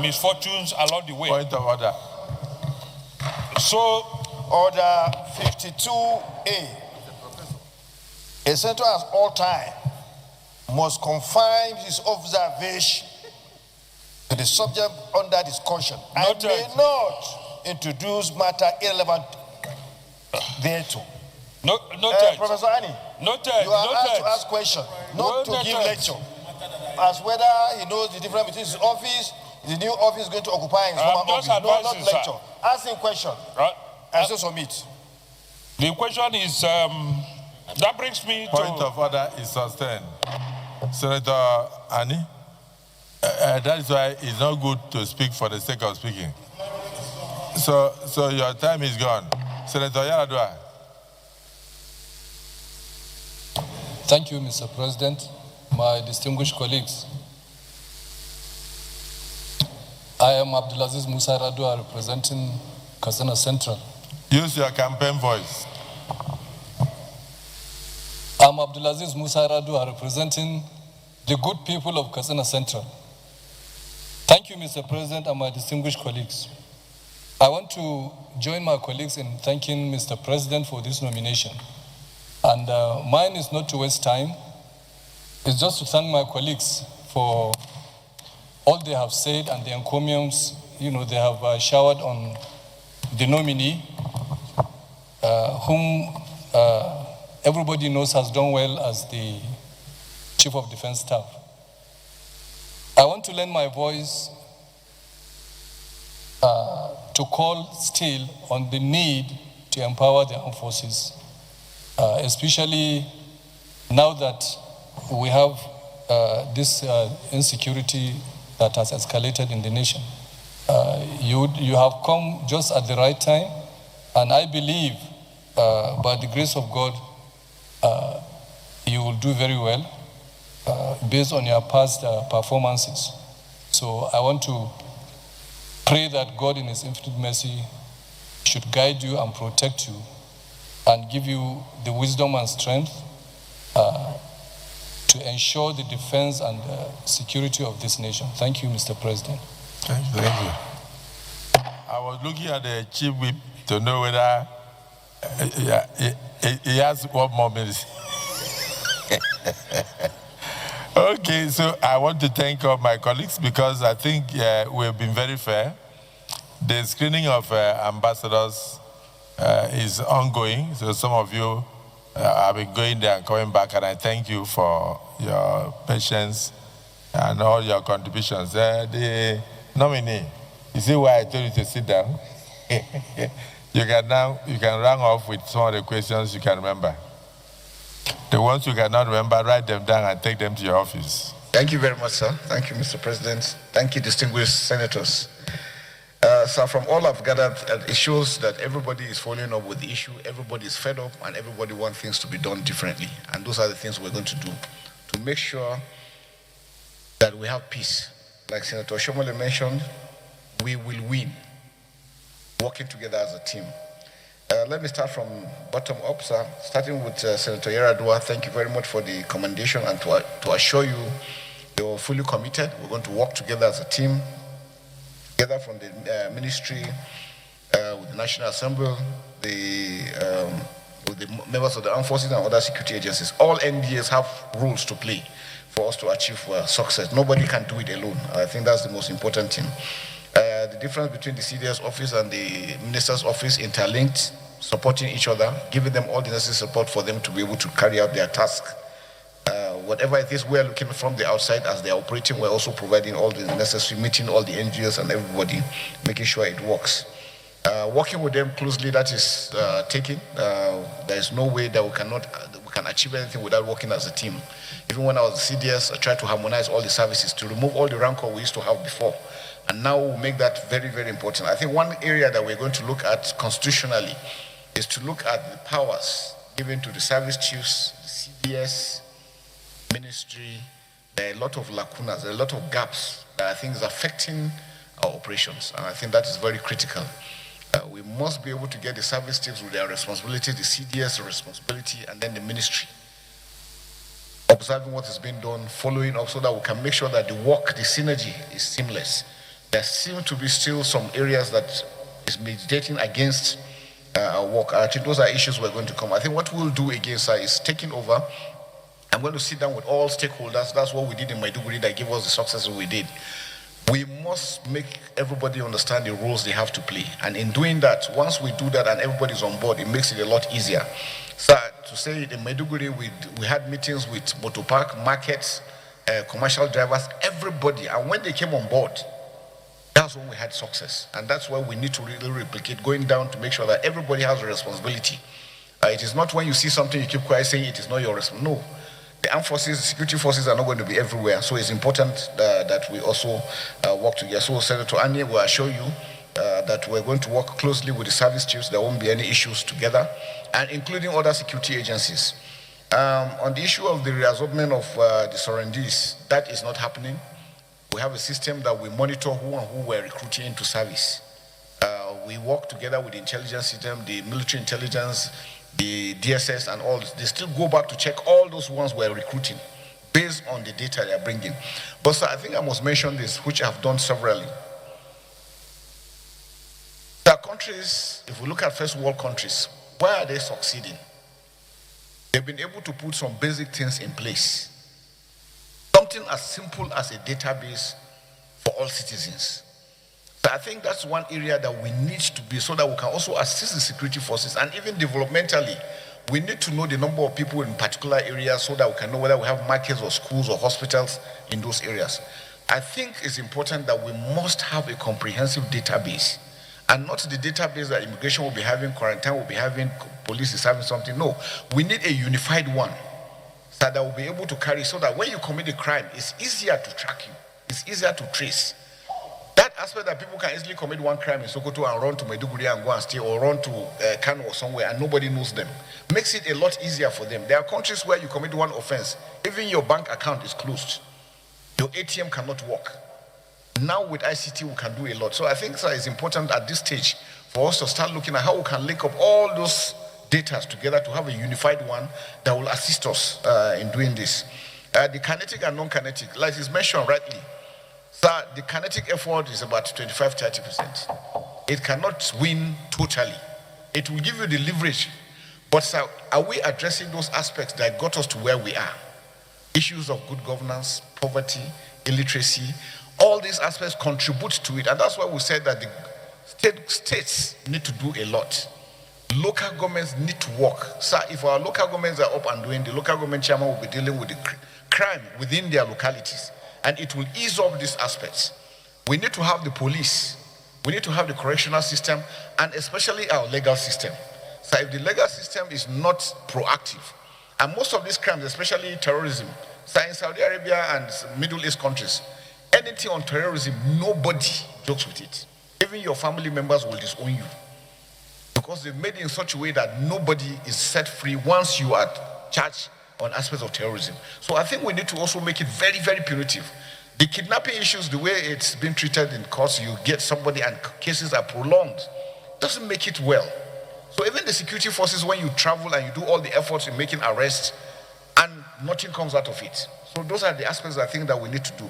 misfortunes along the way. Point of order. So, Order 52A. A senator at all time must confine his observation to the subject under discussion and may not introduce matter irrelevant thereto. Professor Ani, you are asked to ask questions, not to give lecture, as whether he knows the difference between his office, the new office going to occupy his former office. No, not lecture. Ask him question. And so submit. The question is, that brings me to... Point of order is sustained. Senator Ani, that is why it's not good to speak for the sake of speaking. So your time is gone. Senator Yaradua. Thank you, Mr. President, my distinguished colleagues. I am Abdulaziz Musa Radua, representing Katsina Central. Use your campaign voice. I'm Abdulaziz Musa Radua, representing the good people of Katsina Central. Thank you, Mr. President, and my distinguished colleagues. I want to join my colleagues in thanking Mr. President for this nomination. And mine is not to waste time. It's just to thank my colleagues for all they have said and the encomiums, they have showered on the nominee, whom everybody knows has done well as the Chief of Defense Staff. I want to lend my voice to call still on the need to empower the armed forces, especially now that we have this insecurity that has escalated in the nation. You have come just at the right time, and I believe by the grace of God, you will do very well based on your past performances. So I want to pray that God in His infinite mercy should guide you and protect you and give you the wisdom and strength to ensure the defense and security of this nation. Thank you, Mr. President. Thank you. I was looking at the chief whip to know whether he has 1 more minute. Okay, so I want to thank all my colleagues because I think we've been very fair. The screening of ambassadors is ongoing, so some of you have been going there and coming back, and I thank you for your patience and all your contributions. The nominee, You see why I told you to sit down? You can run off with some of the questions you can remember. The ones you cannot remember, write them down and take them to your office. Thank you very much, sir. Thank you, Mr. President. Thank you, distinguished senators. So from all I've gathered, it shows that everybody is following up with the issue, everybody is fed up, and everybody wants things to be done differently. And those are the things we're going to do to make sure that we have peace. Like Senator Shomole mentioned, we will win, working together as a team. Let me start from bottom up, sir. Starting with Senator Yaradua, thank you very much for the commendation and to assure you you're fully committed. We're going to work together as a team, together from the ministry, with the National Assembly, with the members of the armed forces and other security agencies. All NDAs have rules to play for us to achieve success. Nobody can do it alone. I think that's the most important thing. The difference between the CDS office and the minister's office interlinked, supporting each other, giving them all the necessary support for them to be able to carry out their task. Whatever it is we're looking from the outside as they're operating, we're also providing all the necessary, meeting all the NGOs and everybody, making sure it works. Working with them closely, that is taking. There is no way that we can achieve anything without working as a team. Even when I was CDS, I tried to harmonize all the services to remove all the rancor we used to have before. And now we'll make that very, very important. I think one area that we're going to look at constitutionally is to look at the powers given to the service chiefs, the CDS, ministry. There are a lot of lacunas, there are a lot of gaps that I think is affecting our operations. And I think that is very critical. We must be able to get the service chiefs with their responsibility, the CDS responsibility, and then the ministry. Observing what is being done, following up so that we can make sure that the work, the synergy is seamless. There seem to be still some areas that is meditating against our work. I think those are issues we're going to come. I think what we'll do again, sir, is taking over. I'm going to sit down with all stakeholders. That's what we did in Maiduguri that gave us the success we did. We must make everybody understand the roles they have to play. And in doing that, once we do that and everybody's on board, it makes it a lot easier. Sir, to say it, in Maiduguri, we had meetings with motor park, markets, commercial drivers, everybody. And when they came on board, that's when we had success. And that's why we need to really replicate, going down to make sure that everybody has a responsibility. It is not when you see something, you keep quiet saying it is not your responsibility. No. The armed forces, the security forces are not going to be everywhere. So it's important that we also work together. So Senator Anye will assure you that we're going to work closely with the service chiefs. There won't be any issues together, and including other security agencies. On the issue of the reabsorbment of the surrendees, that is not happening. We have a system that we monitor who and who we're recruiting into service. We work together with the intelligence system, the military intelligence, the DSS and all. They still go back to check all those ones we're recruiting based on the data they're bringing. But sir, I think I must mention this, which I've done severally. There are countries, if we look at first world countries, why are they succeeding? They've been able to put some basic things in place. Something as simple as a database for all citizens. So I think that's one area that we need to be, so that we can also assist the security forces, and even developmentally, we need to know the number of people in particular areas so that we can know whether we have markets or schools or hospitals in those areas. I think it's important that we must have a comprehensive database, and not the database that immigration will be having, quarantine will be having, police is having something. No, we need a unified one so that we'll be able to carry, so that when you commit a crime, it's easier to track you, it's easier to trace. That aspect that people can easily commit one crime in Sokoto and run to Maiduguri and go and stay, or run to Kano or somewhere and nobody knows them, makes it a lot easier for them. There are countries where you commit one offense, even your bank account is closed. Your ATM cannot work. Now with ICT, we can do a lot. So I think, sir, it's important at this stage for us to start looking at how we can link up all those data together to have a unified one that will assist us in doing this. The kinetic and non-kinetic, like is mentioned rightly, sir, the kinetic effort is about 25–30%. It cannot win totally. It will give you the leverage. But sir, are we addressing those aspects that got us to where we are? Issues of good governance, poverty, illiteracy, all these aspects contribute to it. And that's why we said that the states need to do a lot. Local governments need to work. Sir, if our local governments are up and doing, the local government chairman will be dealing with the crime within their localities. And it will ease up these aspects. We need to have the police We need to have the correctional system and especially our legal system. So if the legal system is not proactive, and most of these crimes, especially terrorism, so in Saudi Arabia and Middle East countries, anything on terrorism, nobody jokes with it. Even your family members will disown you. Because they've made it in such a way that nobody is set free once you are charged on aspects of terrorism. So I think we need to also make it very, very punitive. The kidnapping issues, the way it's been treated in courts, you get somebody and cases are prolonged, doesn't make it well. So even the security forces, when you travel and you do all the efforts in making arrests and nothing comes out of it. So those are the aspects I think that we need to do.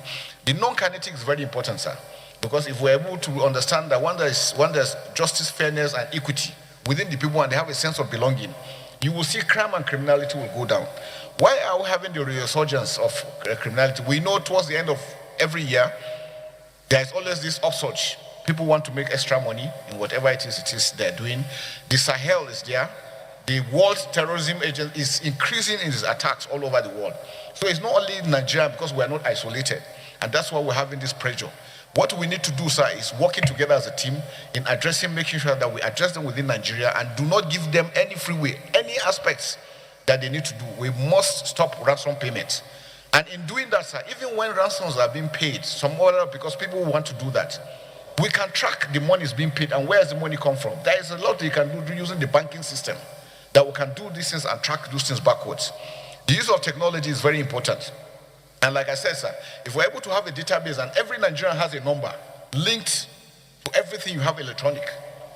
The non-kinetic is very important, sir. Because if we're able to understand that when there's justice, fairness, and equity within the people and they have a sense of belonging, you will see crime and criminality will go down. Why are we having the resurgence of criminality? We know towards the end of every year, there's always this upsurge. People want to make extra money in whatever it is they're doing. The Sahel is there. The World Terrorism Agent is increasing in its attacks all over the world. So it's not only Nigeria because we are not isolated. And that's why we're having this pressure. What we need to do, sir, is working together as a team in addressing, making sure that we address them within Nigeria and do not give them any freeway, any aspects that they need to do. We must stop ransom payments. And in doing that, sir, even when ransoms are being paid, some other, because people want to do that, we can track the money is being paid and where does the money come from. There is a lot you can do using the banking system that we can do these things and track those things backwards. The use of technology is very important. And like I said, sir, if we're able to have a database and every Nigerian has a number linked to everything you have electronic,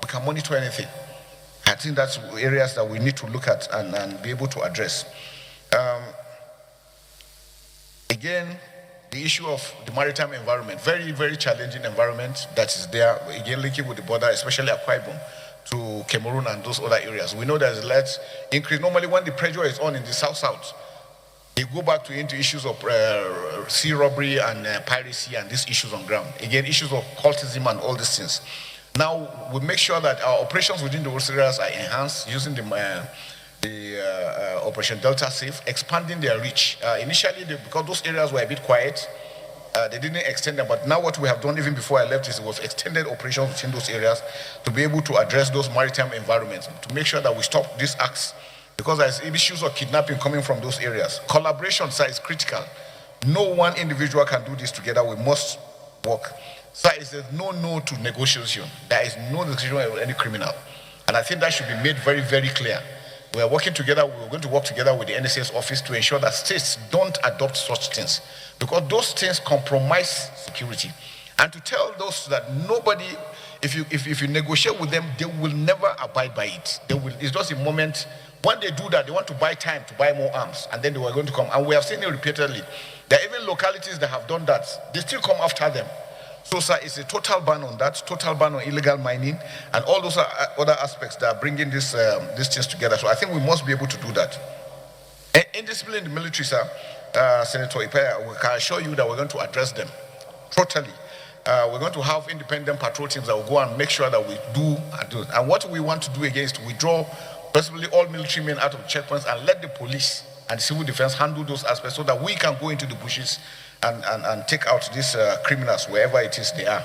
we can monitor anything. I think that's areas that we need to look at and be able to address. Again, the issue of the maritime environment, very, very challenging environment that is there, again, linking with the border, especially Akwa Ibom to Cameroon and those other areas. We know there's less increase. Normally when the pressure is on in the south-south, they go back into issues of sea robbery and piracy and these issues on ground. Again, issues of cultism and all these things. Now, we make sure that our operations within those areas are enhanced using the Operation Delta Safe, expanding their reach. Initially, because those areas were a bit quiet, they didn't extend them, but now what we have done even before I left is we've extended operations within those areas to be able to address those maritime environments, to make sure that we stop these acts, because there's issues of kidnapping coming from those areas. Collaboration, sir, is critical. No one individual can do this together. We must work. Sir, there's no to negotiation. There is no negotiation with any criminal. And I think that should be made very, very clear. We are working together, we're going to work together with the NSA's office to ensure that states don't adopt such things, because those things compromise security. And to tell those that nobody, if you negotiate with them, they will never abide by it. It's just a moment. When they do that, they want to buy time to buy more arms, and then they were going to come. And we have seen it repeatedly. There are even localities that have done that. They still come after them. So, sir, it's a total ban on that, total ban on illegal mining, and all those other aspects that are bringing these things together. So I think we must be able to do that. Indiscipline in the military, sir, Senator Ipaya, we can assure you that we're going to address them totally. We're going to have independent patrol teams that will go and make sure that we do. And what we want to do again is to withdraw possibly all military men out of checkpoints and let the police and civil defense handle those aspects so that we can go into the bushes and take out these criminals wherever it is they are.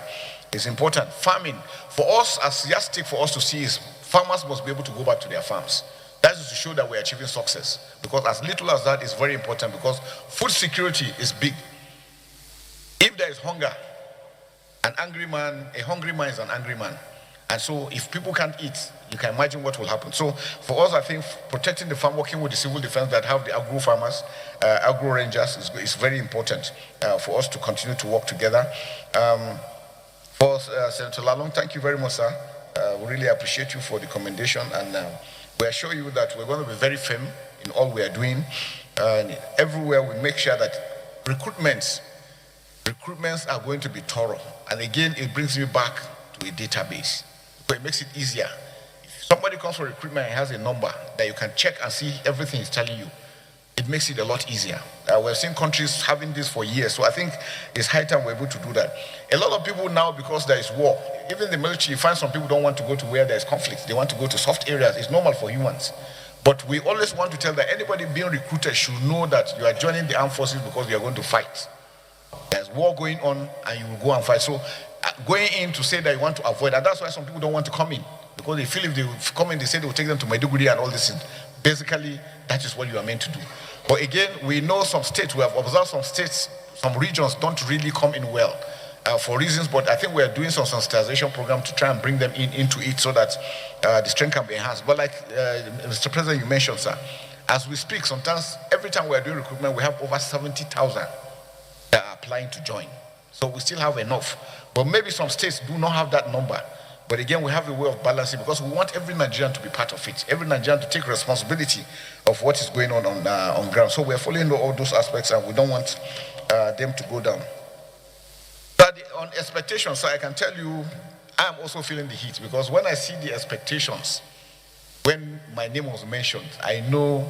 It's important. Farming, for us, as yardstick for us to see is farmers must be able to go back to their farms. That is to show that we're achieving success. Because as little as that is very important, because food security is big. If there is hunger, a hungry man is an angry man. And so if people can't eat, you can imagine what will happen. So for us, I think protecting the farm, working with the civil defense that have the agro farmers, agro rangers is very important for us to continue to work together. For Senator Lalong, thank you very much, sir. We really appreciate you for the commendation, and we assure you that we're going to be very firm in all we are doing. And everywhere we make sure that recruitments are going to be thorough. And again, it brings me back to a database. So it makes it easier. If somebody comes for recruitment and has a number that you can check and see everything he's telling you, it makes it a lot easier. We've seen countries having this for years, so I think it's high time we're able to do that. A lot of people now, because there is war, even the military, you find some people don't want to go to where there's conflict. They want to go to soft areas. It's normal for humans. But we always want to tell that anybody being recruited should know that you are joining the armed forces because you are going to fight. There's war going on and you will go and fight. So going in to say that you want to avoid, and that's why some people don't want to come in, because they feel if they come in, they say they will take them to Maiduguri and all this. Basically, that is what you are meant to do. But again, we know some states, we have observed some states, some regions don't really come in well for reasons, but I think we are doing some sensitization program to try and bring them into it so that the strength can be enhanced. But like Mr. President, you mentioned, sir, as we speak, sometimes every time we are doing recruitment, we have over 70,000 that are applying to join. So we still have enough. But maybe some states do not have that number. But again, we have a way of balancing, because we want every Nigerian to be part of it, every Nigerian to take responsibility of what is going on ground. So we are following all those aspects, and we don't want them to go down. But on expectations, so I can tell you, I am also feeling the heat, because when I see the expectations, when my name was mentioned, I know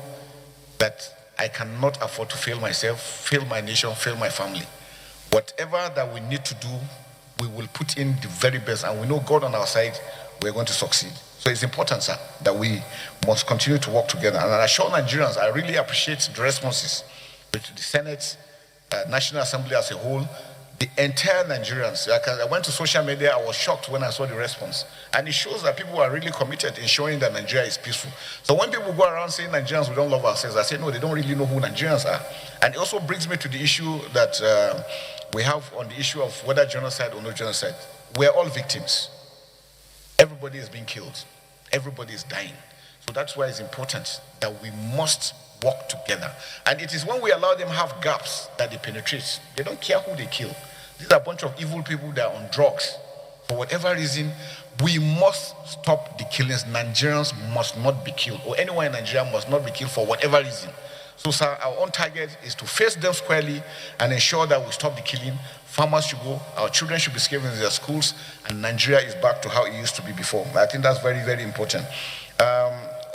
that I cannot afford to fail myself, fail my nation, fail my family. Whatever that we need to do, we will put in the very best, and we know God on our side, we're going to succeed. So it's important, sir, that we must continue to work together. And I assure Nigerians, I really appreciate the responses to the Senate, National Assembly as a whole, the entire Nigerians. I went to social media, I was shocked when I saw the response. And it shows that people are really committed in showing that Nigeria is peaceful. So when people go around saying Nigerians, we don't love ourselves, I say, no, they don't really know who Nigerians are. And it also brings me to the issue that we have on the issue of whether genocide or no genocide. We're all victims. Everybody is being killed. Everybody is dying. So that's why it's important that we must work together. And it is when we allow them have gaps that they penetrate. They don't care who they kill. These are a bunch of evil people that are on drugs. For whatever reason, we must stop the killings. Nigerians must not be killed, or anyone in Nigeria must not be killed for whatever reason. So, sir, our own target is to face them squarely and ensure that we stop the killing. Farmers should go, our children should be safe in their schools, and Nigeria is back to how it used to be before. I think that's very, very important.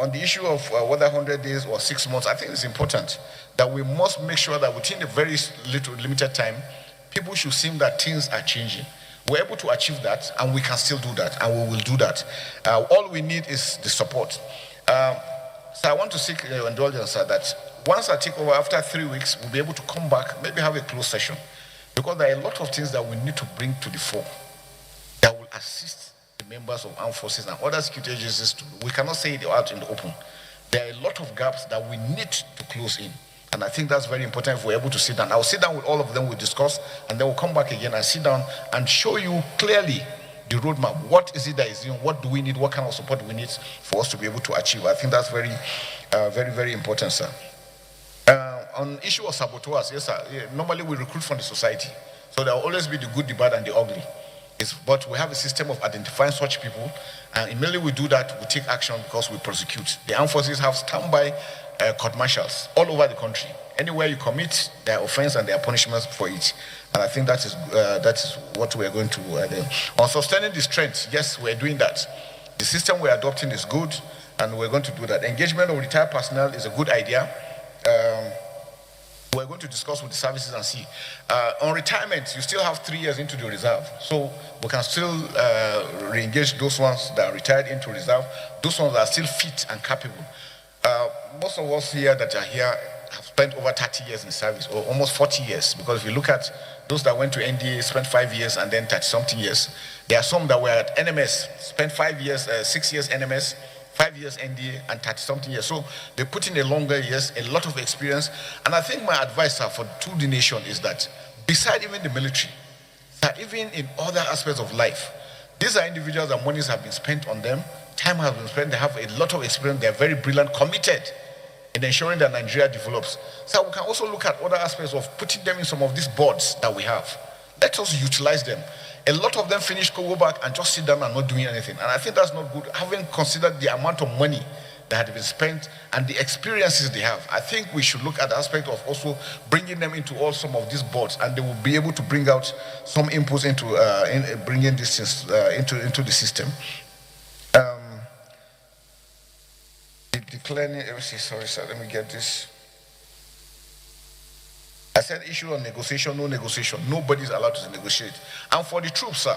On the issue of whether 100 days or 6 months, I think it's important that we must make sure that within a very limited time, people should see that things are changing. We're able to achieve that, and we can still do that, and we will do that. All we need is the support. So I want to seek indulgence, sir, that once I take over after 3 weeks, we'll be able to come back, maybe have a closed session, because there are a lot of things that we need to bring to the fore that will assist the members of armed forces and other security agencies. We cannot say it out in the open. There are a lot of gaps that we need to close in. And I think that's very important if we're able to sit down. I'll sit down with all of them, we'll discuss, and then we'll come back again and sit down and show you clearly the roadmap. What is it that is, what do we need, what kind of support we need for us to be able to achieve? I think that's very, very important, sir. On issue of saboteurs, yes, sir, normally we recruit from the society. So there will always be the good, the bad, and the ugly. But we have a system of identifying such people, and immediately we do that, we take action because we prosecute. The armed forces have standby court martials all over the country. Anywhere you commit, there are offense and there are punishments for it. And I think that is what we are going to do. On sustaining the strength, yes, we're doing that. The system we're adopting is good, and we're going to do that. Engagement of retired personnel is a good idea. We're going to discuss with the services and see. On retirement, you still have 3 years into the reserve. So we can still re-engage those ones that are retired into reserve, those ones that are still fit and capable. Most of us here that are here have spent over 30 years in service, or almost 40 years, because if you look at those that went to NDA, spent 5 years and then 30-something years. There are some that were at NMS, spent 5 years, 6 years NMS, 5 years NDA, and 30-something years. So they put in a longer years, a lot of experience. And I think my advice, sir, to the nation is that beside even the military, sir, even in other aspects of life, these are individuals that monies have been spent on them, time has been spent, they have a lot of experience, they're very brilliant, committed in ensuring that Nigeria develops. So we can also look at other aspects of putting them in some of these boards that we have. Let us utilize them. A lot of them finish, go back and just sit down and not doing anything. And I think that's not good. Having considered the amount of money that had been spent and the experiences they have, I think we should look at the aspect of also bringing them into all some of these boards, and they will be able to bring out some inputs into bringing this into the system. Declaring, let me see, sorry, sir, let me get this. I said issue on negotiation, no negotiation. Nobody's allowed to negotiate. And for the troops, sir,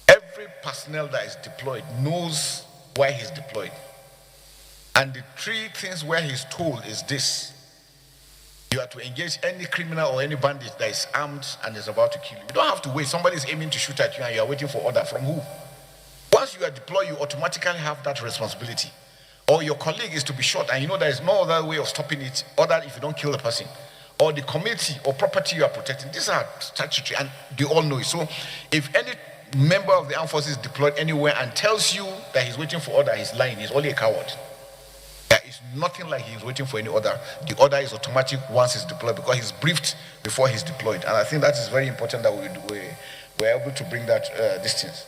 every personnel that is deployed knows why he's deployed. And the 3 things where he's told is this: you are to engage any criminal or any bandit that is armed and is about to kill you. You don't have to wait. Somebody is aiming to shoot at you and you are waiting for order. From who? Once you are deployed, you automatically have that responsibility. Or your colleague is to be shot and you know there is no other way of stopping it other if you don't kill the person. Or the community or property you are protecting. These are statutory and they all know it. So if any member of the armed forces is deployed anywhere and tells you that he's waiting for order, he's lying. He's only a coward. There is nothing like he's waiting for any order. The order is automatic once he's deployed because he's briefed before he's deployed. And I think that is very important that we're able to bring that distance.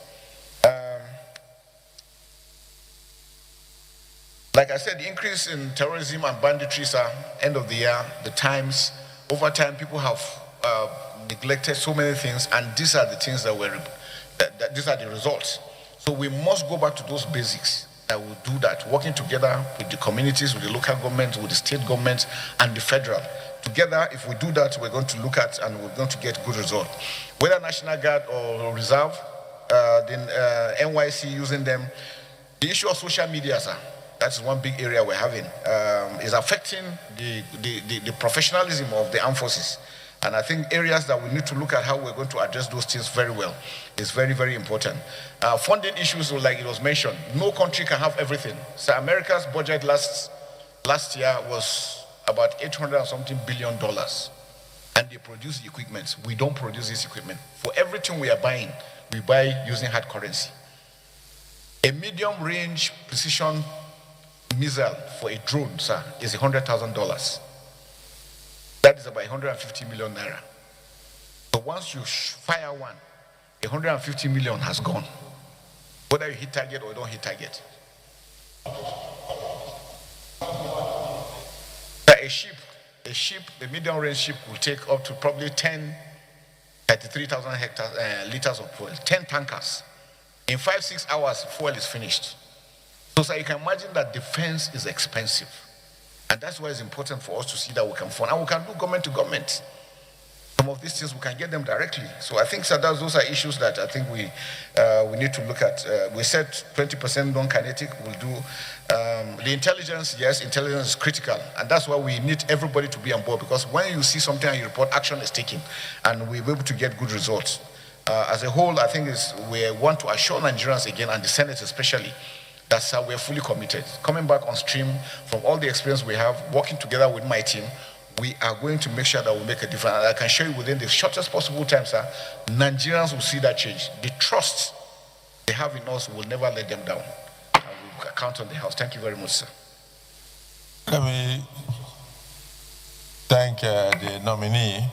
Like I said, the increase in terrorism and banditry, sir, end of the year, the times, over time, people have neglected so many things, and these are the things these are the results. So we must go back to those basics that will do that, working together with the communities, with the local governments, with the state governments, and the federal. Together, if we do that, we're going to look at and we're going to get good results. Whether National Guard or Reserve, then NYC using them, the issue of social media, sir, that's one big area we're having, is affecting the professionalism of the armed forces. And I think areas that we need to look at how we're going to address those things very well is very, very important. Funding issues, like it was mentioned, no country can have everything. So America's budget last year was about $800 and something billion, and they produce the equipment. We don't produce this equipment. For everything we are buying, we buy using hard currency. A medium-range precision missile for a drone, sir, is $100,000. That is about 150 million naira. So once you fire one, 150 million has gone. Whether you hit target or you don't hit target. A ship, the medium range ship will take up to probably 33,000 liters of fuel, 10 tankers. In 5-6 hours, fuel is finished. So you can imagine that defense is expensive. And that's why it's important for us to see that we can fund. And we can do government to government. Some of these things, we can get them directly. So I think those are issues that I think we need to look at. We said 20% non-kinetic. We'll do the intelligence. Yes, intelligence is critical. And that's why we need everybody to be on board. Because when you see something and you report, action is taken. And we're able to get good results. As a whole, I think we want to assure Nigerians again, and the Senate especially, that's how we're fully committed. Coming back on stream from all the experience we have, working together with my team, we are going to make sure that we make a difference. And I can show you within the shortest possible time, sir, Nigerians will see that change. The trust they have in us will never let them down. And we count on the house. Thank you very much, sir. Let me thank the nominee,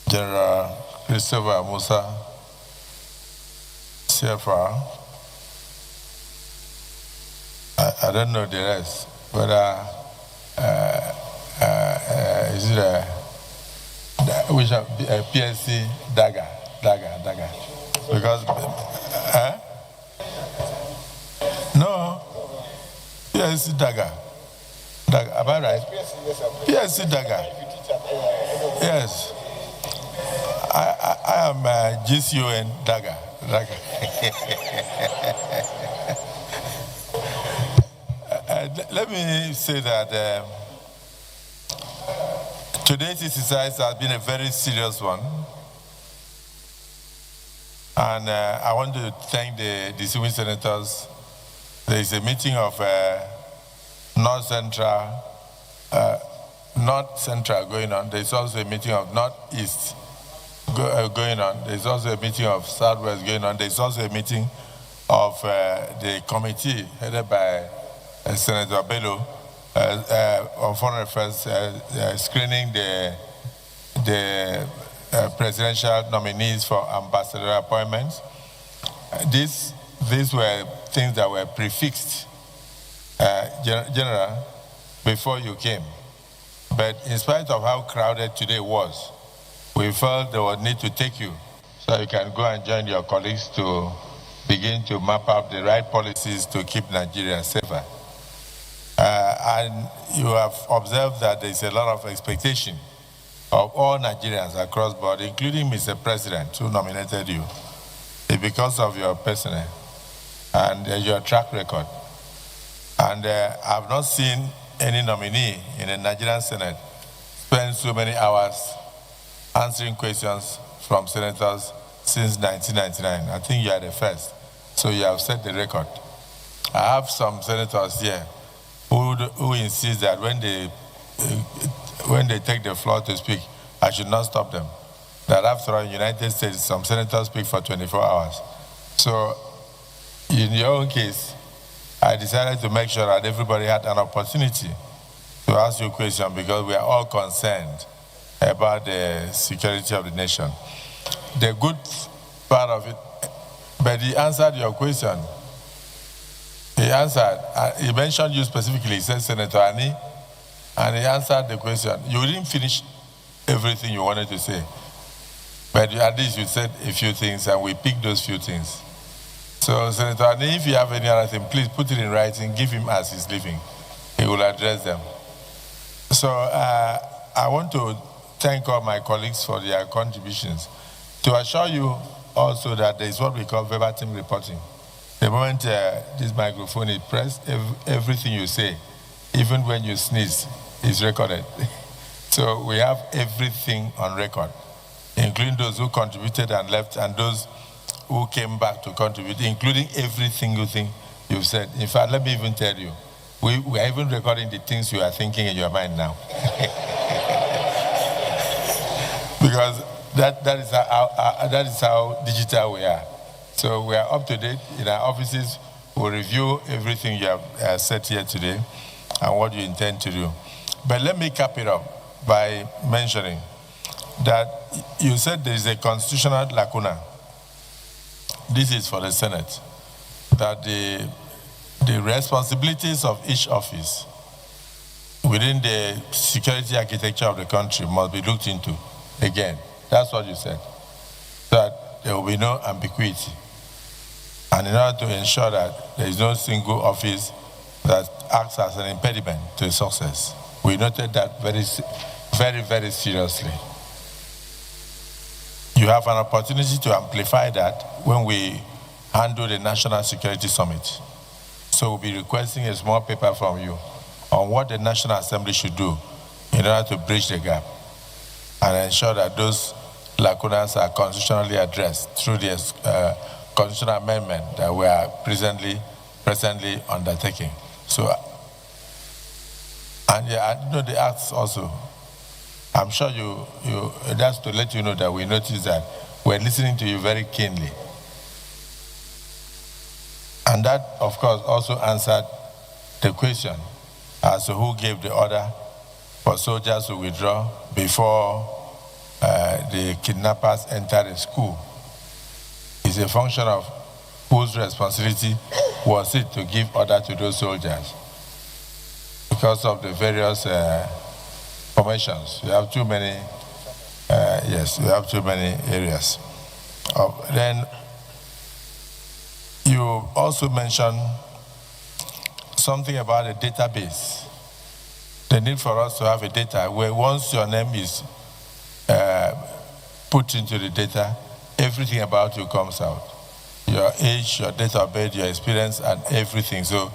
General Christopher Musa, CFR. I don't know the rest, whether is it which PSC dagger, because no, PSC dagger, am I right? PSC dagger, yes. I am GCON dagger. Let me say that today's exercise has been a very serious one. And I want to thank the distinguished senators. There is a meeting of North Central going on. There is also a meeting of Northeast going on. There is also a meeting of Southwest going on. There is also a meeting of the committee headed by Senator Bello on foreign affairs, screening the presidential nominees for ambassadorial appointments. These were things that were prefixed, General, before you came. But in spite of how crowded today was, we felt there was need to take you so you can go and join your colleagues to begin to map out the right policies to keep Nigeria safer. And you have observed that there is a lot of expectation of all Nigerians across board, including Mr. President, who nominated you. It's because of your personnel and your track record. And I've not seen any nominee in the Nigerian Senate spent so many hours answering questions from senators since 1999. I think you are the first, so you have set the record. I have some senators here who insist that when they take the floor to speak, I should not stop them. That after all, in the United States, some senators speak for 24 hours. So in your own case, I decided to make sure that everybody had an opportunity to ask you a question because we are all concerned about the security of the nation. The good part of it, but he answered your question. He answered, he mentioned you specifically, he said Senator Ani, and he answered the question. You didn't finish everything you wanted to say, but at least you said a few things and we picked those few things. So Senator Ani, if you have any other thing, please put it in writing, give him as he's leaving. He will address them. So I want to thank all my colleagues for their contributions. To assure you also that there is what we call verbatim reporting. The moment this microphone is pressed, everything you say, even when you sneeze, is recorded. So we have everything on record, including those who contributed and left and those who came back to contribute, including every single thing you've said. In fact, let me even tell you, we are even recording the things you are thinking in your mind now. Because that is how digital we are. So we are up to date in our offices. We'll review everything you have said here today and what you intend to do. But let me cap it up by mentioning that you said there is a constitutional lacuna. This is for the Senate, that the responsibilities of each office within the security architecture of the country must be looked into again. That's what you said, that there will be no ambiguity. And in order to ensure that there is no single office that acts as an impediment to success, we noted that very, very seriously. You have an opportunity to amplify that when we handle the National Security Summit. So we'll be requesting a small paper from you on what the National Assembly should do in order to bridge the gap and ensure that those lacunas are constitutionally addressed through the constitutional amendment that we are presently undertaking. So, and yeah, I know the acts also. I'm sure that's to let you know that we noticed that we're listening to you very keenly. And that, of course, also answered the question as to who gave the order for soldiers to withdraw before the kidnappers entered the school. It's a function of whose responsibility was it to give order to those soldiers because of the various formations. You have too many, yes, you have too many areas. Then you also mentioned something about a database. The need for us to have a data where once your name is put into the data, everything about you comes out. Your age, your date of birth, your experience, and everything. So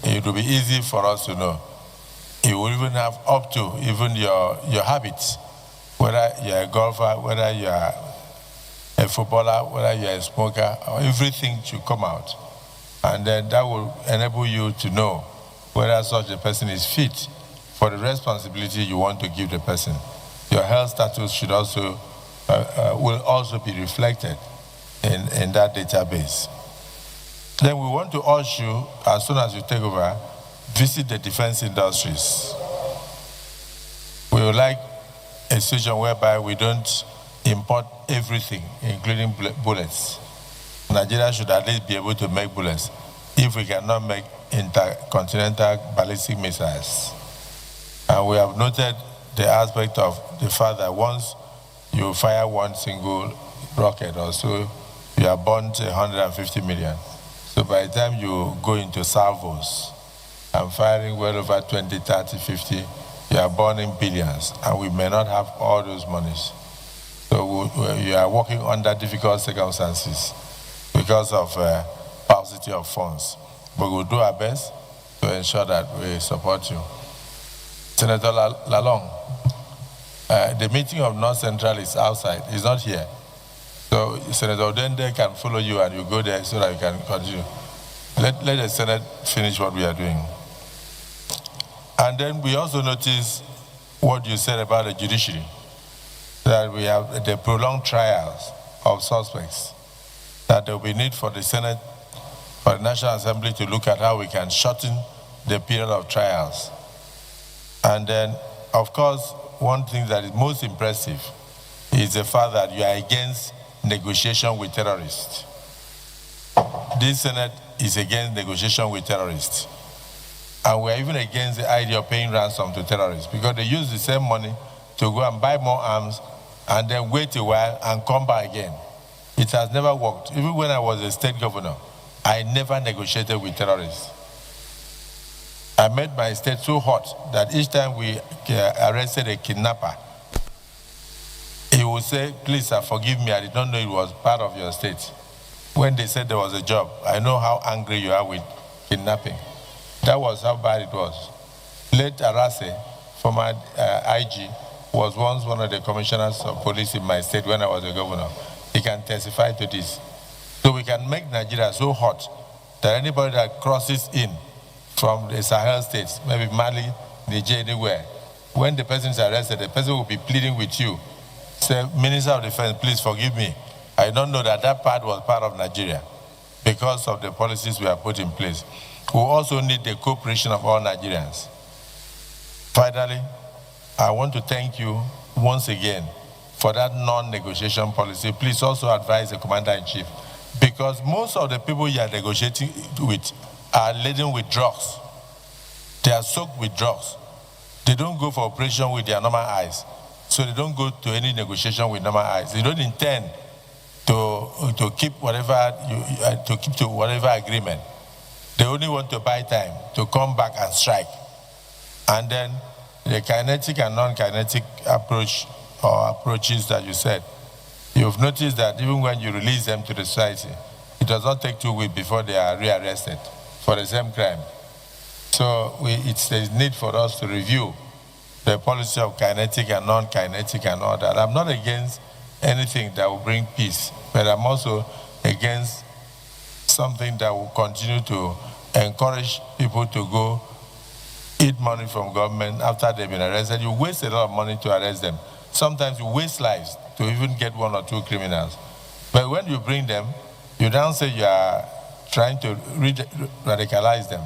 it will be easy for us to know. You will even have up to even your habits, whether you're a golfer, whether you're a footballer, whether you're a smoker, everything should come out. And then that will enable you to know whether such a person is fit for the responsibility you want to give the person. Your health status should also will also be reflected in that database. Then we want to urge you, as soon as you take over, visit the defense industries. We would like a situation whereby we don't import everything, including bullets. Nigeria should at least be able to make bullets if we cannot make intercontinental ballistic missiles. And we have noted the aspect of the fact that once you fire one single rocket or so, you are burnt 150 million. So by the time you go into salvos and firing well over 20, 30, 50, you are burning billions, and we may not have all those monies. So you are working under difficult circumstances because of paucity of funds. But we'll do our best to ensure that we support you. Senator Lalong, the meeting of North Central is outside, it's not here. So Senator Odende can follow you and you go there so that you can continue. Let the Senate finish what we are doing. And then we also notice what you said about the judiciary, that we have the prolonged trials of suspects, that there will be need for the Senate, for the National Assembly to look at how we can shorten the period of trials. And then, of course, one thing that is most impressive is the fact that you are against negotiation with terrorists. This Senate is against negotiation with terrorists. And we are even against the idea of paying ransom to terrorists because they use the same money to go and buy more arms and then wait a while and come back again. It has never worked. Even when I was a state governor, I never negotiated with terrorists. I made my state so hot that each time we arrested a kidnapper, he would say, please, sir, forgive me, I did not know it was part of your state. When they said there was a job, I know how angry you are with kidnapping. That was how bad it was. Late Arase, former IG, was once one of the commissioners of police in my state when I was a governor. He can testify to this. So we can make Nigeria so hot that anybody that crosses in from the Sahel states, maybe Mali, Niger, anywhere, when the person is arrested, the person will be pleading with you. Say, Minister of Defense, please forgive me. I don't know that that part was part of Nigeria because of the policies we have put in place. We also need the cooperation of all Nigerians. Finally, I want to thank you once again for that non-negotiation policy. Please also advise the Commander-in-Chief because most of the people you are negotiating with are laden with drugs. They are soaked with drugs. They don't go for operation with their normal eyes. So they don't go to any negotiation with normal eyes. They don't intend to keep whatever to whatever agreement. They only want to buy time to come back and strike. And then the kinetic and non-kinetic approach or approaches that you said, you've noticed that even when you release them to the society, it does not take 2 weeks before they are rearrested for the same crime. So there's need for us to review the policy of kinetic and non-kinetic and all that. I'm not against anything that will bring peace, but I'm also against something that will continue to encourage people to go eat money from government after they've been arrested. You waste a lot of money to arrest them. Sometimes you waste lives to even get 1 or 2 criminals. But when you bring them, you don't say you are trying to radicalize them.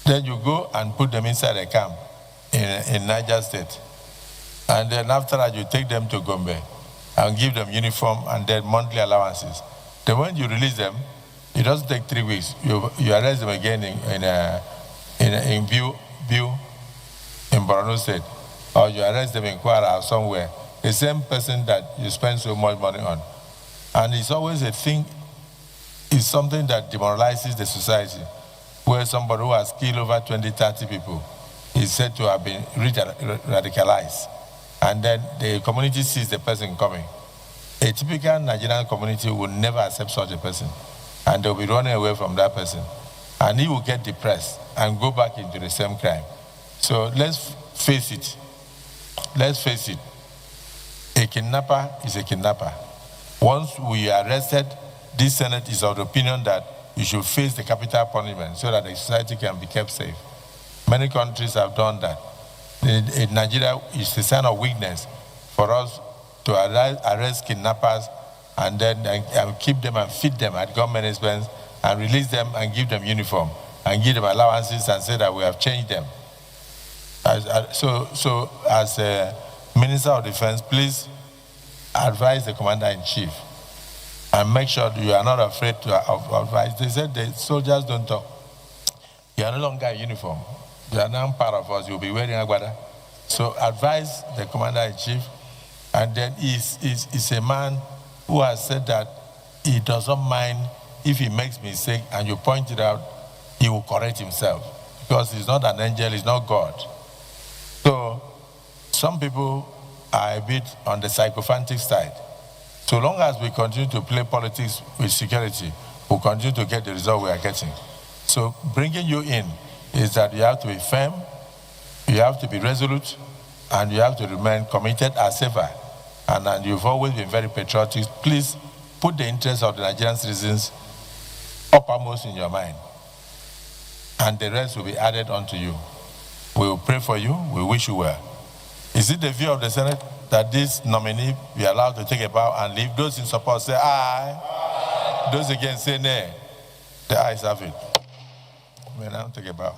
Then you go and put them inside a camp in Niger State. And then after that, you take them to Gombe and give them uniform and then monthly allowances. Then when you release them, it doesn't take 3 weeks. You arrest them again in Biu in Borno State, or you arrest them in Kwara or somewhere. The same person that you spend so much money on. And it's always a thing, it's something that demoralizes the society, where somebody who has killed over 20, 30 people is said to have been radicalized. And then the community sees the person coming. A typical Nigerian community would never accept such a person. And they'll be running away from that person. And he will get depressed and go back into the same crime. So let's face it. Let's face it. A kidnapper is a kidnapper. Once we are arrested, this Senate is of the opinion that you should face the capital punishment so that the society can be kept safe. Many countries have done that. In Nigeria, it's a sign of weakness for us to arrest kidnappers and then keep them and feed them at government expense and release them and give them uniform and give them allowances and say that we have changed them. So as a Minister of Defense, please advise the Commander-in-Chief and make sure you are not afraid of advice. They said the soldiers don't talk. You are no longer in uniform. You are now part of us. You'll be wearing agbada. So advise the Commander-in-Chief, and then he's a man who has said that he doesn't mind if he makes mistake and you point it out, he will correct himself because he's not an angel, he's not God. So some people are a bit on the sycophantic side. So long as we continue to play politics with security, we'll continue to get the result we are getting. So bringing you in is that you have to be firm, You have to be resolute, and you have to remain committed as ever. And you've always been very patriotic. Please put the interests of the Nigerian citizens uppermost in your mind, and the rest will be added onto you. We will pray for you. We wish you well. Is it the view of the Senate that this nominee be allowed to take a bow and leave? Those in support say aye. Aye. Those against say nay. The ayes have it. We now take a bow.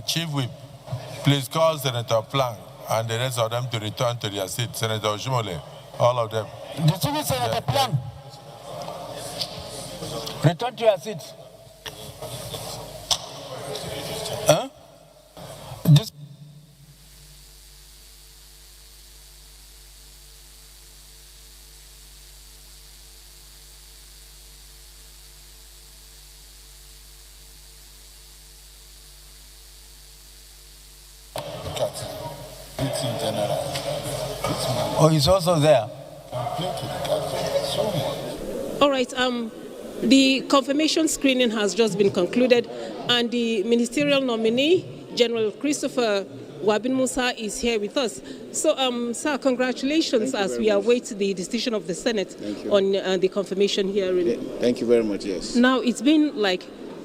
Chief Whip, please call Senator Plank and the rest of them to return to their seat. Senator Oshimole, all of them. Distinguished Senator Plank, return to your seat. Huh? Just oh, he's also there. All right. The confirmation screening has just been concluded, and the ministerial nominee, General Christopher Musa, is here with us. So, sir, congratulations as we await the decision of the Senate on the confirmation hearing. Thank you very much. Yes. Now, it's been like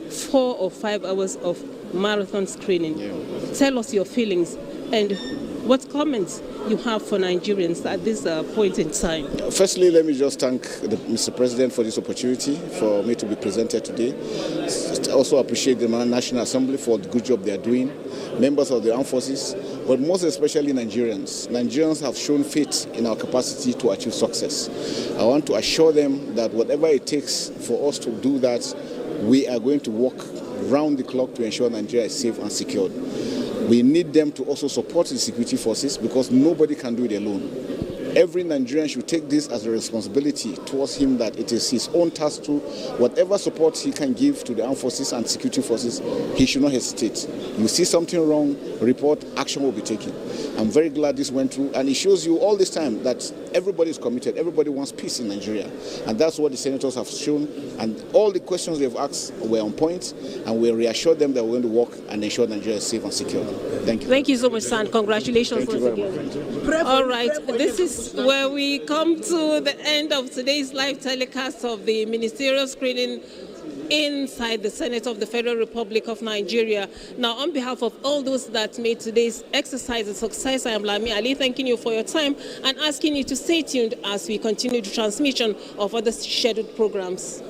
4 or 5 hours of marathon screening. Yeah. Tell us your feelings and what comments you have for Nigerians at this point in time. Firstly, let me just thank Mr. President for this opportunity for me to be presented today. I also appreciate the National Assembly for the good job they are doing, members of the armed forces, but most especially Nigerians. Nigerians have shown faith in our capacity to achieve success. I want to assure them that whatever it takes for us to do that, we are going to work round the clock to ensure Nigeria is safe and secured. We need them to also support the security forces because nobody can do it alone. Every Nigerian should take this as a responsibility towards him that it is his own task to, whatever support he can give to the armed forces and security forces, he should not hesitate. You see something wrong, report, action will be taken. I'm very glad this went through, and it shows you all this time that everybody is committed, everybody wants peace in Nigeria, and that's what the senators have shown, and all the questions they've asked were on point, and we reassured them that we're going to work and ensure Nigeria is safe and secure. Thank you. Thank you so much, sir, and congratulations once again. All right, this is where we come to the end of today's live telecast of the ministerial screening inside the Senate of the Federal Republic of Nigeria. Now, on behalf of all those that made today's exercise a success, I am Lami Ali, thanking you for your time and asking you to stay tuned as we continue the transmission of other scheduled programs.